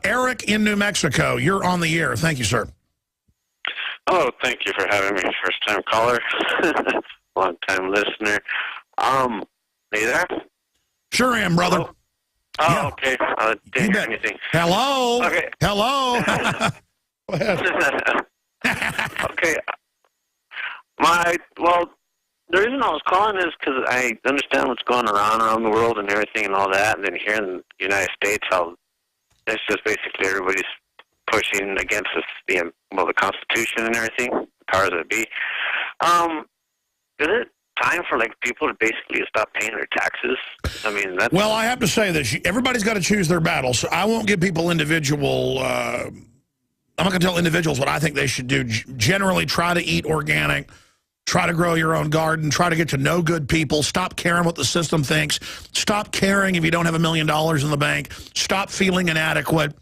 Eric in New Mexico, you're on the air. Thank you, sir. Oh, thank you for having me. First-time caller, long-time listener. Are you there? Sure am, brother. Hello? Oh, yeah. Okay. Didn't hear anything. Hello? Okay. Hello? Go ahead. Okay. The reason I was calling is because I understand what's going on around the world and everything and all that, and then here in the United States, how it's just basically everybody's pushing against the Constitution and everything, the powers that be. Is it time for people to basically stop paying their taxes? I mean, that's... Well, I have to say this. Everybody's got to choose their battle, so I won't give people individual... I'm not going to tell individuals what I think they should do. Generally, try to eat organic. Try to grow your own garden. Try to get to know good people. Stop caring what the system thinks. Stop caring if you don't have $1 million in the bank. Stop feeling inadequate.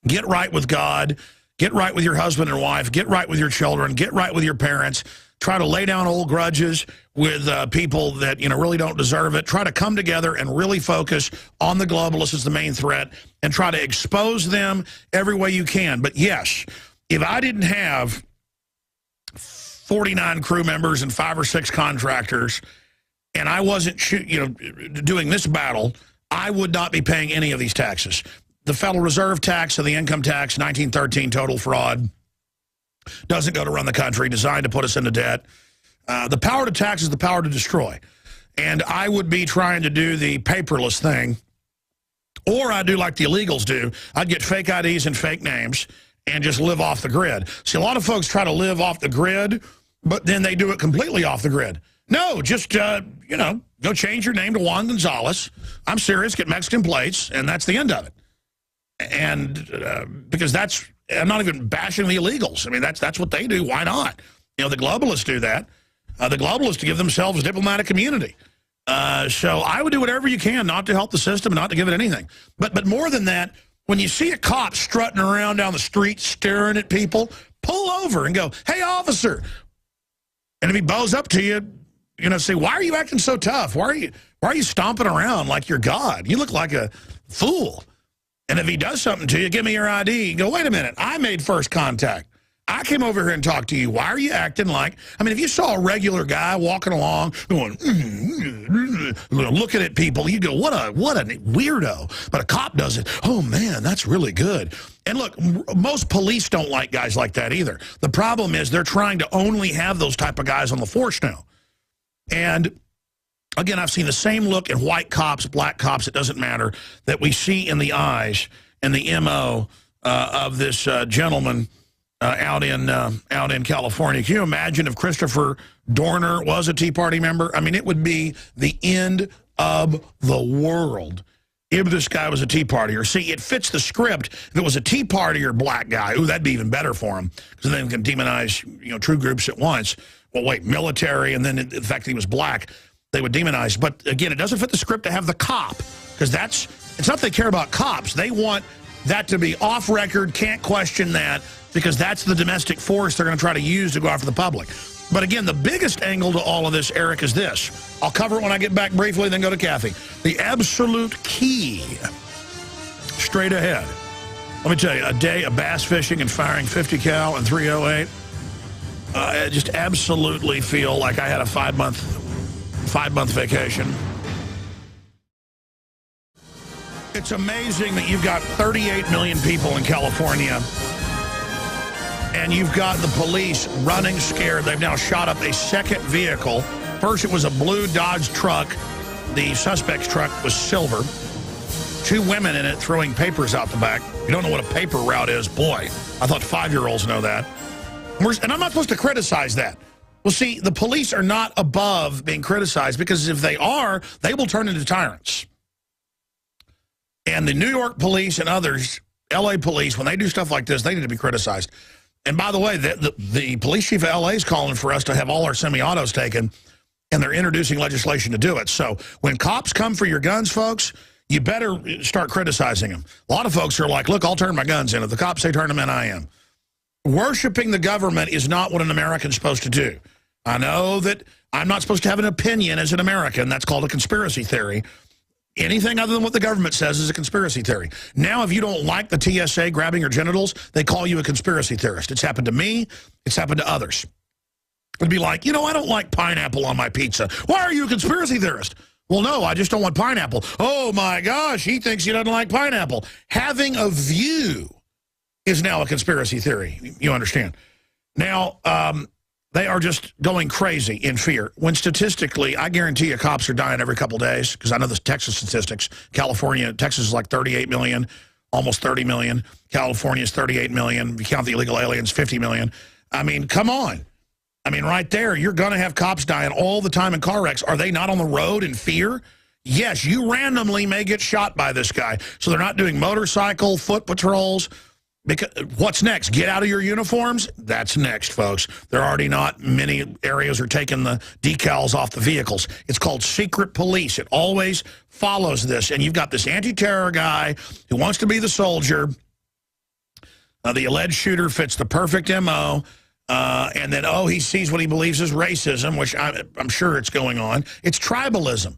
Get right with God. Get right with your husband and wife. Get right with your children. Get right with your parents. Try to lay down old grudges with people that really don't deserve it. Try to come together and really focus on the globalists as the main threat and try to expose them every way you can. But yes, if I didn't have 49 crew members and 5 or 6 contractors, and I wasn't doing this battle, I would not be paying any of these taxes. The Federal Reserve tax or the income tax, 1913 total fraud, doesn't go to run the country, designed to put us into debt. The power to tax is the power to destroy. And I would be trying to do the paperless thing, or I'd do like the illegals do. I'd get fake IDs and fake names and just live off the grid. See, a lot of folks try to live off the grid, but then they do it completely off the grid. No, just, you know, go change your name to Juan Gonzalez. I'm serious, get Mexican plates, and that's the end of it. And because that's, I'm not even bashing the illegals. I mean, that's what they do. Why not? You know, the globalists do that. The globalists give themselves a diplomatic immunity. So I would do whatever you can not to help the system, not to give it anything. But more than that, when you see a cop strutting around down the street staring at people, pull over and go, hey, officer. And if he bows up to you, you know, say, why are you acting so tough? Why are you stomping around like you're God? You look like a fool. And if he does something to you, give me your ID. Go, wait a minute, I made first contact. I came over here and talked to you. Why are you acting like... I mean, if you saw a regular guy walking along, going, looking at people, you go, what a weirdo. But a cop does it. Oh, man, that's really good. And look, most police don't like guys like that either. The problem is they're trying to only have those type of guys on the force now. And... again, I've seen the same look in white cops, black cops, it doesn't matter, that we see in the eyes and the M.O. Of this gentleman out in California. Can you imagine if Christopher Dorner was a Tea Party member? I mean, it would be the end of the world if this guy was a Tea Partier. See, it fits the script. If it was a Tea Partier black guy, ooh, that'd be even better for him, because then he can demonize, you know, true groups at once. Well, wait, military, and then the fact that he was black, they would demonize. But again, it doesn't fit the script to have the cop, because it's not that they care about cops. They want that to be off record, can't question that, because that's the domestic force they're going to try to use to go after the public. But again, the biggest angle to all of this, Eric, is this. I'll cover it when I get back briefly, then go to Kathy. The absolute key, straight ahead. Let me tell you, a day of bass fishing and firing 50 cal and 308, I just absolutely feel like I had a five-month vacation. It's amazing that you've got 38 million people in California, and you've got the police running scared. They've now shot up a second vehicle. First, it was a blue Dodge truck. The suspect's truck was silver. 2 women in it throwing papers out the back. You don't know what a paper route is? Boy, I thought 5-year-olds know that. And I'm not supposed to criticize that. Well, see, the police are not above being criticized, because if they are, they will turn into tyrants. And the New York police and others, L.A. police, when they do stuff like this, they need to be criticized. And by the way, the police chief of L.A. is calling for us to have all our semi-autos taken, and they're introducing legislation to do it. So when cops come for your guns, folks, you better start criticizing them. A lot of folks are like, look, I'll turn my guns in. If the cops say turn them in, I am. Worshiping the government is not what an American's supposed to do. I know that I'm not supposed to have an opinion as an American. That's called a conspiracy theory. Anything other than what the government says is a conspiracy theory. Now, if you don't like the TSA grabbing your genitals, they call you a conspiracy theorist. It's happened to me. It's happened to others. It'd be like, you know, I don't like pineapple on my pizza. Why are you a conspiracy theorist? Well, no, I just don't want pineapple. Oh, my gosh, he thinks he doesn't like pineapple. Having a view is now a conspiracy theory. You understand? Now, they are just going crazy in fear. When statistically, I guarantee you cops are dying every couple days, because I know the Texas statistics. California, Texas is like 38 million, almost 30 million. California is 38 million. If you count the illegal aliens, 50 million. I mean, come on. I mean, right there, you're going to have cops dying all the time in car wrecks. Are they not on the road in fear? Yes, you randomly may get shot by this guy. So they're not doing motorcycle, foot patrols. Because what's next? Get out of your uniforms? That's next, folks. There are already not many areas are taking the decals off the vehicles. It's called secret police. It always follows this. And you've got this anti-terror guy who wants to be the soldier. The alleged shooter fits the perfect M.O., and then, oh, he sees what he believes is racism, which I'm sure it's going on. It's tribalism.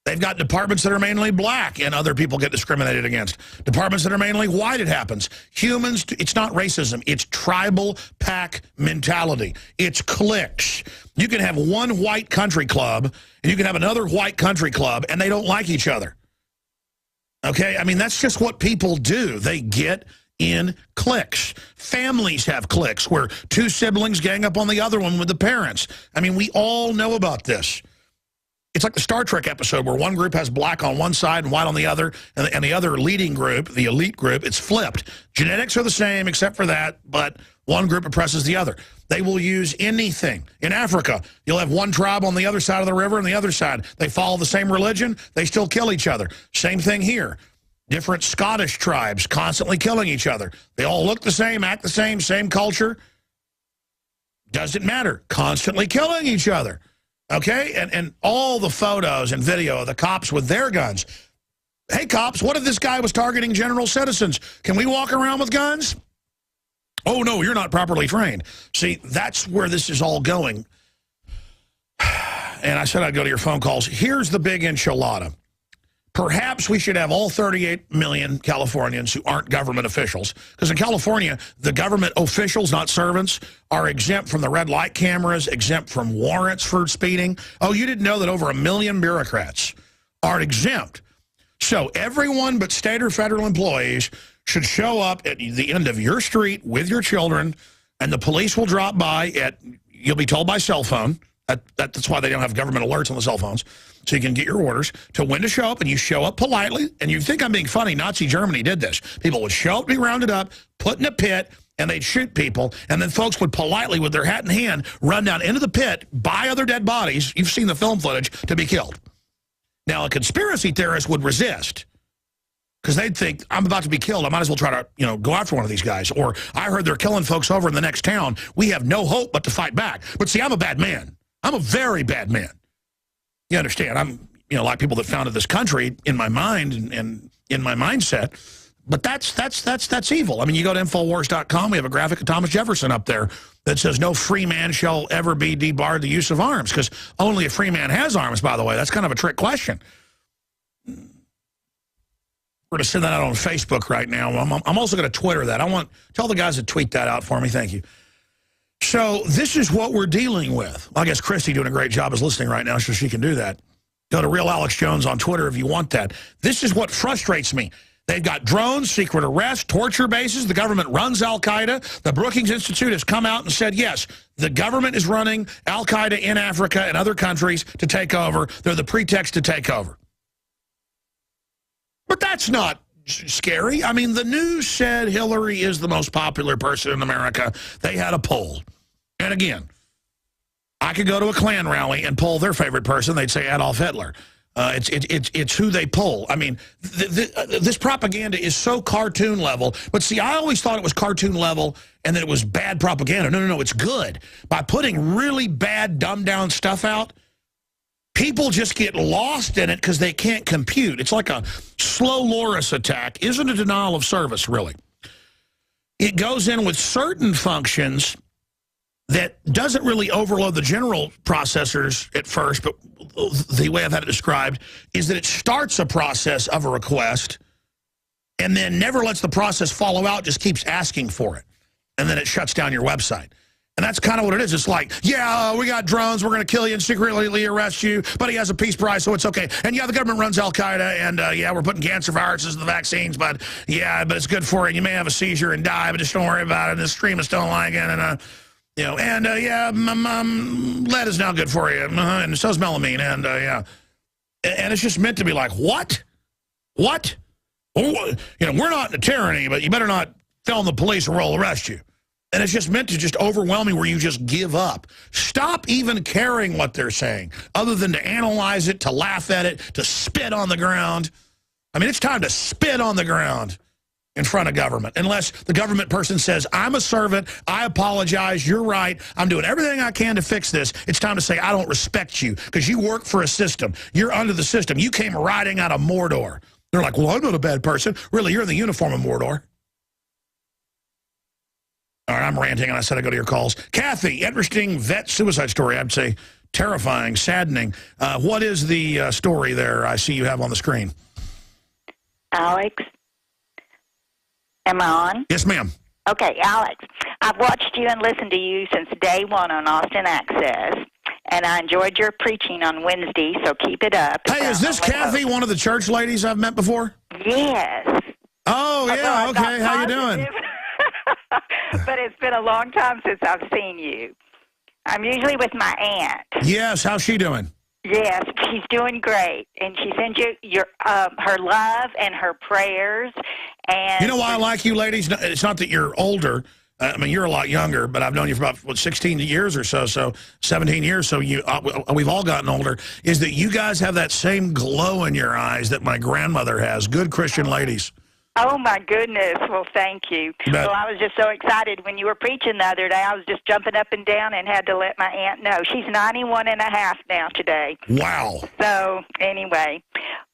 They've got departments that are mainly black, and other people get discriminated against. Departments that are mainly white, it happens. Humans, it's not racism. It's tribal pack mentality. It's cliques. You can have one white country club, and you can have another white country club, and they don't like each other. Okay? I mean, that's just what people do. They get in cliques. Families have cliques where 2 siblings gang up on the other one with the parents. I mean, we all know about this. It's like the Star Trek episode where one group has black on one side and white on the other, and the other leading group, the elite group, it's flipped. Genetics are the same except for that, but One group oppresses the other. They will use anything. In Africa, you'll have one tribe on the other side of the river and the other side. They follow the same religion. They still kill each other. Same thing here. Different Scottish tribes constantly killing each other. They all look the same, act the same culture. Doesn't matter. Constantly killing each other. Okay? And all the photos and video of the cops with their guns. Hey, cops, what if this guy was targeting general citizens? Can we walk around with guns? Oh, no, you're not properly trained. See, that's where this is all going. And I said I'd go to your phone calls. Here's the big enchilada. Perhaps we should have all 38 million Californians who aren't government officials. Because in California, the government officials, not servants, are exempt from the red light cameras, exempt from warrants for speeding. Oh, you didn't know that over 1 million bureaucrats are exempt. So everyone but state or federal employees should show up at the end of your street with your children, and the police will drop by you'll be told by cell phone. That's why they don't have government alerts on the cell phones, so you can get your orders to when to show up, and you show up politely. And you think I'm being funny, Nazi Germany did this. People would show up, be rounded up, put in a pit, and they'd shoot people, and then folks would politely, with their hat in hand, run down into the pit, buy other dead bodies, you've seen the film footage, to be killed. Now, a conspiracy theorist would resist, because they'd think, I'm about to be killed. I might as well try to, go after one of these guys. Or, I heard they're killing folks over in the next town. We have no hope but to fight back. But see, I'm a bad man. I'm a very bad man. You understand? I'm, like people that founded this country in my mind and in my mindset. But that's evil. I mean, you go to Infowars.com. We have a graphic of Thomas Jefferson up there that says no free man shall ever be debarred the use of arms, because only a free man has arms, by the way. That's kind of a trick question. We're going to send that out on Facebook right now. I'm also going to Twitter that. Tell the guys to tweet that out for me. Thank you. So this is what we're dealing with. I guess Christy doing a great job is listening right now, so she can do that. Go to Real Alex Jones on Twitter if you want that. This is what frustrates me. They've got drones, secret arrests, torture bases. The government runs Al-Qaeda. The Brookings Institute has come out and said, yes, the government is running Al-Qaeda in Africa and other countries to take over. They're the pretext to take over. But that's not scary. I mean, the news said Hillary is the most popular person in America. They had a poll. And again, I could go to a Klan rally and poll their favorite person. They'd say Adolf Hitler. It's who they poll. I mean, this propaganda is so cartoon level. But see, I always thought it was cartoon level and that it was bad propaganda. No, it's good. By putting really bad, dumbed-down stuff out, people just get lost in it because they can't compute. It's like a slow loris attack. Isn't a denial of service, really. It goes in with certain functions that doesn't really overload the general processors at first, but the way I've had it described is that it starts a process of a request and then never lets the process follow out, just keeps asking for it. And then it shuts down your website. And that's kind of what it is. It's like, yeah, we got drones, we're going to kill you and secretly arrest you, but he has a peace prize, so it's okay. And yeah, the government runs Al-Qaeda, and yeah, we're putting cancer viruses in the vaccines, but yeah, but it's good for you. You may have a seizure and die, but just don't worry about it. The extremists don't like it, and yeah, lead is now good for you, and so is melamine, and yeah. And it's just meant to be like, what? What? Oh, we're not in a tyranny, but you better not film the police or we'll arrest you. And it's just meant to just overwhelm you where you just give up. Stop even caring what they're saying, other than to analyze it, to laugh at it, to spit on the ground. I mean, it's time to spit on the ground in front of government, unless the government person says, I'm a servant, I apologize, you're right, I'm doing everything I can to fix this. It's time to say, I don't respect you, because you work for a system. You're under the system. You came riding out of Mordor. They're like, well, I'm not a bad person. Really, you're in the uniform of Mordor. All right, I'm ranting, and I said I'd go to your calls. Kathy, interesting vet suicide story. I'd say terrifying, saddening. What is the story there I see you have on the screen? Alex, am I on? Yes, ma'am. Okay, Alex, I've watched you and listened to you since day one on Austin Access, and I enjoyed your preaching on Wednesday, so keep it up. Hey, is this Kathy, one of the church ladies I've met before? Yes. Oh, yeah, okay. How you doing? But it's been a long time since I've seen you. I'm usually with my aunt. Yes, how's she doing? Yes, she's doing great, and she sends you her love and her prayers. And you know why I like you ladies? It's not that you're older. I mean, you're a lot younger, but I've known you for about, what, 16 years or so, so 17 years, so we've all gotten older, is that you guys have that same glow in your eyes that my grandmother has. Good Christian ladies. Oh, my goodness. Well, thank you. Well, I was just so excited when you were preaching the other day. I was just jumping up and down and had to let my aunt know. She's 91 and a half now today. Wow. So, anyway.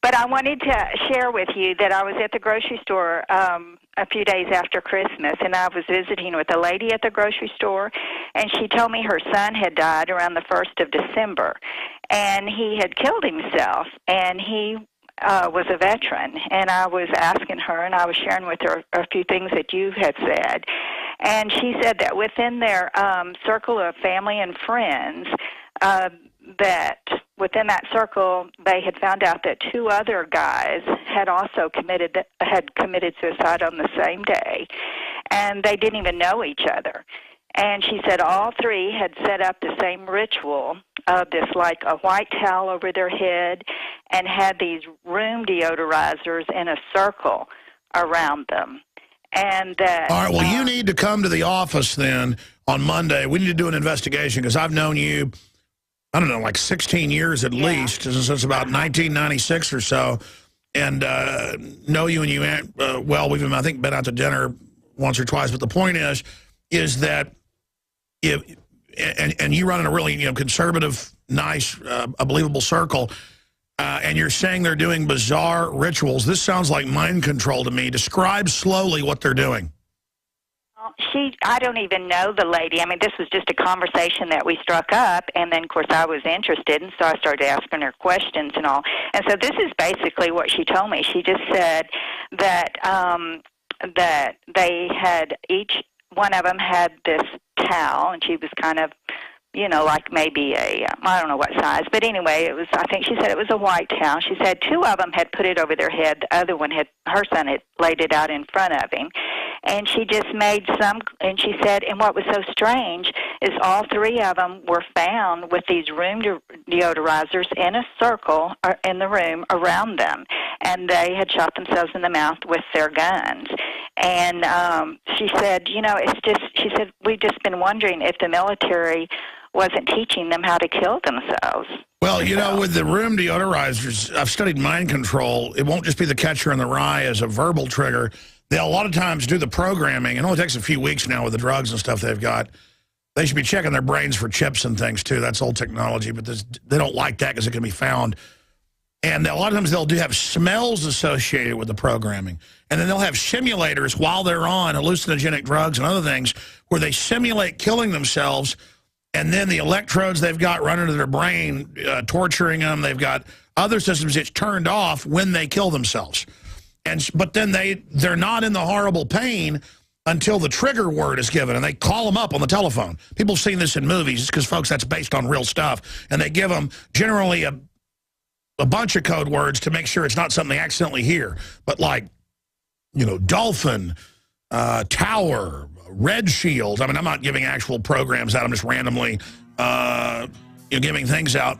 But I wanted to share with you that I was at the grocery store a few days after Christmas, and I was visiting with a lady at the grocery store, and she told me her son had died around the 1st of December, and he had killed himself, and he was a veteran. And I was asking her, and I was sharing with her a few things that you had said, and she said that within their circle of family and friends, that within that circle, they had found out that 2 other guys had also committed suicide on the same day, and they didn't even know each other. And she said all 3 had set up the same ritual of this, like a white towel over their head, and had these room deodorizers in a circle around them. And that, all right, well, you need to come to the office then on Monday. We need to do an investigation, because I've known you, I don't know, like 16 years at least, since about 1996 or so, and know you and you, well, we've, I think, been out to dinner once or twice, but the point is that if, and you run in a really, conservative, nice, a believable circle, and you're saying they're doing bizarre rituals. This sounds like mind control to me. Describe slowly what they're doing. I don't even know the lady. I mean, this was just a conversation that we struck up, and then, of course, I was interested, and so I started asking her questions and all. And so this is basically what she told me. She just said that that they had, each one of them had this towel, and she was kind of, like maybe I don't know what size, but anyway, I think she said it was a white towel. She said 2 of them had put it over their head. The other one her son had laid it out in front of him. And she just made some, and she said, and what was so strange is all 3 of them were found with these room deodorizers in a circle in the room around them. And they had shot themselves in the mouth with their guns. And she said, she said, we've just been wondering if the military wasn't teaching them how to kill themselves. Well, with the room deodorizers, I've studied mind control. It won't just be the catcher in the rye as a verbal trigger. They'll a lot of times do the programming. It only takes a few weeks now with the drugs and stuff they've got. They should be checking their brains for chips and things, too. That's old technology, but they don't like that because it can be found. And a lot of times they'll have smells associated with the programming. And then they'll have simulators while they're on hallucinogenic drugs and other things where they simulate killing themselves, and then the electrodes they've got running to their brain, torturing them. They've got other systems that's turned off when they kill themselves. But then they're not in the horrible pain until the trigger word is given, and they call them up on the telephone. People have seen this in movies because, folks, that's based on real stuff. And they give them generally a bunch of code words to make sure it's not something they accidentally hear. But like, dolphin, tower, red shield. I mean, I'm not giving actual programs out. I'm just randomly giving things out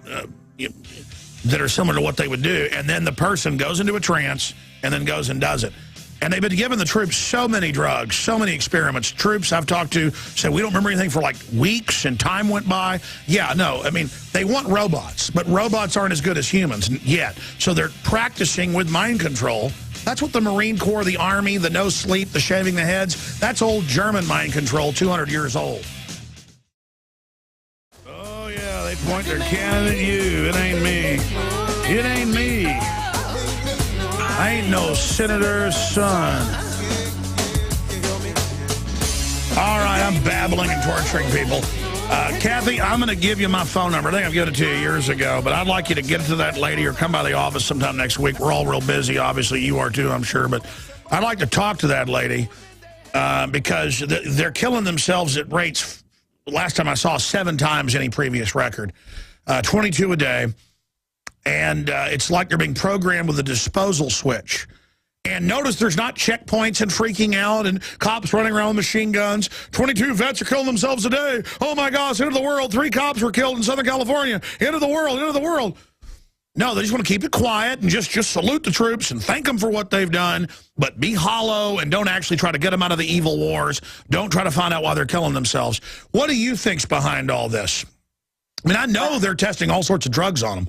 that are similar to what they would do. And then the person goes into a trance and then goes and does it. And they've been giving the troops so many drugs, so many experiments. Troops I've talked to say, we don't remember anything for like weeks, and time went by. Yeah, no, I mean, they want robots, but robots aren't as good as humans yet. So they're practicing with mind control. That's what the Marine Corps, the Army, the no sleep, the shaving the heads, that's old German mind control, 200 years old. Oh, yeah, they point their cannon at you. It ain't me. It ain't me. I ain't no senator's son. All right, I'm babbling and torturing people. Kathy, I'm going to give you my phone number. I think I've given it to you years ago, but I'd like you to get to that lady or come by the office sometime next week. We're all real busy. Obviously, you are too, I'm sure. But I'd like to talk to that lady because they're killing themselves at rates, last time I saw, 7 times any previous record. 22 a day. And it's like they're being programmed with a disposal switch. And notice there's not checkpoints and freaking out and cops running around with machine guns. 22 vets are killing themselves a day. Oh, my gosh, end of the world. 3 cops were killed in Southern California. End of the world, end of the world. No, they just want to keep it quiet and just salute the troops and thank them for what they've done, but be hollow and don't actually try to get them out of the evil wars. Don't try to find out why they're killing themselves. What do you think's behind all this? I mean, I know they're testing all sorts of drugs on them.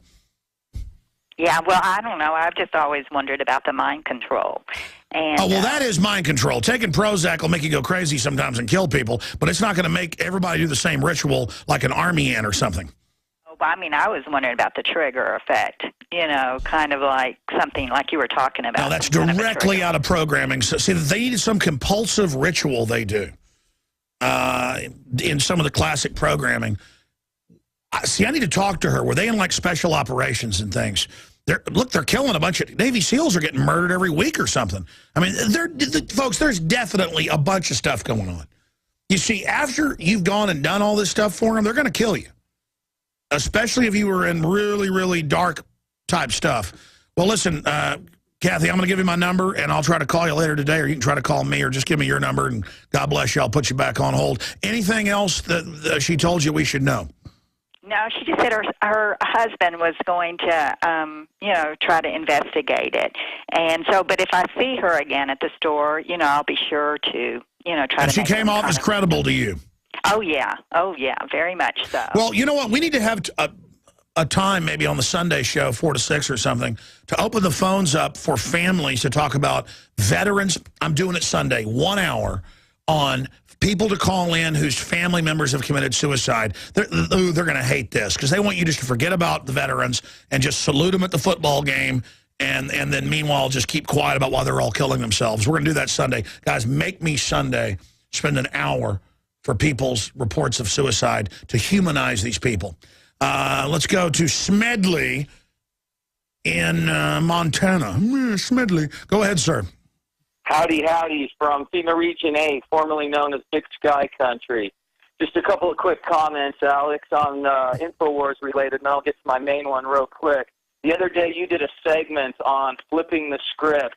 Yeah, well, I don't know. I've just always wondered about the mind control. And, oh, well, that is mind control. Taking Prozac will make you go crazy sometimes and kill people, but it's not going to make everybody do the same ritual like an army ant or something. I mean, I was wondering about the trigger effect, you know, kind of like something like you were talking about. No, that's directly out of programming. So, see, they need some compulsive ritual they do in some of the classic programming. See, I need to talk to her. Were they in, like, special operations and things? Look, they're killing a bunch of Navy SEALs are getting murdered every week or something. I mean, folks, there's definitely a bunch of stuff going on. You see, after you've gone and done all this stuff for them, they're going to kill you. Especially if you were in really, really dark type stuff. Well, listen, Kathy, I'm going to give you my number, and I'll try to call you later today, or you can try to call me, or just give me your number, and God bless you. I'll put you back on hold. Anything else that she told you we should know? No, she just said her husband was going to, you know, try to investigate it. And so, but if I see her again at the store, you know, I'll be sure to, you know, try to. And she came off as credible to you. Oh, yeah, very much so. Well, you know what? We need to have a time maybe on the Sunday show, 4 to 6 or something, to open the phones up for families to talk about veterans. I'm doing it Sunday, 1 hour on people to call in whose family members have committed suicide. They're going to hate this because they want you just to forget about the veterans and just salute them at the football game and then meanwhile just keep quiet about why they're all killing themselves. We're going to do that Sunday. Guys, make me Sunday spend an hour for people's reports of suicide to humanize these people. Let's go to Smedley in Montana. Smedley. Go ahead, sir. Howdy from FEMA Region 8, formerly known as Big Sky Country. Just a couple of quick comments, Alex, on Infowars related, and I'll get to my main one real quick. The other day you did a segment on flipping the script.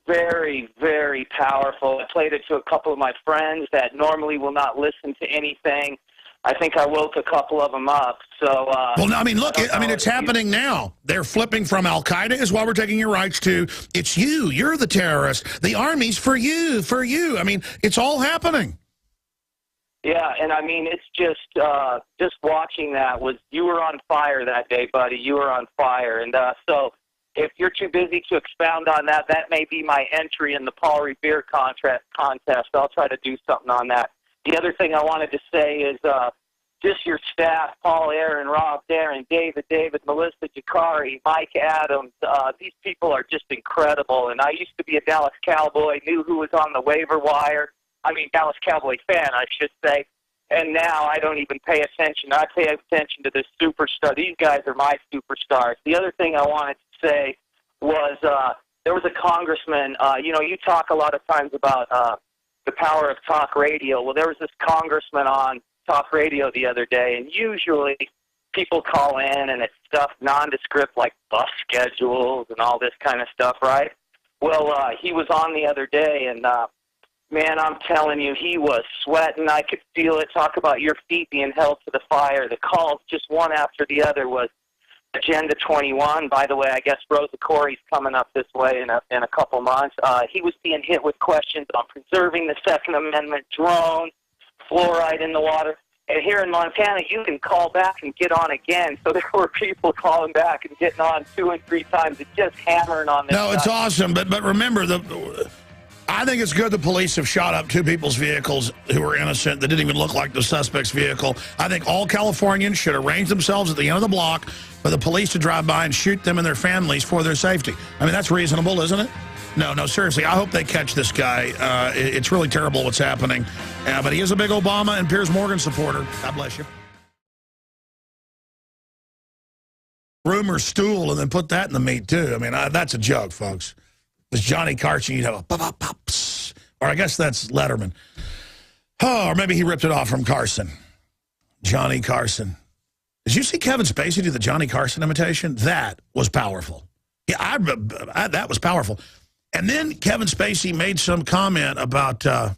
Very, very powerful. I played it to a couple of my friends that normally will not listen to anything. I think I woke a couple of them up. So, well, I mean, look, it's happening now. They're flipping from Al-Qaeda is why we're taking your rights to, it's you, you're the terrorist. The army's for you. I mean, it's all happening. Yeah, and I mean, it's just watching that you were on fire that day, buddy. You were on fire. And so if you're too busy to expound on that, that may be my entry in the Paul Revere contest. I'll try to do something on that. The other thing I wanted to say is just your staff, Paul, Aaron, Rob, Darren, David, Melissa, Jakari, Mike Adams. These people are just incredible. And I used to be a Dallas Cowboy, knew who was on the waiver wire. I mean, Dallas Cowboy fan, I should say. And now I don't even pay attention. I pay attention to the superstar. These guys are my superstars. The other thing I wanted to say was there was a congressman. You know, you talk a lot of times about the power of talk radio. Well, there was this congressman on talk radio the other day, and usually people call in and it's stuff nondescript like bus schedules and all this kind of stuff, right? Well, he was on the other day, and man, I'm telling you, he was sweating. I could feel it. Talk about your feet being held to the fire. The calls, just one after the other, was Agenda 21. By the way, I guess Rosa Corey's coming up this way in a couple months. He was being hit with questions on preserving the Second Amendment, drones, fluoride in the water. And here in Montana, you can call back and get on again. So there were people calling back and getting on 2 and 3 times and just hammering on this. No, it's awesome. But remember, I think it's good the police have shot up 2 people's vehicles who were innocent that didn't even look like the suspect's vehicle. I think all Californians should arrange themselves at the end of the block for the police to drive by and shoot them and their families for their safety. I mean, that's reasonable, isn't it? No, seriously, I hope they catch this guy. It's really terrible what's happening. But he is a big Obama and Piers Morgan supporter. God bless you. Rumor stool and then put that in the meat, too. I mean, that's a joke, folks. It's Johnny Carson, you'd have a pop, or I guess that's Letterman. Oh, or maybe he ripped it off from Carson. Johnny Carson. Did you see Kevin Spacey do the Johnny Carson imitation? That was powerful. Yeah, that was powerful. And then Kevin Spacey made some comment about, well,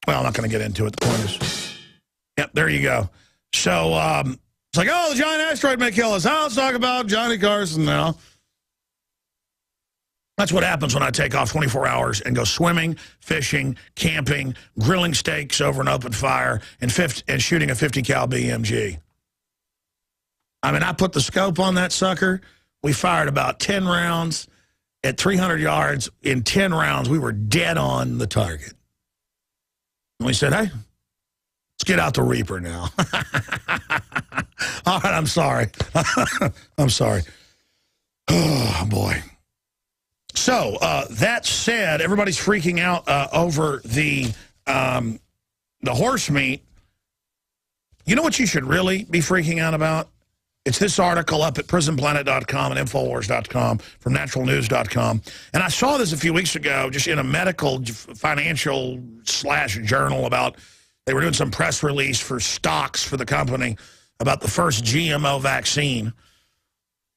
I'm not going to get into it. The point is, yep, there you go. So It's like, oh, the giant asteroid may kill us. Oh, let's talk about Johnny Carson now. That's what happens when I take off 24 hours and go swimming, fishing, camping, grilling steaks over an open fire, and shooting a 50 cal BMG. I mean, I put the scope on that sucker. We fired about 10 rounds at 300 yards. In 10 rounds, we were dead on the target. And we said, hey, let's get out the Reaper now. All right, I'm sorry. I'm sorry. Oh, boy. So, that said, everybody's freaking out over the horse meat. You know what you should really be freaking out about? It's this article up at prisonplanet.com and Infowars.com from naturalnews.com. And I saw this a few weeks ago just in a medical financial / journal about, they were doing some press release for stocks for the company about the first GMO vaccine.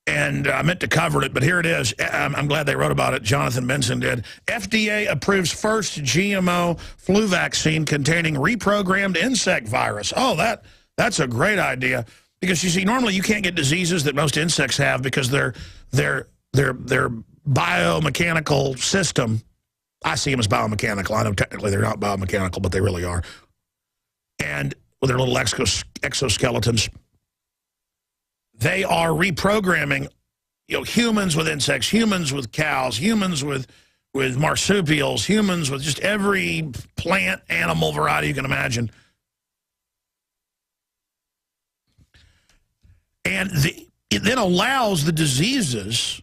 And I meant to cover it, but here it is. I'm glad they wrote about it. Jonathan Benson did. FDA approves first GMO flu vaccine containing reprogrammed insect virus. Oh, that's a great idea. Because, you see, normally you can't get diseases that most insects have because their biomechanical system, I see them as biomechanical. I know technically they're not biomechanical, but they really are. And with their little exoskeletons, they are reprogramming, humans with insects, humans with cows, humans with marsupials, humans with just every plant, animal variety you can imagine. And it then allows the diseases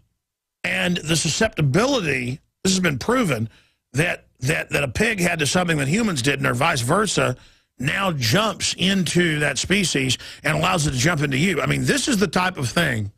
and the susceptibility, this has been proven, that a pig had to something that humans didn't, or vice versa, now jumps into that species and allows it to jump into you. I mean, this is the type of thing.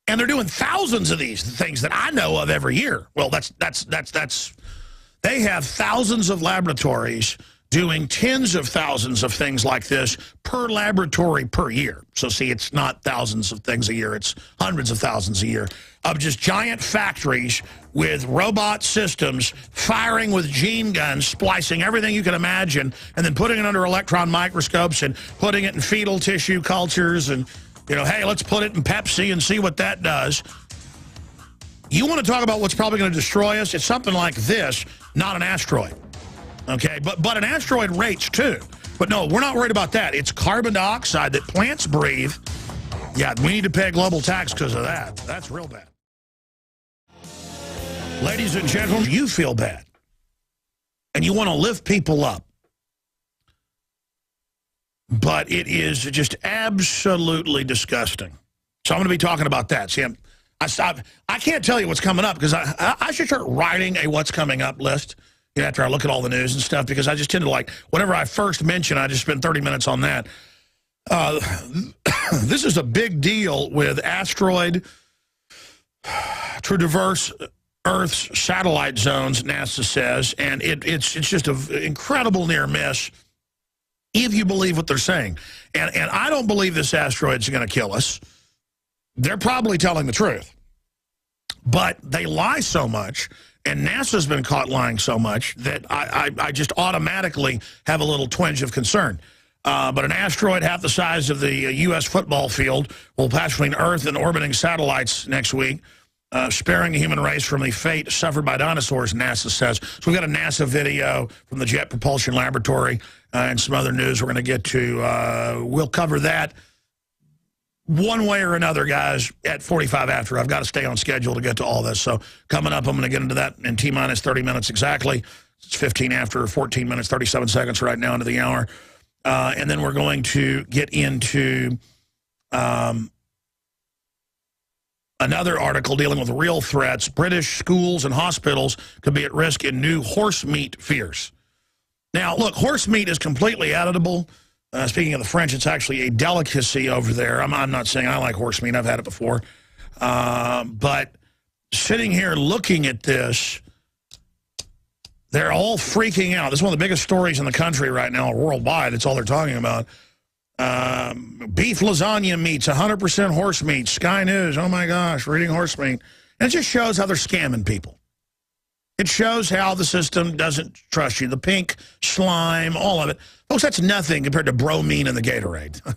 And they're doing thousands of these things that I know of every year. Well, they have thousands of laboratories doing tens of thousands of things like this per laboratory per year. So see, it's not thousands of things a year, it's hundreds of thousands a year of just giant factories with robot systems firing with gene guns, splicing everything you can imagine, and then putting it under electron microscopes and putting it in fetal tissue cultures and, hey, let's put it in Pepsi and see what that does. You want to talk about what's probably going to destroy us? It's something like this, not an asteroid. Okay, but an asteroid rates too. But no, we're not worried about that. It's carbon dioxide that plants breathe. Yeah, we need to pay a global tax because of that. That's real bad. Ladies and gentlemen, you feel bad. And you want to lift people up. But it is just absolutely disgusting. So I'm going to be talking about that. See, I can't tell you what's coming up because I should start writing a what's coming up list. After I look at all the news and stuff, because I just tend to whatever I first mention, I just spend 30 minutes on that. This is a big deal with asteroid to diverse Earth's satellite zones, NASA says, and it's just an incredible near miss if you believe what they're saying. And I don't believe this asteroid's going to kill us. They're probably telling the truth. But they lie so much, and NASA's been caught lying so much that I just automatically have a little twinge of concern. But an asteroid half the size of the U.S. football field will pass between Earth and orbiting satellites next week, sparing the human race from the fate suffered by dinosaurs, NASA says. So we've got a NASA video from the Jet Propulsion Laboratory and some other news we're going to get to. We'll cover that one way or another, guys, at 45 after. I've got to stay on schedule to get to all this. So coming up, I'm going to get into that in T-minus 30 minutes exactly. It's 15 after, 14 minutes, 37 seconds right now into the hour. And then we're going to get into another article dealing with real threats. British schools and hospitals could be at risk in new horse meat fears. Now, look, horse meat is completely editable. Speaking of the French, it's actually a delicacy over there. I'm not saying I like horse meat. I've had it before. But sitting here looking at this, they're all freaking out. This is one of the biggest stories in the country right now, worldwide. That's all they're talking about. Beef lasagna meats, 100% horse meat. Sky News, oh my gosh, reading horse meat. And it just shows how they're scamming people. It shows how the system doesn't trust you. The pink slime, all of it. Folks, that's nothing compared to bromine in the Gatorade.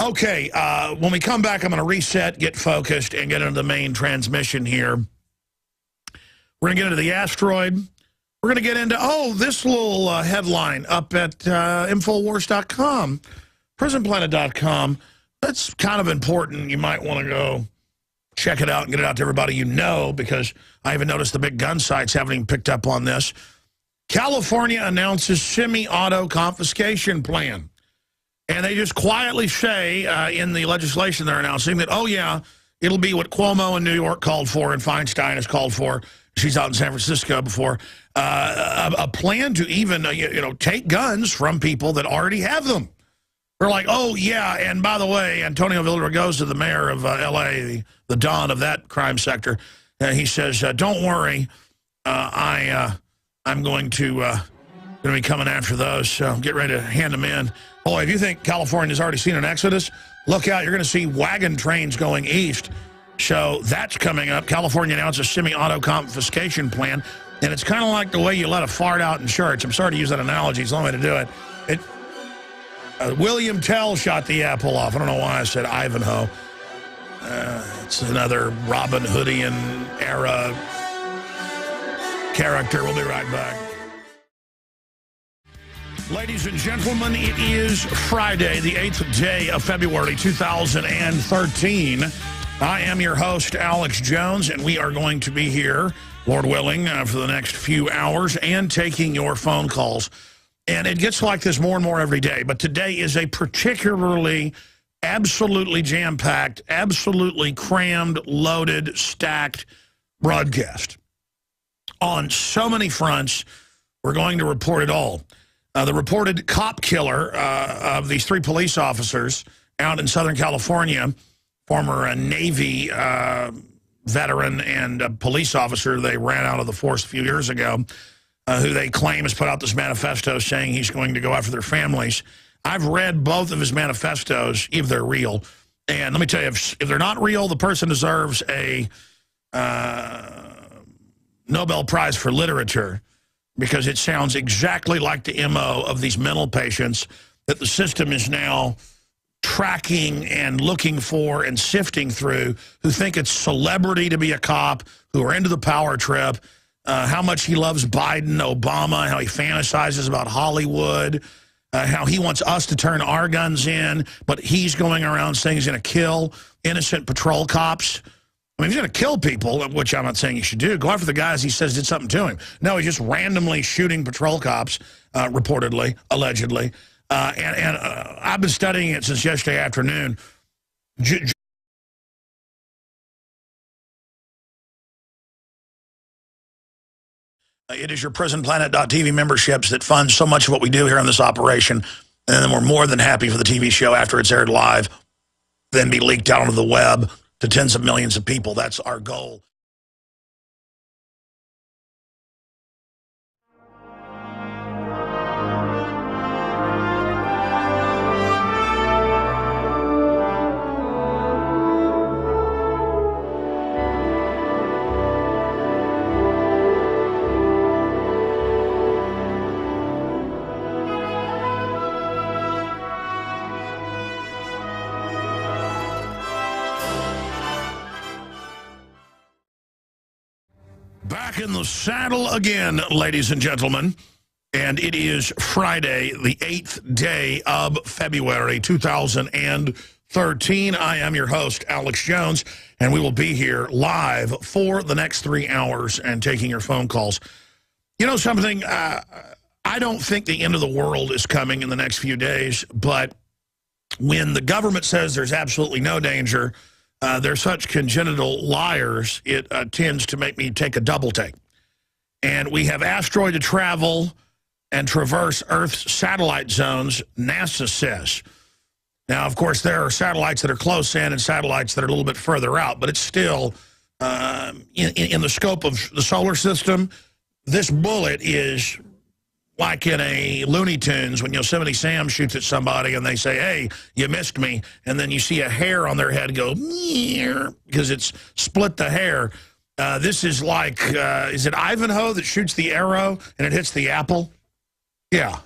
Okay, when we come back, I'm going to reset, get focused, and get into the main transmission here. We're going to get into the asteroid. We're going to get into, this little headline up at Infowars.com, prisonplanet.com. That's kind of important. You might want to go check it out and get it out to everybody you know, because I even noticed the big gun sites haven't even picked up on this. California announces semi-auto confiscation plan. And they just quietly say in the legislation they're announcing that, oh, yeah, it'll be what Cuomo in New York called for and Feinstein has called for. She's out in San Francisco before. A plan to even, take guns from people that already have them. They're like, oh, yeah, and by the way, Antonio Villaraigosa, the mayor of L.A., the don of that crime sector, he says, don't worry, I'm going to be coming after those, so get ready to hand them in. Boy, if you think California's already seen an exodus, look out, you're going to see wagon trains going east. So that's coming up. California announced a semi-auto confiscation plan, and it's kind of like the way you let a fart out in church. I'm sorry to use that analogy. It's the only way to do it. William Tell shot the apple off. I don't know why I said Ivanhoe. It's another Robin Hoodian era character. We'll be right back. Ladies and gentlemen, it is Friday, the 8th day of February, 2013. I am your host, Alex Jones, and we are going to be here, Lord willing, for the next few hours and taking your phone calls. And it gets like this more and more every day, but today is a particularly absolutely jam-packed, absolutely crammed, loaded, stacked broadcast. On so many fronts, we're going to report it all. The reported cop killer of these 3 police officers out in Southern California, former Navy veteran and police officer, they ran out of the force a few years ago, who they claim has put out this manifesto saying he's going to go after their families. I've read both of his manifestos, if they're real. And let me tell you, if they're not real, the person deserves a Nobel Prize for Literature, because it sounds exactly like the MO of these mental patients that the system is now tracking and looking for and sifting through, who think it's celebrity to be a cop, who are into the power trip, how much he loves Biden, Obama, how he fantasizes about Hollywood, how he wants us to turn our guns in, but he's going around saying he's going to kill innocent patrol cops. I mean, he's going to kill people, which I'm not saying he should do. Go after the guys he says did something to him. No, he's just randomly shooting patrol cops, reportedly, allegedly. And I've been studying it since yesterday afternoon. It is your prisonplanet.tv memberships that fund so much of what we do here on this operation. And then we're more than happy for the TV show after it's aired live, then be leaked out onto the web to tens of millions of people. That's our goal. Back in the saddle again, ladies and gentlemen, and it is Friday, the 8th day of February, 2013. I am your host, Alex Jones, and we will be here live for the next 3 hours and taking your phone calls. You know something? I don't think the end of the world is coming in the next few days, but when the government says there's absolutely no danger, they're such congenital liars, it tends to make me take a double take. And we have asteroid to travel and traverse Earth's satellite zones, NASA says. Now, of course, there are satellites that are close in and satellites that are a little bit further out, but it's still, in the scope of the solar system, this bullet is like in a Looney Tunes when Yosemite Sam shoots at somebody and they say, hey, you missed me, and then you see a hair on their head go, because it's split the hair. This is like, is it Ivanhoe that shoots the arrow and it hits the apple? Yeah.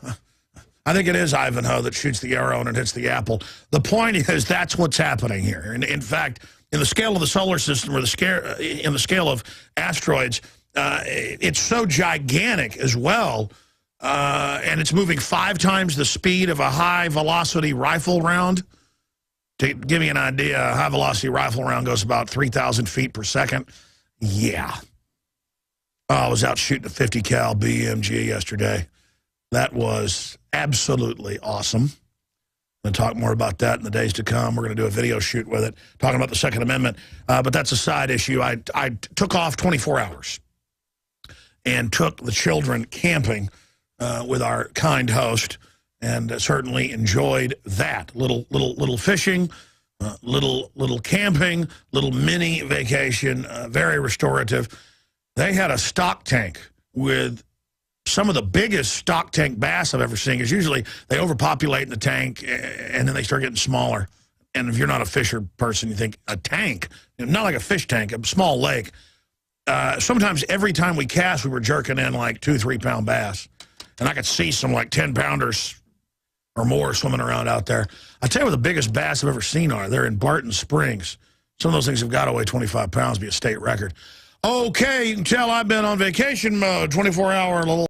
I think it is Ivanhoe that shoots the arrow and it hits the apple. The point is that's what's happening here. And in fact, in the scale of the solar system or in the scale of asteroids, it's so gigantic as well, and it's moving 5 times the speed of a high-velocity rifle round. To give you an idea, a high-velocity rifle round goes about 3,000 feet per second. Yeah. Oh, I was out shooting a 50 cal BMG yesterday. That was absolutely awesome. I'm going to talk more about that in the days to come. We're going to do a video shoot with it, talking about the Second Amendment. But that's a side issue. I took off 24 hours and took the children camping with our kind host, and certainly enjoyed that. Little fishing, little camping, little mini vacation, very restorative. They had a stock tank with some of the biggest stock tank bass I've ever seen. Because usually they overpopulate in the tank and then they start getting smaller. And if you're not a fisher person, you think a tank, not like a fish tank, a small lake. Sometimes every time we cast, we were jerking in like 2-3 pound bass. And I could see some like 10-pounders or more swimming around out there. I tell you what the biggest bass I've ever seen are. They're in Barton Springs. Some of those things have got to weigh 25 pounds, be a state record. Okay, you can tell I've been on vacation mode, 24-hour little